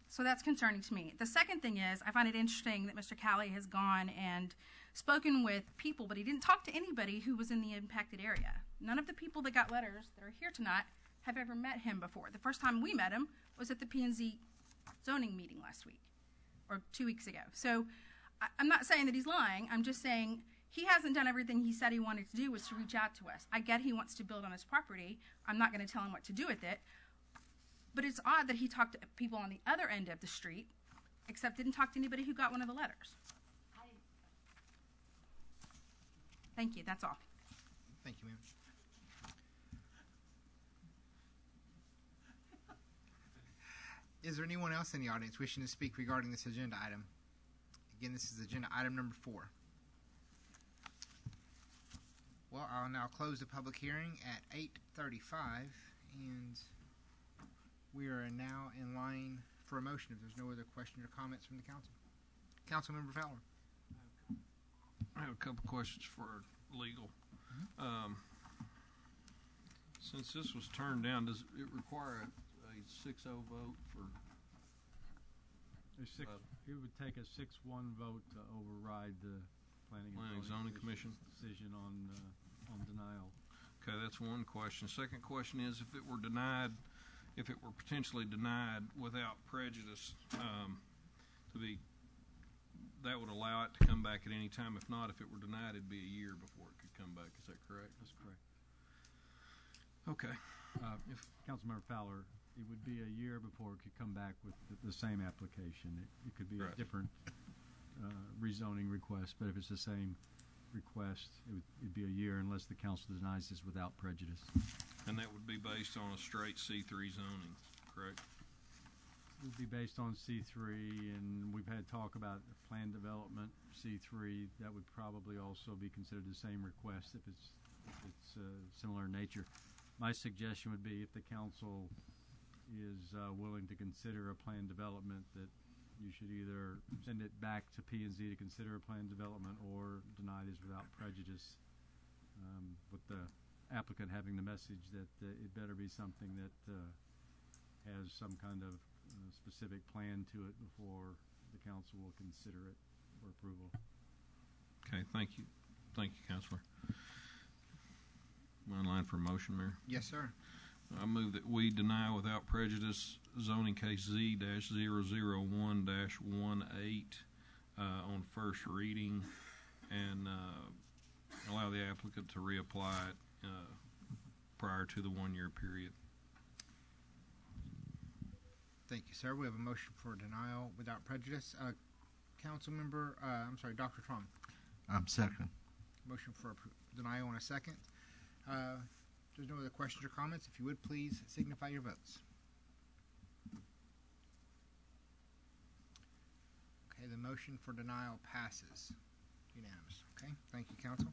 So that's concerning to me. The second thing is, I find it interesting that Mr. Calley has gone and spoken with people, but he didn't talk to anybody who was in the impacted area. None of the people that got letters that are here tonight have ever met him before. The first time we met him was at the P&Z zoning meeting last week, or 2 weeks ago. So I'm not saying that he's lying. I'm just saying he hasn't done everything he said he wanted to do, was to reach out to us. I get he wants to build on his property. I'm not going to tell him what to do with it. But it's odd that he talked to people on the other end of the street, except didn't talk to anybody who got one of the letters. Thank you. That's all. Thank you, ma'am. Is there anyone else in the audience wishing to speak regarding this agenda item? Again, this is agenda item number 4. Well, I'll now close the public hearing at 8:35, and we are now in line for a motion if there's no other questions or comments from the council. Councilmember Fowler. I have a couple questions for legal. Since this was turned down, does it require a 6-0 vote for? It would take a 6-1 vote to override the Planning and Zoning Commission decision on denial. Okay, that's one question. Second question is, if it were potentially denied without prejudice, that would allow it to come back at any time. If not, if it were denied, it'd be a year before it could come back. Is that correct? That's correct. Okay. Councilmember Fowler, it would be a year before it could come back with the same application. It could be Right. a different rezoning request, but if it's the same request, it'd be a year unless the council denies this without prejudice. And that would be based on a straight C3 zoning, correct? It would be based on C3, and we've had talk about planned development C3. That would probably also be considered the same request if it's similar in nature. My suggestion would be, if the council is willing to consider a planned development, that you should either send it back to P&Z to consider a planned development or deny this without prejudice, with the applicant having the message that it better be something that has some kind of specific plan to it before the council will consider it for approval. Okay, thank you. Thank you, Councilor. Am I in line for a motion, Mayor? Yes, sir. I move that we deny without prejudice zoning case Z-001-18 on first reading, and allow the applicant to reapply it prior to the 1-year period. Thank you, sir. We have a motion for denial without prejudice. Dr. Trump. Second. Motion for denial in a second. If there's no other questions or comments, if you would please signify your votes. Okay, the motion for denial passes. Unanimous. Okay, thank you, council.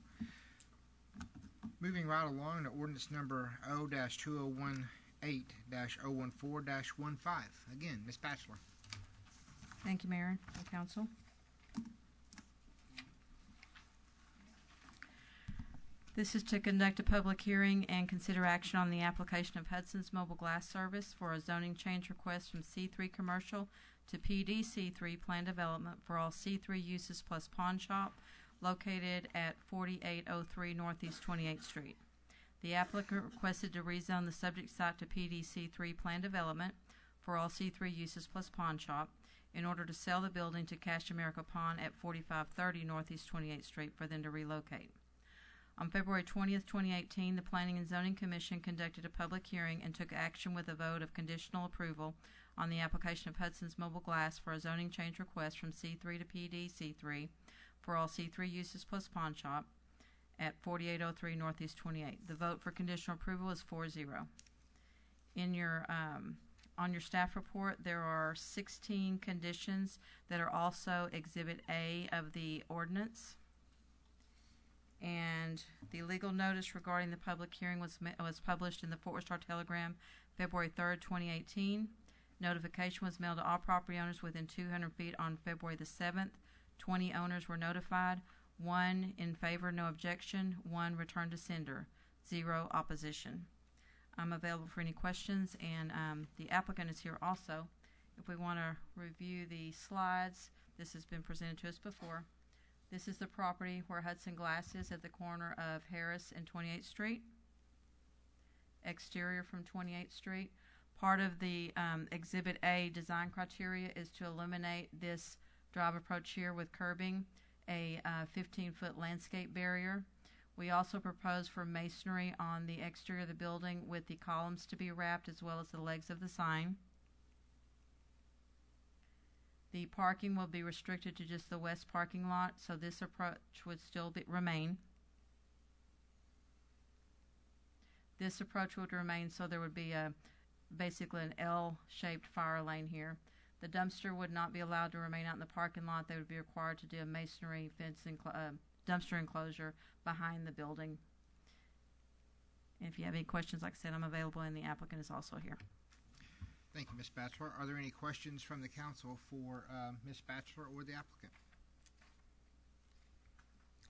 Moving right along to ordinance number O-2018-014-15. Again, Ms. Batchelor. Thank you, Mayor and Council. This is to conduct a public hearing and consider action on the application of Hudson's Mobile Glass Service for a zoning change request from C3 Commercial to PD C3 Plan Development for all C3 uses plus pawn shop located at 4803 Northeast 28th Street. The applicant requested to rezone the subject site to PD C3 Plan Development for all C3 uses plus pawn shop in order to sell the building to Cash America Pawn at 4530 Northeast 28th Street for them to relocate. On February 20th, 2018, the Planning and Zoning Commission conducted a public hearing and took action with a vote of conditional approval on the application of Hudson's Mobile Glass for a zoning change request from C3 to PD C3 for all C3 uses plus pawn shop at 4803 Northeast 28. The vote for conditional approval is 4-0. In your on your staff report, there are 16 conditions that are also Exhibit A of the ordinance. And the legal notice regarding the public hearing was published in the Fort Worth Star-Telegram February 3rd, 2018. Notification was mailed to all property owners within 200 feet on February the 7th. 20 owners were notified. 1 in favor, no objection. 1 returned to sender. 0 opposition. I'm available for any questions, and the applicant is here also. If we want to review the slides, this has been presented to us before. This is the property where Hudson Glass is at the corner of Harris and 28th Street. Exterior from 28th Street. Part of the Exhibit A design criteria is to eliminate this drive approach here with curbing, a 15-foot landscape barrier. We also propose for masonry on the exterior of the building with the columns to be wrapped as well as the legs of the sign. The parking will be restricted to just the west parking lot, so this approach would still remain. This approach would remain, so there would be basically an L-shaped fire lane here. The dumpster would not be allowed to remain out in the parking lot. They would be required to do a masonry fence dumpster enclosure behind the building. And if you have any questions, like I said, I'm available, and the applicant is also here. Thank you, Ms. Batchelor. Are there any questions from the council for Ms. Batchelor or the applicant?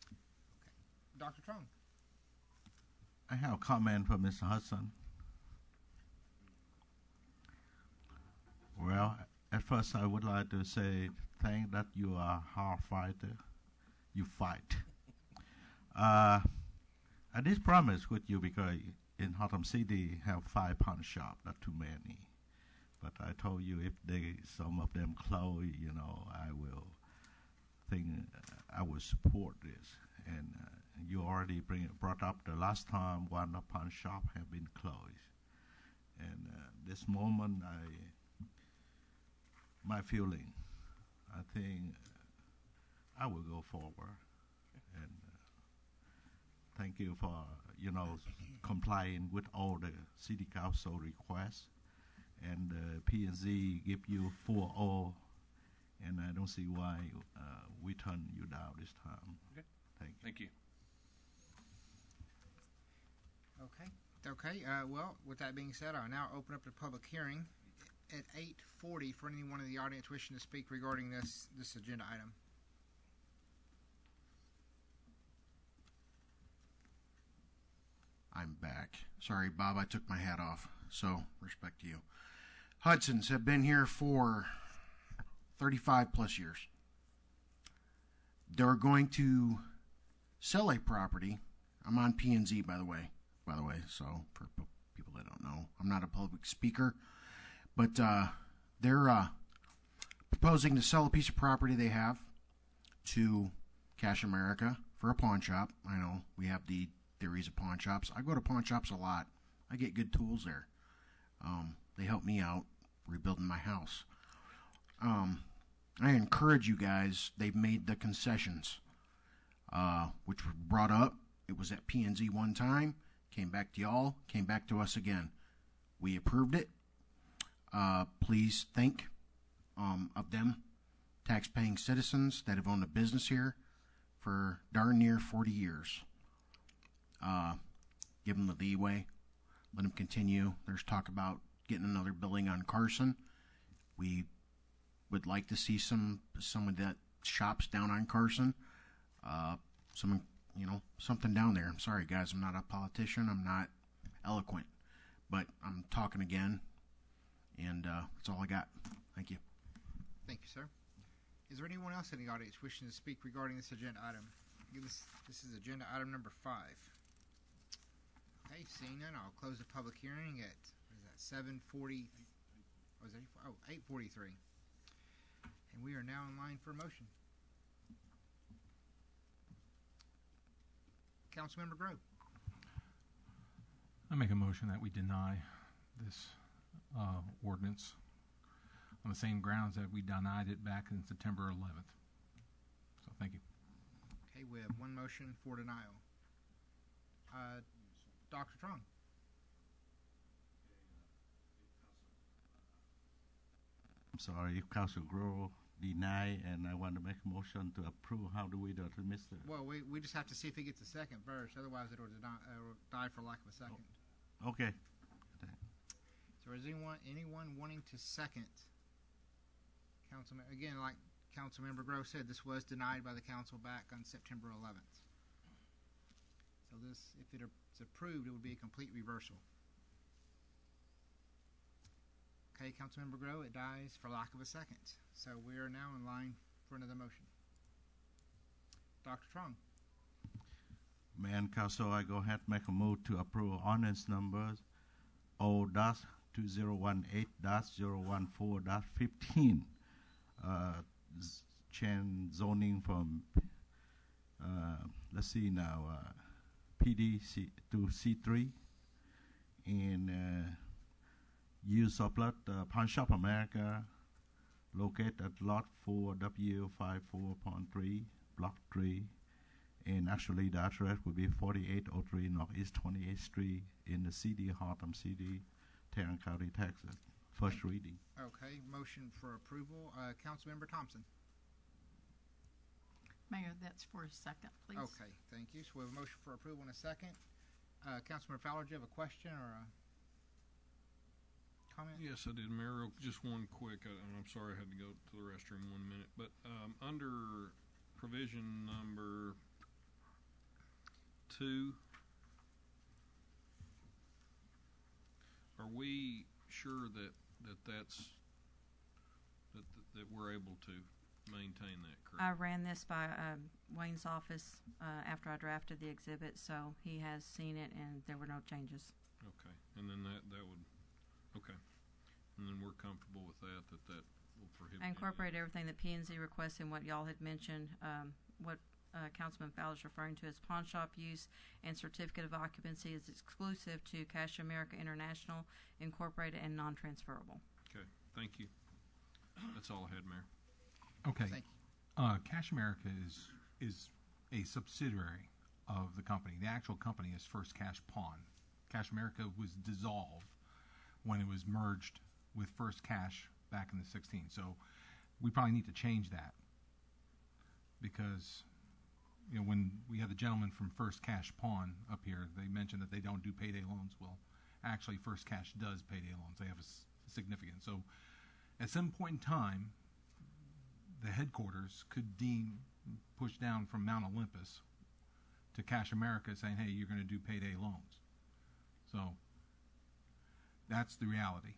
Okay. Dr. Trong. I have a comment for Mr. Hudson. Well, at first I would like to say thank that you are a hard fighter you fight. I did promise with you because in Haltom City have 5 pawn shop, not too many. But I told you if some of them close, you know, I will support this. And you already brought up the last time one pawn shop have been closed. And this moment, my feeling, I think I will go forward. And thank you for, you know, complying with all the city council requests. And P&Z give you 4-0, and I don't see why we turn you down this time. Okay. Thank you. Okay. Well, with that being said, I'll now open up the public hearing at 8:40 for anyone in the audience wishing to speak regarding this agenda item. I'm back. Sorry, Bob, I took my hat off, so respect to you. Hudson's have been here for 35 plus years. They're going to sell a property. I'm on P&Z, by the way, so for people that don't know, I'm not a public speaker, but they're proposing to sell a piece of property they have to Cash America for a pawn shop. I know we have the theories of pawn shops. I go to pawn shops a lot. I get good tools there. They help me out rebuilding my house. I encourage you guys. They've made the concessions, which were brought up. It was at P&Z one time, came back to y'all, came back to us again. We approved it. Please think of them, tax-paying citizens that have owned a business here for darn near 40 years. Give them the leeway. Let them continue. There's talk about getting another building on Carson. We would like to see some of that shops down on Carson. Something down there. I'm sorry, guys. I'm not a politician. I'm not eloquent, but I'm talking again, and that's all I got. Thank you. Thank you, sir. Is there anyone else in the audience wishing to speak regarding this agenda item? This is agenda item number 5. Okay, seeing none, I'll close the public hearing at 7:40. 8:43. And we are now in line for a motion. Councilmember Grove. I make a motion that we deny this ordinance on the same grounds that we denied it back in September 11th. So thank you. Okay, we have one motion for denial. Dr. Trong. I'm sorry, if Council Grove deny, and I want to make a motion to approve. How do we do it, Mr.? Well, we just have to see if he gets a second first. Otherwise, it'll die for lack of a second. Okay. So is anyone wanting to second? Councilman, again, like Councilmember Grove said, this was denied by the council back on September 11th. So this, if it's approved, it would be a complete reversal. Okay, Councilmember Grove, it dies for lack of a second. So we are now in line for another motion. Dr. Trong. Mayor and Council, I go ahead and make a move to approve ordinance numbers O-2018-014-15. Change zoning from, let's see now, PD to C3. And use of lot Pawn Shop America located at lot 4W54.3, block 3. And actually the address would be 4803 Northeast 28th Street in the city of Haltom City, Tarrant County, Texas. First reading. Okay, motion for approval. Councilmember Thompson. Mayor, that's for a second, please. Okay, thank you. So we have a motion for approval in a second. Councilmember Fowler, do you have a question or a comment? Yes, I did, Mayor. Just one quick, I'm sorry I had to go to the restroom 1 minute, but under provision number 2, are we sure that we're able to maintain that, correct? I ran this by Wayne's office after I drafted the exhibit, so he has seen it, and there were no changes. Okay, and then that would, okay, and then we're comfortable with that will prohibit. I incorporate everything that P&Z requests and what y'all had mentioned, what Councilman Fowler's referring to as pawn shop use and certificate of occupancy is exclusive to Cash America International Incorporated and non-transferable. Okay, thank you. That's all I had, Mayor. Okay. Cash America is a subsidiary of the company. The actual company is First Cash Pawn. Cash America was dissolved when it was merged with First Cash back in the 16th. So we probably need to change that because, you know, when we had the gentleman from First Cash Pawn up here, they mentioned that they don't do payday loans. Well, actually, First Cash does payday loans. They have a significance. So at some point in time, the headquarters could push down from Mount Olympus to Cash America saying, hey, you're going to do payday loans. So that's the reality.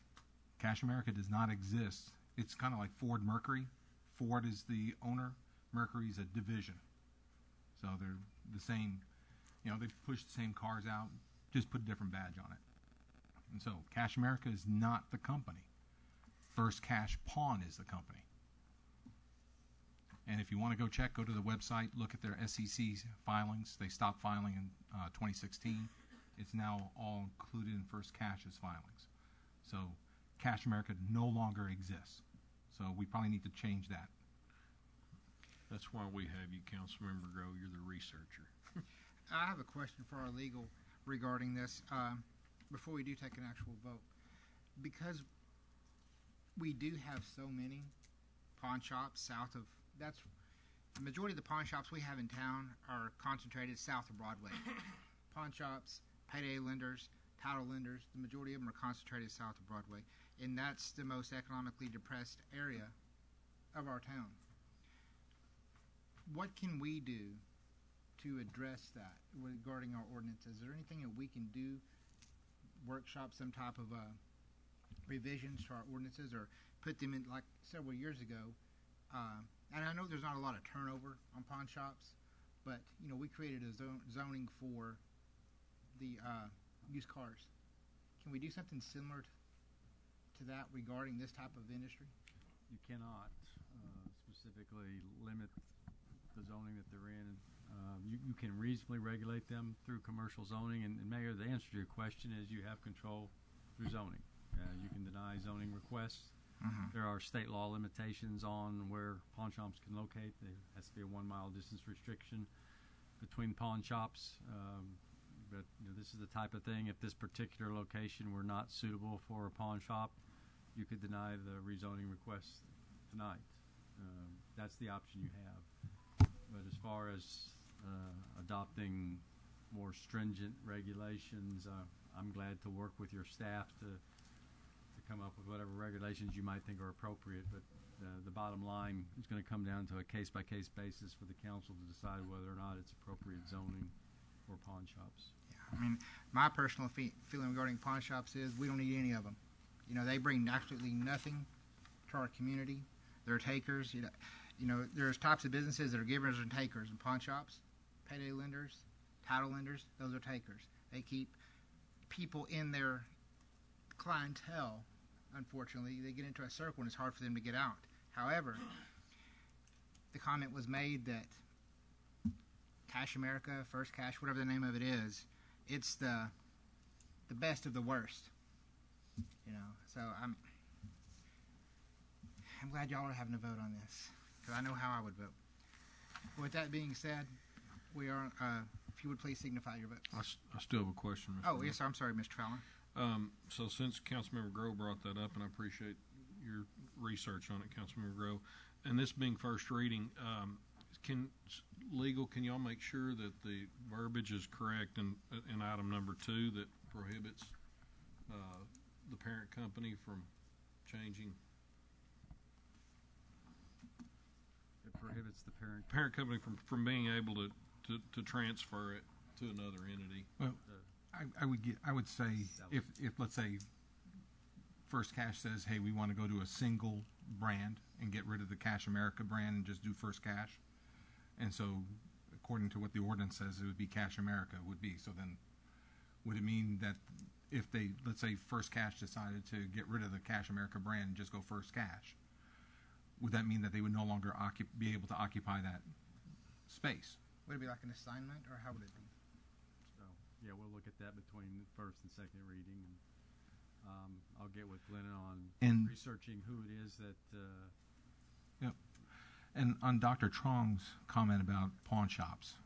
Cash America does not exist. It's kind of like Ford Mercury. Ford is the owner. Mercury is a division. So they're the same, you know, they push the same cars out, just put a different badge on it. And so Cash America is not the company. First Cash Pawn is the company. And if you want to go check, go to the website, look at their SEC filings. They stopped filing in 2016. It's now all included in First Cash's filings. So Cash America no longer exists. So we probably need to change that. That's why we have you, Councilmember Grow. You're the researcher. I have a question for our legal regarding this before we do take an actual vote. Because we do have so many pawn shops south of, that's the majority of the pawn shops we have in town are concentrated south of Broadway. Pawn shops, payday lenders, title lenders, the majority of them are concentrated south of Broadway. And that's the most economically depressed area of our town. What can we do to address that regarding our ordinance? Is there anything that we can do, workshop some type of revisions to our ordinances or put them in, like several years ago? And I know there's not a lot of turnover on pawn shops, but, you know, we created a zoning for the used cars. Can we do something similar to that regarding this type of industry? You cannot specifically limit the zoning that they're in. You can reasonably regulate them through commercial zoning, and Mayor, the answer to your question is you have control through zoning. You can deny zoning requests. There are state law limitations on where pawn shops can locate. There has to be a 1 mile distance restriction between pawn shops. But you know, this is the type of thing, if this particular location were not suitable for a pawn shop, you could deny the rezoning request tonight. That's the option you have. But as far as adopting more stringent regulations, I'm glad to work with your staff to come up with whatever regulations you might think are appropriate. But the bottom line is going to come down to a case-by-case basis for the council to decide whether or not it's appropriate zoning for pawn shops. Yeah, I mean, my personal feeling regarding pawn shops is we don't need any of them. You know, they bring absolutely nothing to our community. They're takers. You know, there's types of businesses that are givers and takers. And pawn shops, payday lenders, title lenders, those are takers. They keep people in their clientele. Unfortunately, they get into a circle and it's hard for them to get out. However, the comment was made that Cash America, First Cash, whatever the name of it is, it's the best of the worst. You know, so I'm glad y'all are having a vote on this because I know how I would vote. With that being said, we are. If you would please signify your vote. I still have a question, Mr. Oh, Mayor. yes, sir. I'm sorry, Mr. Fowler. So since Councilmember Grow brought that up, and I appreciate your research on it, Councilmember Grow, and this being first reading, can y'all make sure that the verbiage is correct in item number 2 that prohibits the parent company from changing? It prohibits the parent company from being able to transfer it to another entity. Well, I would say if let's say First Cash says, hey, we want to go to a single brand and get rid of the Cash America brand and just do First Cash. And so, according to what the ordinance says, it would be Cash America would be. So then, would it mean that if they, let's say First Cash decided to get rid of the Cash America brand and just go First Cash, would that mean that they would no longer be able to occupy that space? Would it be like an assignment, or how would it be? So, yeah, we'll look at that between first and second reading. And, I'll get with Glenna on researching who it is that... Yep. And on Dr. Trong's comment about pawn shops,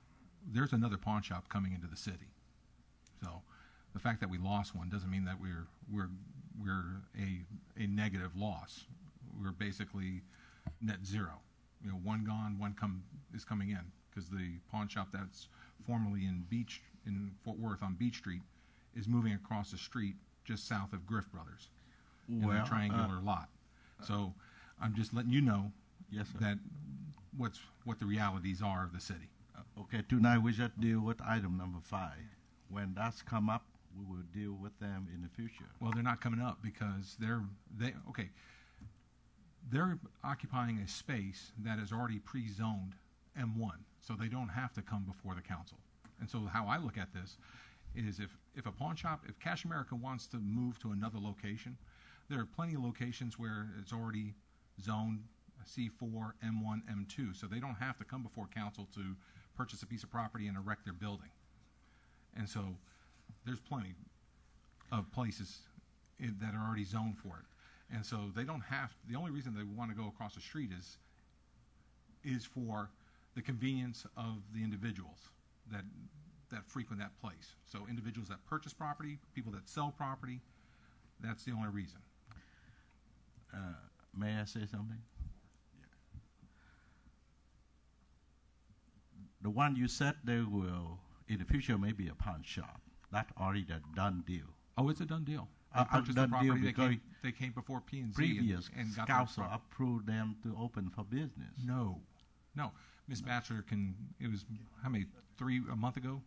there's another pawn shop coming into the city. So the fact that we lost one doesn't mean that we're a negative loss. We're basically net zero. You know, one gone, one is coming in, because the pawn shop that's formerly in Fort Worth on Beach Street is moving across the street just south of Griff Brothers in a triangular lot. So I'm just letting you know that what the realities are of the city. Okay, tonight we just deal with item number 5. When that's come up, we will deal with them in the future. Well, they're not coming up because they're occupying a space that is already pre-zoned M1, so they don't have to come before the council. And so how I look at this is if a pawn shop, if Cash America wants to move to another location, there are plenty of locations where it's already zoned C4, M1, M2, so they don't have to come before council to purchase a piece of property and erect their building. And so there's plenty of places that are already zoned for it. And so they don't have, the only reason they want to go across the street is for the convenience of the individuals that frequent that place. So individuals that purchase property, people that sell property, that's the only reason. May I say something? The one you said they will, in the future, maybe a pawn shop. That's already a done deal. Oh, it's a done deal. They purchased the property. They came before P&Z previous and got council approved them to open for business. No. Ms. Batchelor it was, how many, a month ago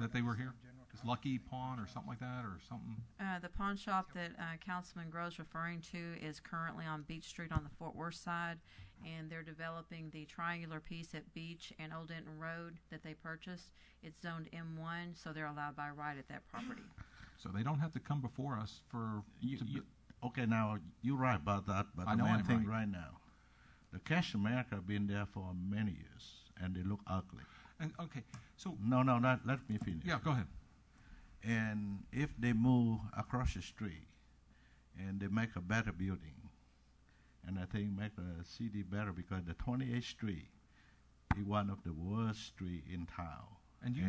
that they were here? It's Lucky Pawn or something like that, or something? The pawn shop that Councilman Grove's referring to is currently on Beach Street on the Fort Worth side, and they're developing the triangular piece at Beach and Old Denton Road that they purchased. It's zoned M1, so they're allowed by right at that property. So they don't have to come before us for... Okay, now, you're right about that, but the main thing right now, the Cash America have been there for many years, and they look ugly. And okay, so... No, let me finish. Yeah, go ahead. And if they move across the street and they make a better building, and I think make the city better, because the 28th Street is one of the worst streets in town. And do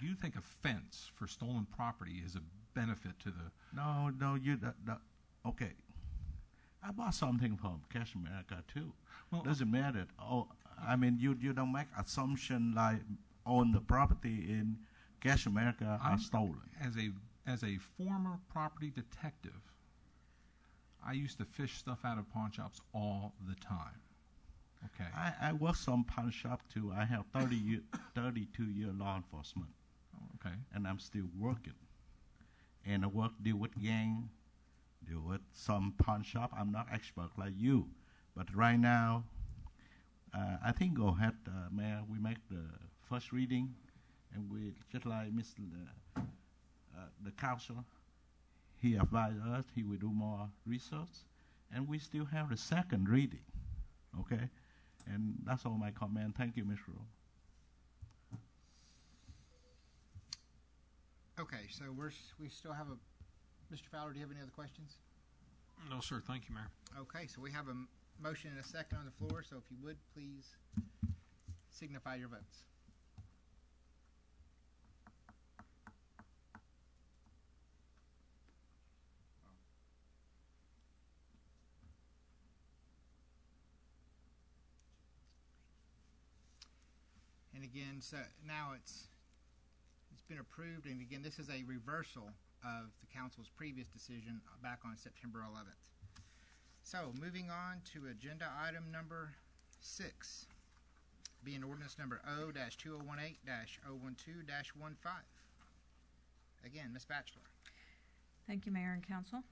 you think a fence for stolen property is a benefit to the... No, okay. I bought something from Cash America too. Well, doesn't matter. I mean, you don't make assumption like on the property in Cash America are stolen. As a former property detective, I used to fish stuff out of pawn shops all the time. Okay. I work some pawn shop too. I have 32-year law enforcement. Okay. And I'm still working. And I deal with gang, deal with some pawn shop. I'm not expert like you, but right now, I think go ahead, Mayor. We make the first reading, and we just like Mr. The council. He advised us he will do more research, and we still have the second reading. Okay, and that's all my comment. Thank you, Ms. Rowe. Okay, so we still have a... Mr. Fowler, do you have any other questions? No, sir. Thank you, Mayor. Okay, so we have a motion and a second on the floor, so if you would, please signify your votes. And again, so now it's been approved, and again, this is a reversal of the council's previous decision back on September 11th. So, moving on to agenda item number 6, being ordinance number O-2018-012-15. Again, Ms. Batchelor. Thank you, Mayor and Council.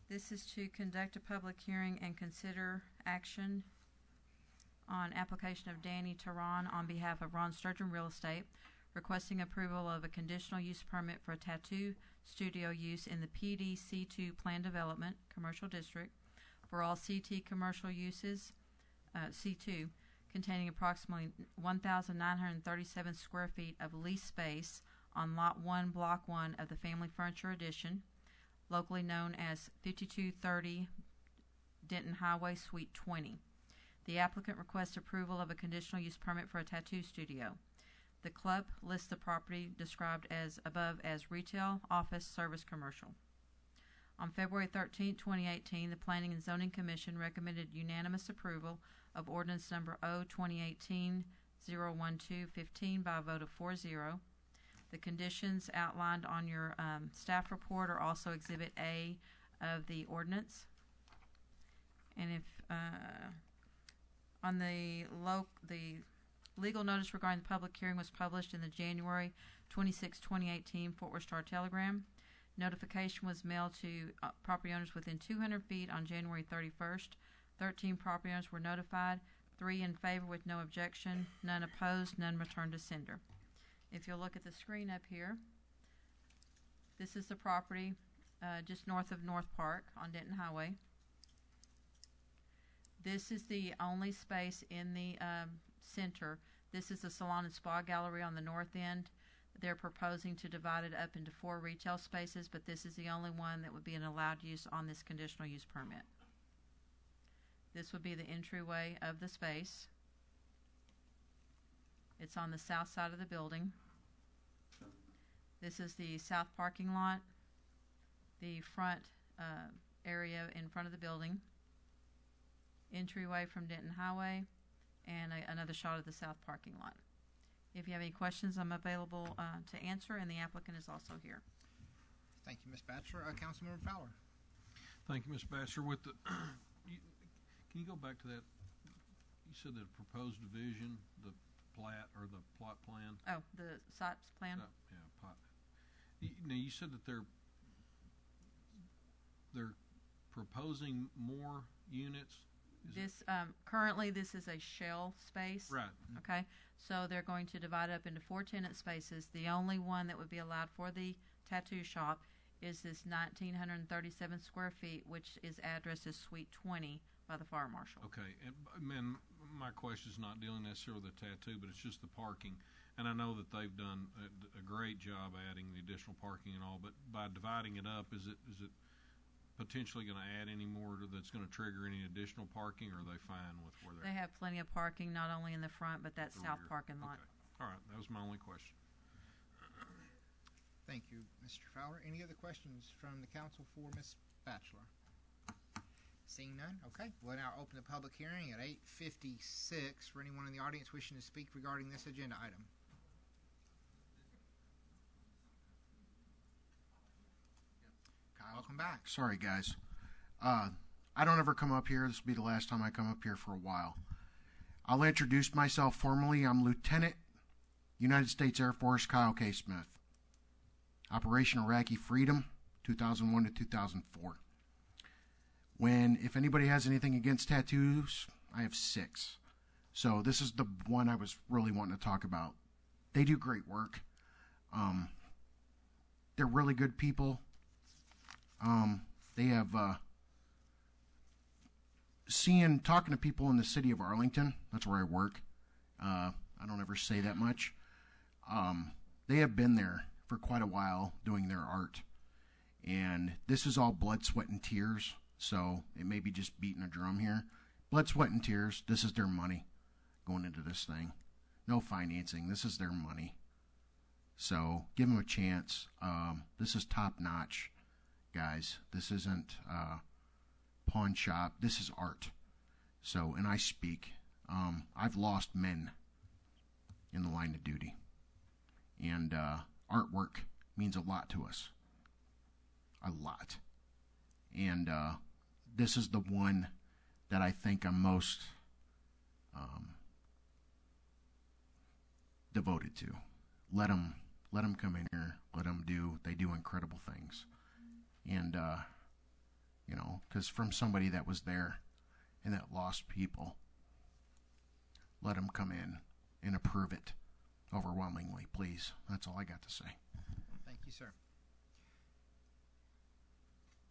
This is to conduct a public hearing and consider action on application of Danny Tehran on behalf of Ron Sturgeon Real Estate, requesting approval of a conditional use permit for a tattoo studio use in the PD C2 Plan Development Commercial District for all CT commercial uses, C2, containing approximately 1,937 square feet of lease space on Lot 1, Block 1 of the Family Furniture Addition, locally known as 5230 Denton Highway, Suite 20. The applicant requests approval of a conditional use permit for a tattoo studio. The club lists the property described as above as retail, office, service, commercial. On February 13, 2018, the Planning and Zoning Commission recommended unanimous approval of ordinance number O-2018-01215 by a vote of 4-0. The conditions outlined on your staff report are also Exhibit A of the ordinance. And if on the legal notice regarding the public hearing was published in the January 26, 2018 Fort Worth Star-Telegram. Notification was mailed to property owners within 200 feet on January 31st. 13 property owners were notified, 3 in favor with no objection, none opposed, none returned to sender. If you'll look at the screen up here, this is the property just north of North Park on Denton Highway. This is the only space in the center. This is the salon and spa gallery on the north end. They're proposing to divide it up into 4 retail spaces, but this is the only one that would be an allowed use on this conditional use permit. This would be the entryway of the space. It's on the south side of the building. This is the south parking lot, the front area in front of the building, entryway from Denton Highway, and another shot of the south parking lot. If you have any questions, I'm available to answer, and the applicant is also here. Thank you, Ms. Batchelor. Councilmember Fowler. Thank you, Ms. Batchelor. With the, can you go back to that? You said the proposed division, the plat or the plot plan. Oh, the site plan. Yeah, plot. Now you said that they're proposing more units. This currently this is a shell space. Right. Okay. So they're going to divide up into 4 tenant spaces. The only one that would be allowed for the tattoo shop is this 1,937 square feet, which is addressed as Suite 20 by the fire marshal. Okay. And man, my question is not dealing necessarily with the tattoo, but it's just the parking. And I know that they've done a great job adding the additional parking and all, but by dividing it up, is it potentially going to add any more that's going to trigger any additional parking, or are they fine with where they're They have plenty of parking, not only in the front, but that the south rear? parking lot. Okay. All right. That was my only question. Thank you, Mr. Fowler. Any other questions from the council for Ms. Batchelor? Seeing none, okay. We'll now open the public hearing at 8:56 for anyone in the audience wishing to speak regarding this agenda item. Welcome back. Sorry, guys. I don't ever come up here. This will be the last time I come up here for a while. I'll introduce myself formally. I'm Lieutenant, United States Air Force, Kyle K. Smith. Operation Iraqi Freedom, 2001 to 2004. If anybody has anything against tattoos, I have 6. So this is the one I was really wanting to talk about. They do great work. They're really good people. They have, talking to people in the city of Arlington, that's where I work. I don't ever say that much. They have been there for quite a while doing their art. And this is all blood, sweat, and tears. So it may be just beating a drum here. Blood, sweat, and tears. This is their money going into this thing. No financing. This is their money. So give them a chance. This is top notch. Guys, this isn't pawn shop. This is art. So, and I speak. I've lost men in the line of duty, and artwork means a lot to us. A lot. And this is the one that I think I'm most devoted to. Let them come in here. Let them do. They do incredible things. And you know, because from somebody that was there and that lost people, let them come in and approve it overwhelmingly, please. That's all I got to say. Thank you, sir.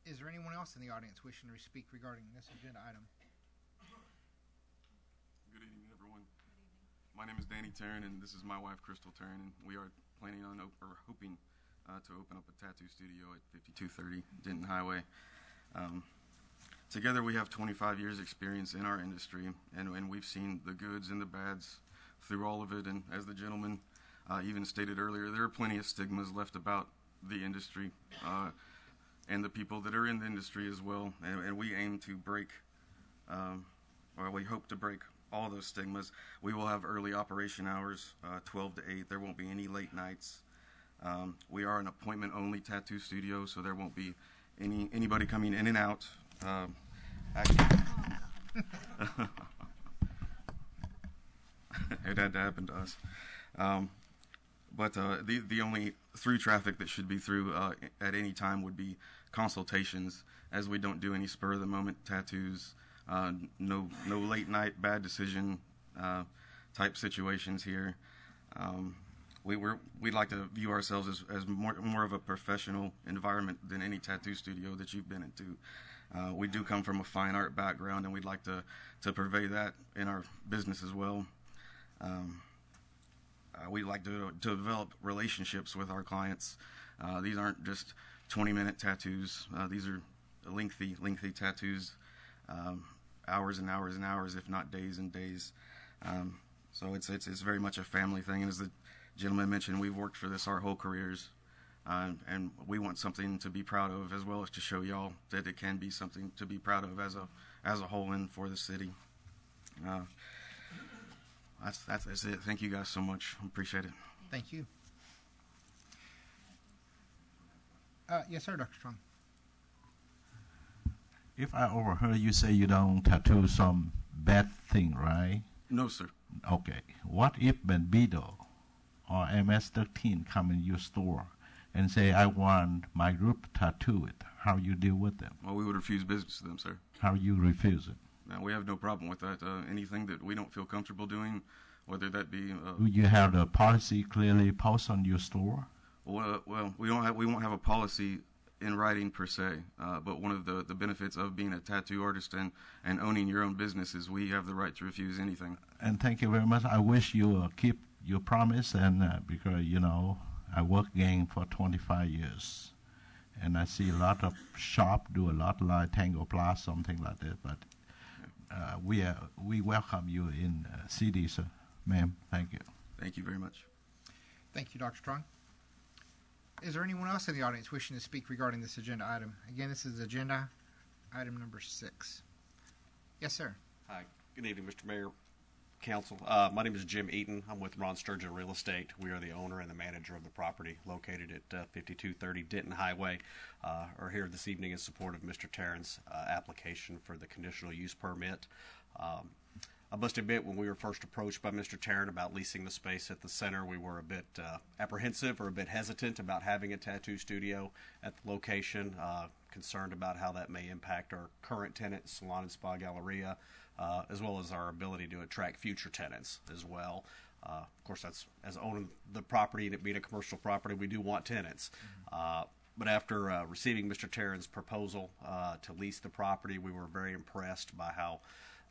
Is there anyone else in the audience wishing to speak regarding this agenda item? Good evening, everyone. My name is Danny Taryn, and this is my wife, Crystal Taryn, and we are planning on hoping to open up a tattoo studio at 5230 Denton Highway. Together, we have 25 years experience in our industry, and we've seen the goods and the bads through all of it. And as the gentleman even stated earlier, there are plenty of stigmas left about the industry and the people that are in the industry as well. And we aim to break, or we hope to break all those stigmas. We will have early operation hours, 12 to 8. There won't be any late nights. We are an appointment-only tattoo studio, so there won't be anybody coming in and out. It had to happen to us. But the only through traffic that should be through at any time would be consultations, as we don't do any spur-of-the-moment tattoos, no late night bad decision type situations here. We'd like to view ourselves as more of a professional environment than any tattoo studio that you've been into. We do come from a fine art background, and we'd like to purvey that in our business as well. We like to develop relationships with our clients. These aren't just 20-minute tattoos. These are lengthy tattoos, hours and hours and hours, if not days and days. So it's very much a family thing. And as the gentleman mentioned, we've worked for this our whole careers, and we want something to be proud of, as well as to show y'all that it can be something to be proud of as a whole and for the city. That's it. Thank you guys so much. Appreciate it. Thank you. Yes, sir, Dr. Strong. If I overheard you say you don't tattoo some bad thing, right? No, sir. Okay. What if Bandido or MS-13 come in your store and say, I want my group to tattoo it? How you deal with them? Well, we would refuse business to them, sir. How you refuse it? No, we have no problem with that. Anything that we don't feel comfortable doing, whether that be... Do you have the policy clearly posted on your store? Well, we won't have a policy in writing per se, but one of the benefits of being a tattoo artist and owning your own business is we have the right to refuse anything. And thank you very much. I wish you keep your promise, and because, you know, I work gang for 25 years, and I see a lot of shop do a lot like Tango Plus, something like that, but we welcome you in city, sir. Ma'am, thank you. Thank you very much. Thank you, Dr. Strong. Is there anyone else in the audience wishing to speak regarding this agenda item? Again, this is agenda item number 6. Yes, sir. Hi. Good evening, Mr. Mayor, Council. My name is Jim Eaton. I'm with Ron Sturgeon Real Estate. We are the owner and the manager of the property located at 5230 Denton Highway. Are here this evening in support of Mr. Taryn's application for the conditional use permit. I must admit, when we were first approached by Mr. Taryn about leasing the space at the center, we were a bit apprehensive or a bit hesitant about having a tattoo studio at the location, concerned about how that may impact our current tenant, Salon and Spa Galleria, as well as our ability to attract future tenants as well. Of course, that's as owning the property and it being a commercial property, we do want tenants. But after receiving Mr. Taryn's proposal to lease the property, we were very impressed by how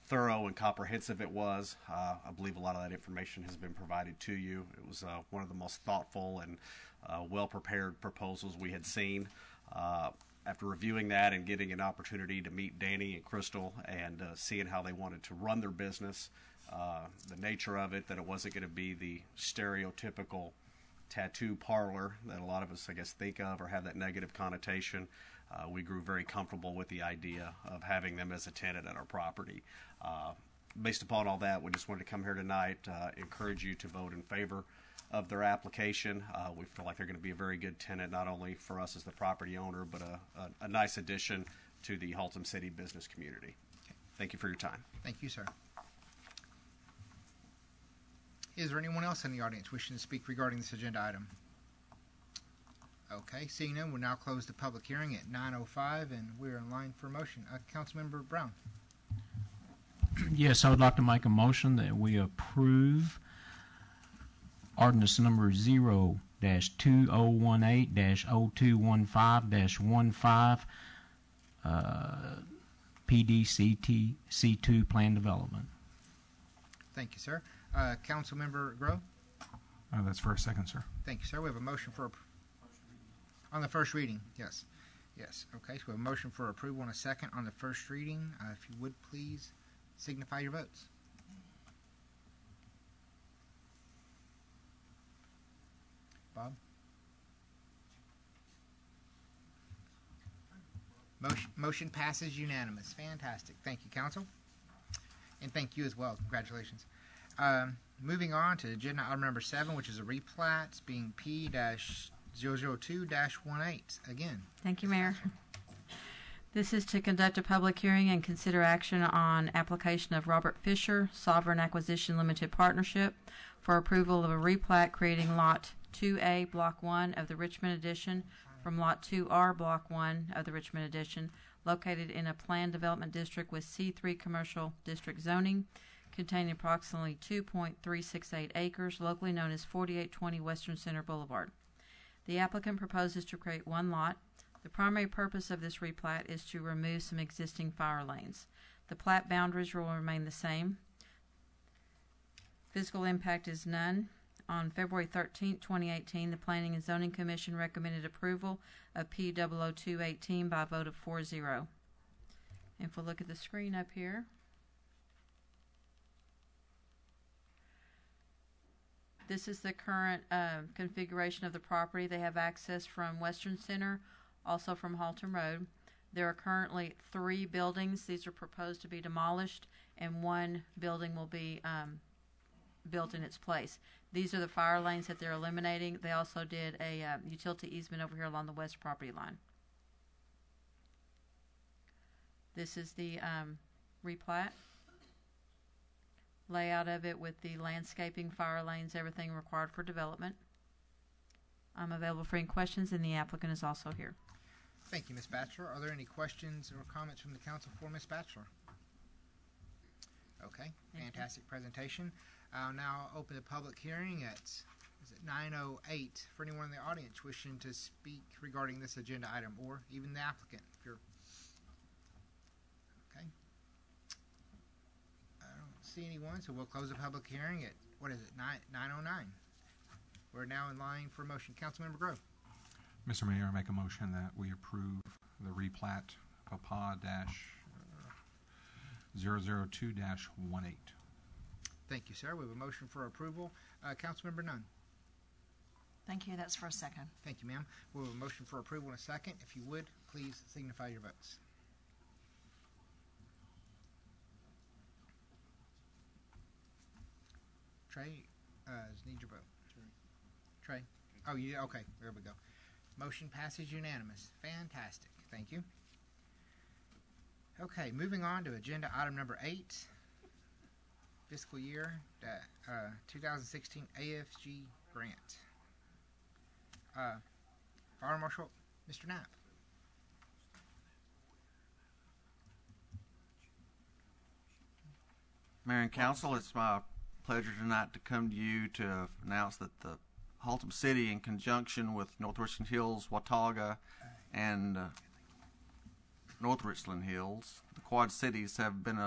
thorough and comprehensive it was. I believe a lot of that information has been provided to you. It was one of the most thoughtful and well-prepared proposals we had seen. After reviewing that and getting an opportunity to meet Danny and Crystal and seeing how they wanted to run their business, the nature of it, that it wasn't going to be the stereotypical tattoo parlor that a lot of us, I guess, think of or have that negative connotation, we grew very comfortable with the idea of having them as a tenant at our property. Based upon all that, we just wanted to come here tonight, encourage you to vote in favor of their application. We feel like they're going to be a very good tenant, not only for us as the property owner, but a nice addition to the Haltom City business community. Okay. Thank you for your time. Thank you, sir. Is there anyone else in the audience wishing to speak regarding this agenda item? Okay, seeing none, we'll now close the public hearing at 9:05, and we're in line for motion. Councilmember Brown. Yes, I would like to make a motion that we approve ordinance number 0-2018-0215-15 PDCT-C2 plan development. Thank you, sir. Councilmember Grove. That's for a second, sir. Thank you, sir. We have a motion for on the first reading. Yes. Yes. Okay, so we have a motion for approval and a second on the first reading. If you would please signify your votes. Bob? Motion passes unanimous. Fantastic. Thank you, Council. And thank you as well. Congratulations. Moving on to agenda item number 7, which is a replat, being P-002-18. Again. Thank you, Mayor. This is to conduct a public hearing and consider action on application of Robert Fisher, Sovereign Acquisition Limited Partnership, for approval of a replat creating Lot 2A, Block 1 of the Richmond Addition from Lot 2R, Block 1 of the Richmond Addition, located in a planned development district with C3 commercial district zoning, containing approximately 2.368 acres, locally known as 4820 Western Center Boulevard. The applicant proposes to create one lot. The primary purpose of this replat is to remove some existing fire lanes. The plat boundaries will remain the same. Physical impact is none. On February 13, 2018, the Planning and Zoning Commission recommended approval of P-002-18 by a vote of 4-0. And if we look at the screen up here, this is the current configuration of the property. They have access from Western Center, also from Haltom Road. There are currently 3 buildings. These are proposed to be demolished, and 1 building will be built in its place. These are the fire lanes that they're eliminating. They also did a utility easement over here along the west property line. This is the replat. Layout of it with the landscaping, fire lanes, everything required for development. I'm available for any questions, and the applicant is also here. Thank you, Ms. Batchelor. Are there any questions or comments from the council for Ms. Batchelor? Okay, fantastic presentation. I'll now open the public hearing at 9:08 for anyone in the audience wishing to speak regarding this agenda item, or even the applicant. If you're okay, I don't see anyone, so we'll close the public hearing at 9:09. We're now in line for motion. Councilmember Grove. Mr. Mayor, I make a motion that we approve the replat PAPA-002-18. Thank you, sir. We have a motion for approval. Councilmember Nunn. Thank you. That's for a second. Thank you, ma'am. We have a motion for approval in a second. If you would, please signify your votes. Trey, need your vote. Trey? Oh, you okay. There we go. Motion passes unanimous. Fantastic. Thank you. Okay, moving on to agenda item number 8, fiscal year 2016 AFG grant. Fire Marshal, Mr. Knapp. Mayor and Council, it's my pleasure tonight to come to you to announce that the Haltom City, in conjunction with North Richland Hills, Watauga, and North Richland Hills, the Quad Cities have been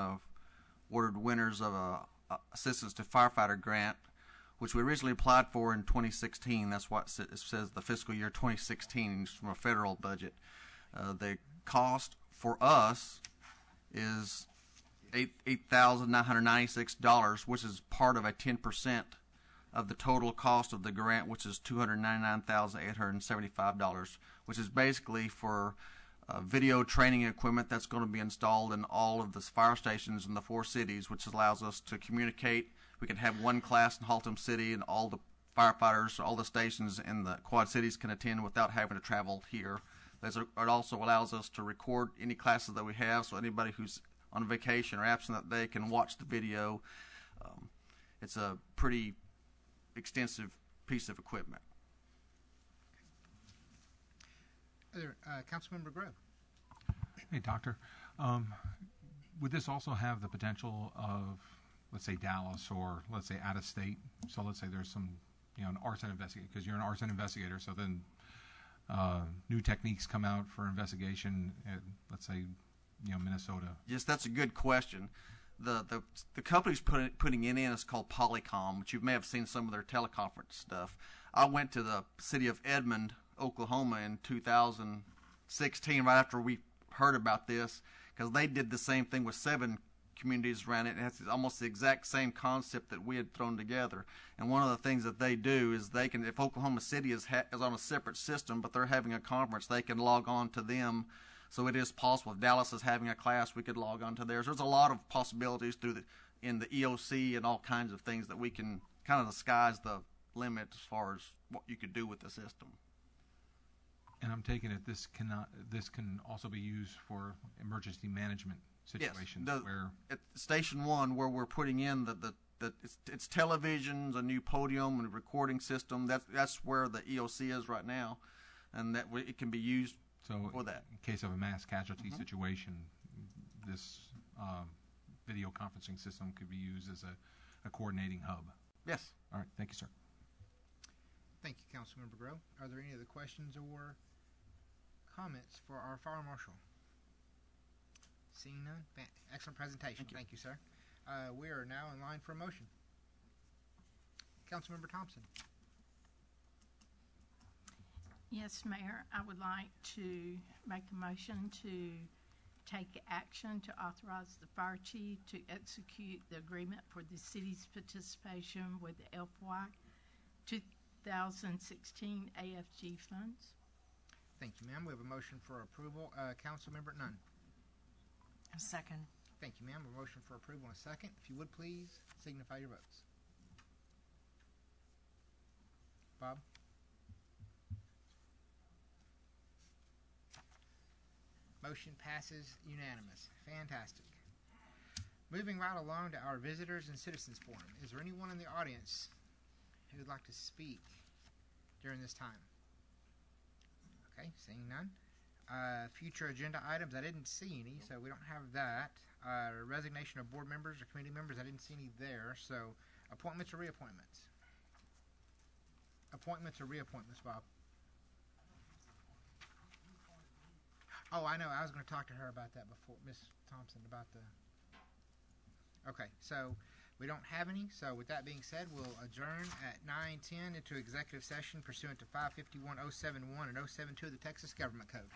awarded winners of a Assistance to Firefighter grant, which we originally applied for in 2016. That's what it says, the fiscal year 2016 from a federal budget. The cost for us is $8,996, which is part of a 10% of the total cost of the grant, which is $299,875, which is basically for video training equipment that's going to be installed in all of the fire stations in the 4 cities, which allows us to communicate. We can have one class in Haltom City, and all the firefighters, all the stations in the Quad Cities can attend without having to travel here. It also allows us to record any classes that we have, so anybody who's on vacation or absent that day can watch the video. It's a pretty extensive piece of equipment. Councilmember Grove. Hey, Doctor. Would this also have the potential of, let's say, Dallas or, let's say, out of state? So let's say there's some, an arson investigator, because you're an arson investigator, so then new techniques come out for investigation at, let's say, Minnesota. Yes, that's a good question. The company's putting it in is called Polycom, which you may have seen some of their teleconference stuff. I went to the city of Edmond, Oklahoma in 2016, right after we heard about this, because they did the same thing with 7 communities around it. It has almost the exact same concept that we had thrown together. And one of the things that they do is they can, if Oklahoma City is on a separate system, but they're having a conference, they can log on to them. So it is possible. If Dallas is having a class, we could log on to theirs. There's a lot of possibilities in the EOC and all kinds of things that we can kind of the sky's the limit as far as what you could do with the system. And I'm taking it this can also be used for emergency management situations. Yes, where at Station 1, where we're putting in it's televisions, a new podium, and a recording system. That's where the EOC is right now, and that it can be used for that. In case of a mass casualty situation, this video conferencing system could be used as a coordinating hub. Yes. All right. Thank you, sir. Thank you, Councilmember Grove. Are there any other questions or comments for our fire marshal? Seeing none. Excellent presentation. Thank you, sir. We are now in line for a motion. Councilmember Thompson. Yes, Mayor. I would like to make a motion to take action to authorize the fire chief to execute the agreement for the city's participation with the FY 2016 AFG funds. Thank you, ma'am. We have a motion for approval. Councilmember Nunn. A second. Thank you, ma'am. A motion for approval in a second. If you would please signify your votes. Bob? Motion passes unanimous. Fantastic. Moving right along to our visitors and citizens forum. Is there anyone in the audience who would like to speak during this time? Okay, seeing none. Future agenda items, I didn't see any, so we don't have that. Resignation of board members or committee members, I didn't see any there. So appointments or reappointments? Appointments or reappointments, Bob? Oh, I know. I was going to talk to her about that before, Miss Thompson, about the... Okay, so we don't have any. So with that being said, we'll adjourn at 9:10 into executive session pursuant to 551.071 and 072 of the Texas Government Code.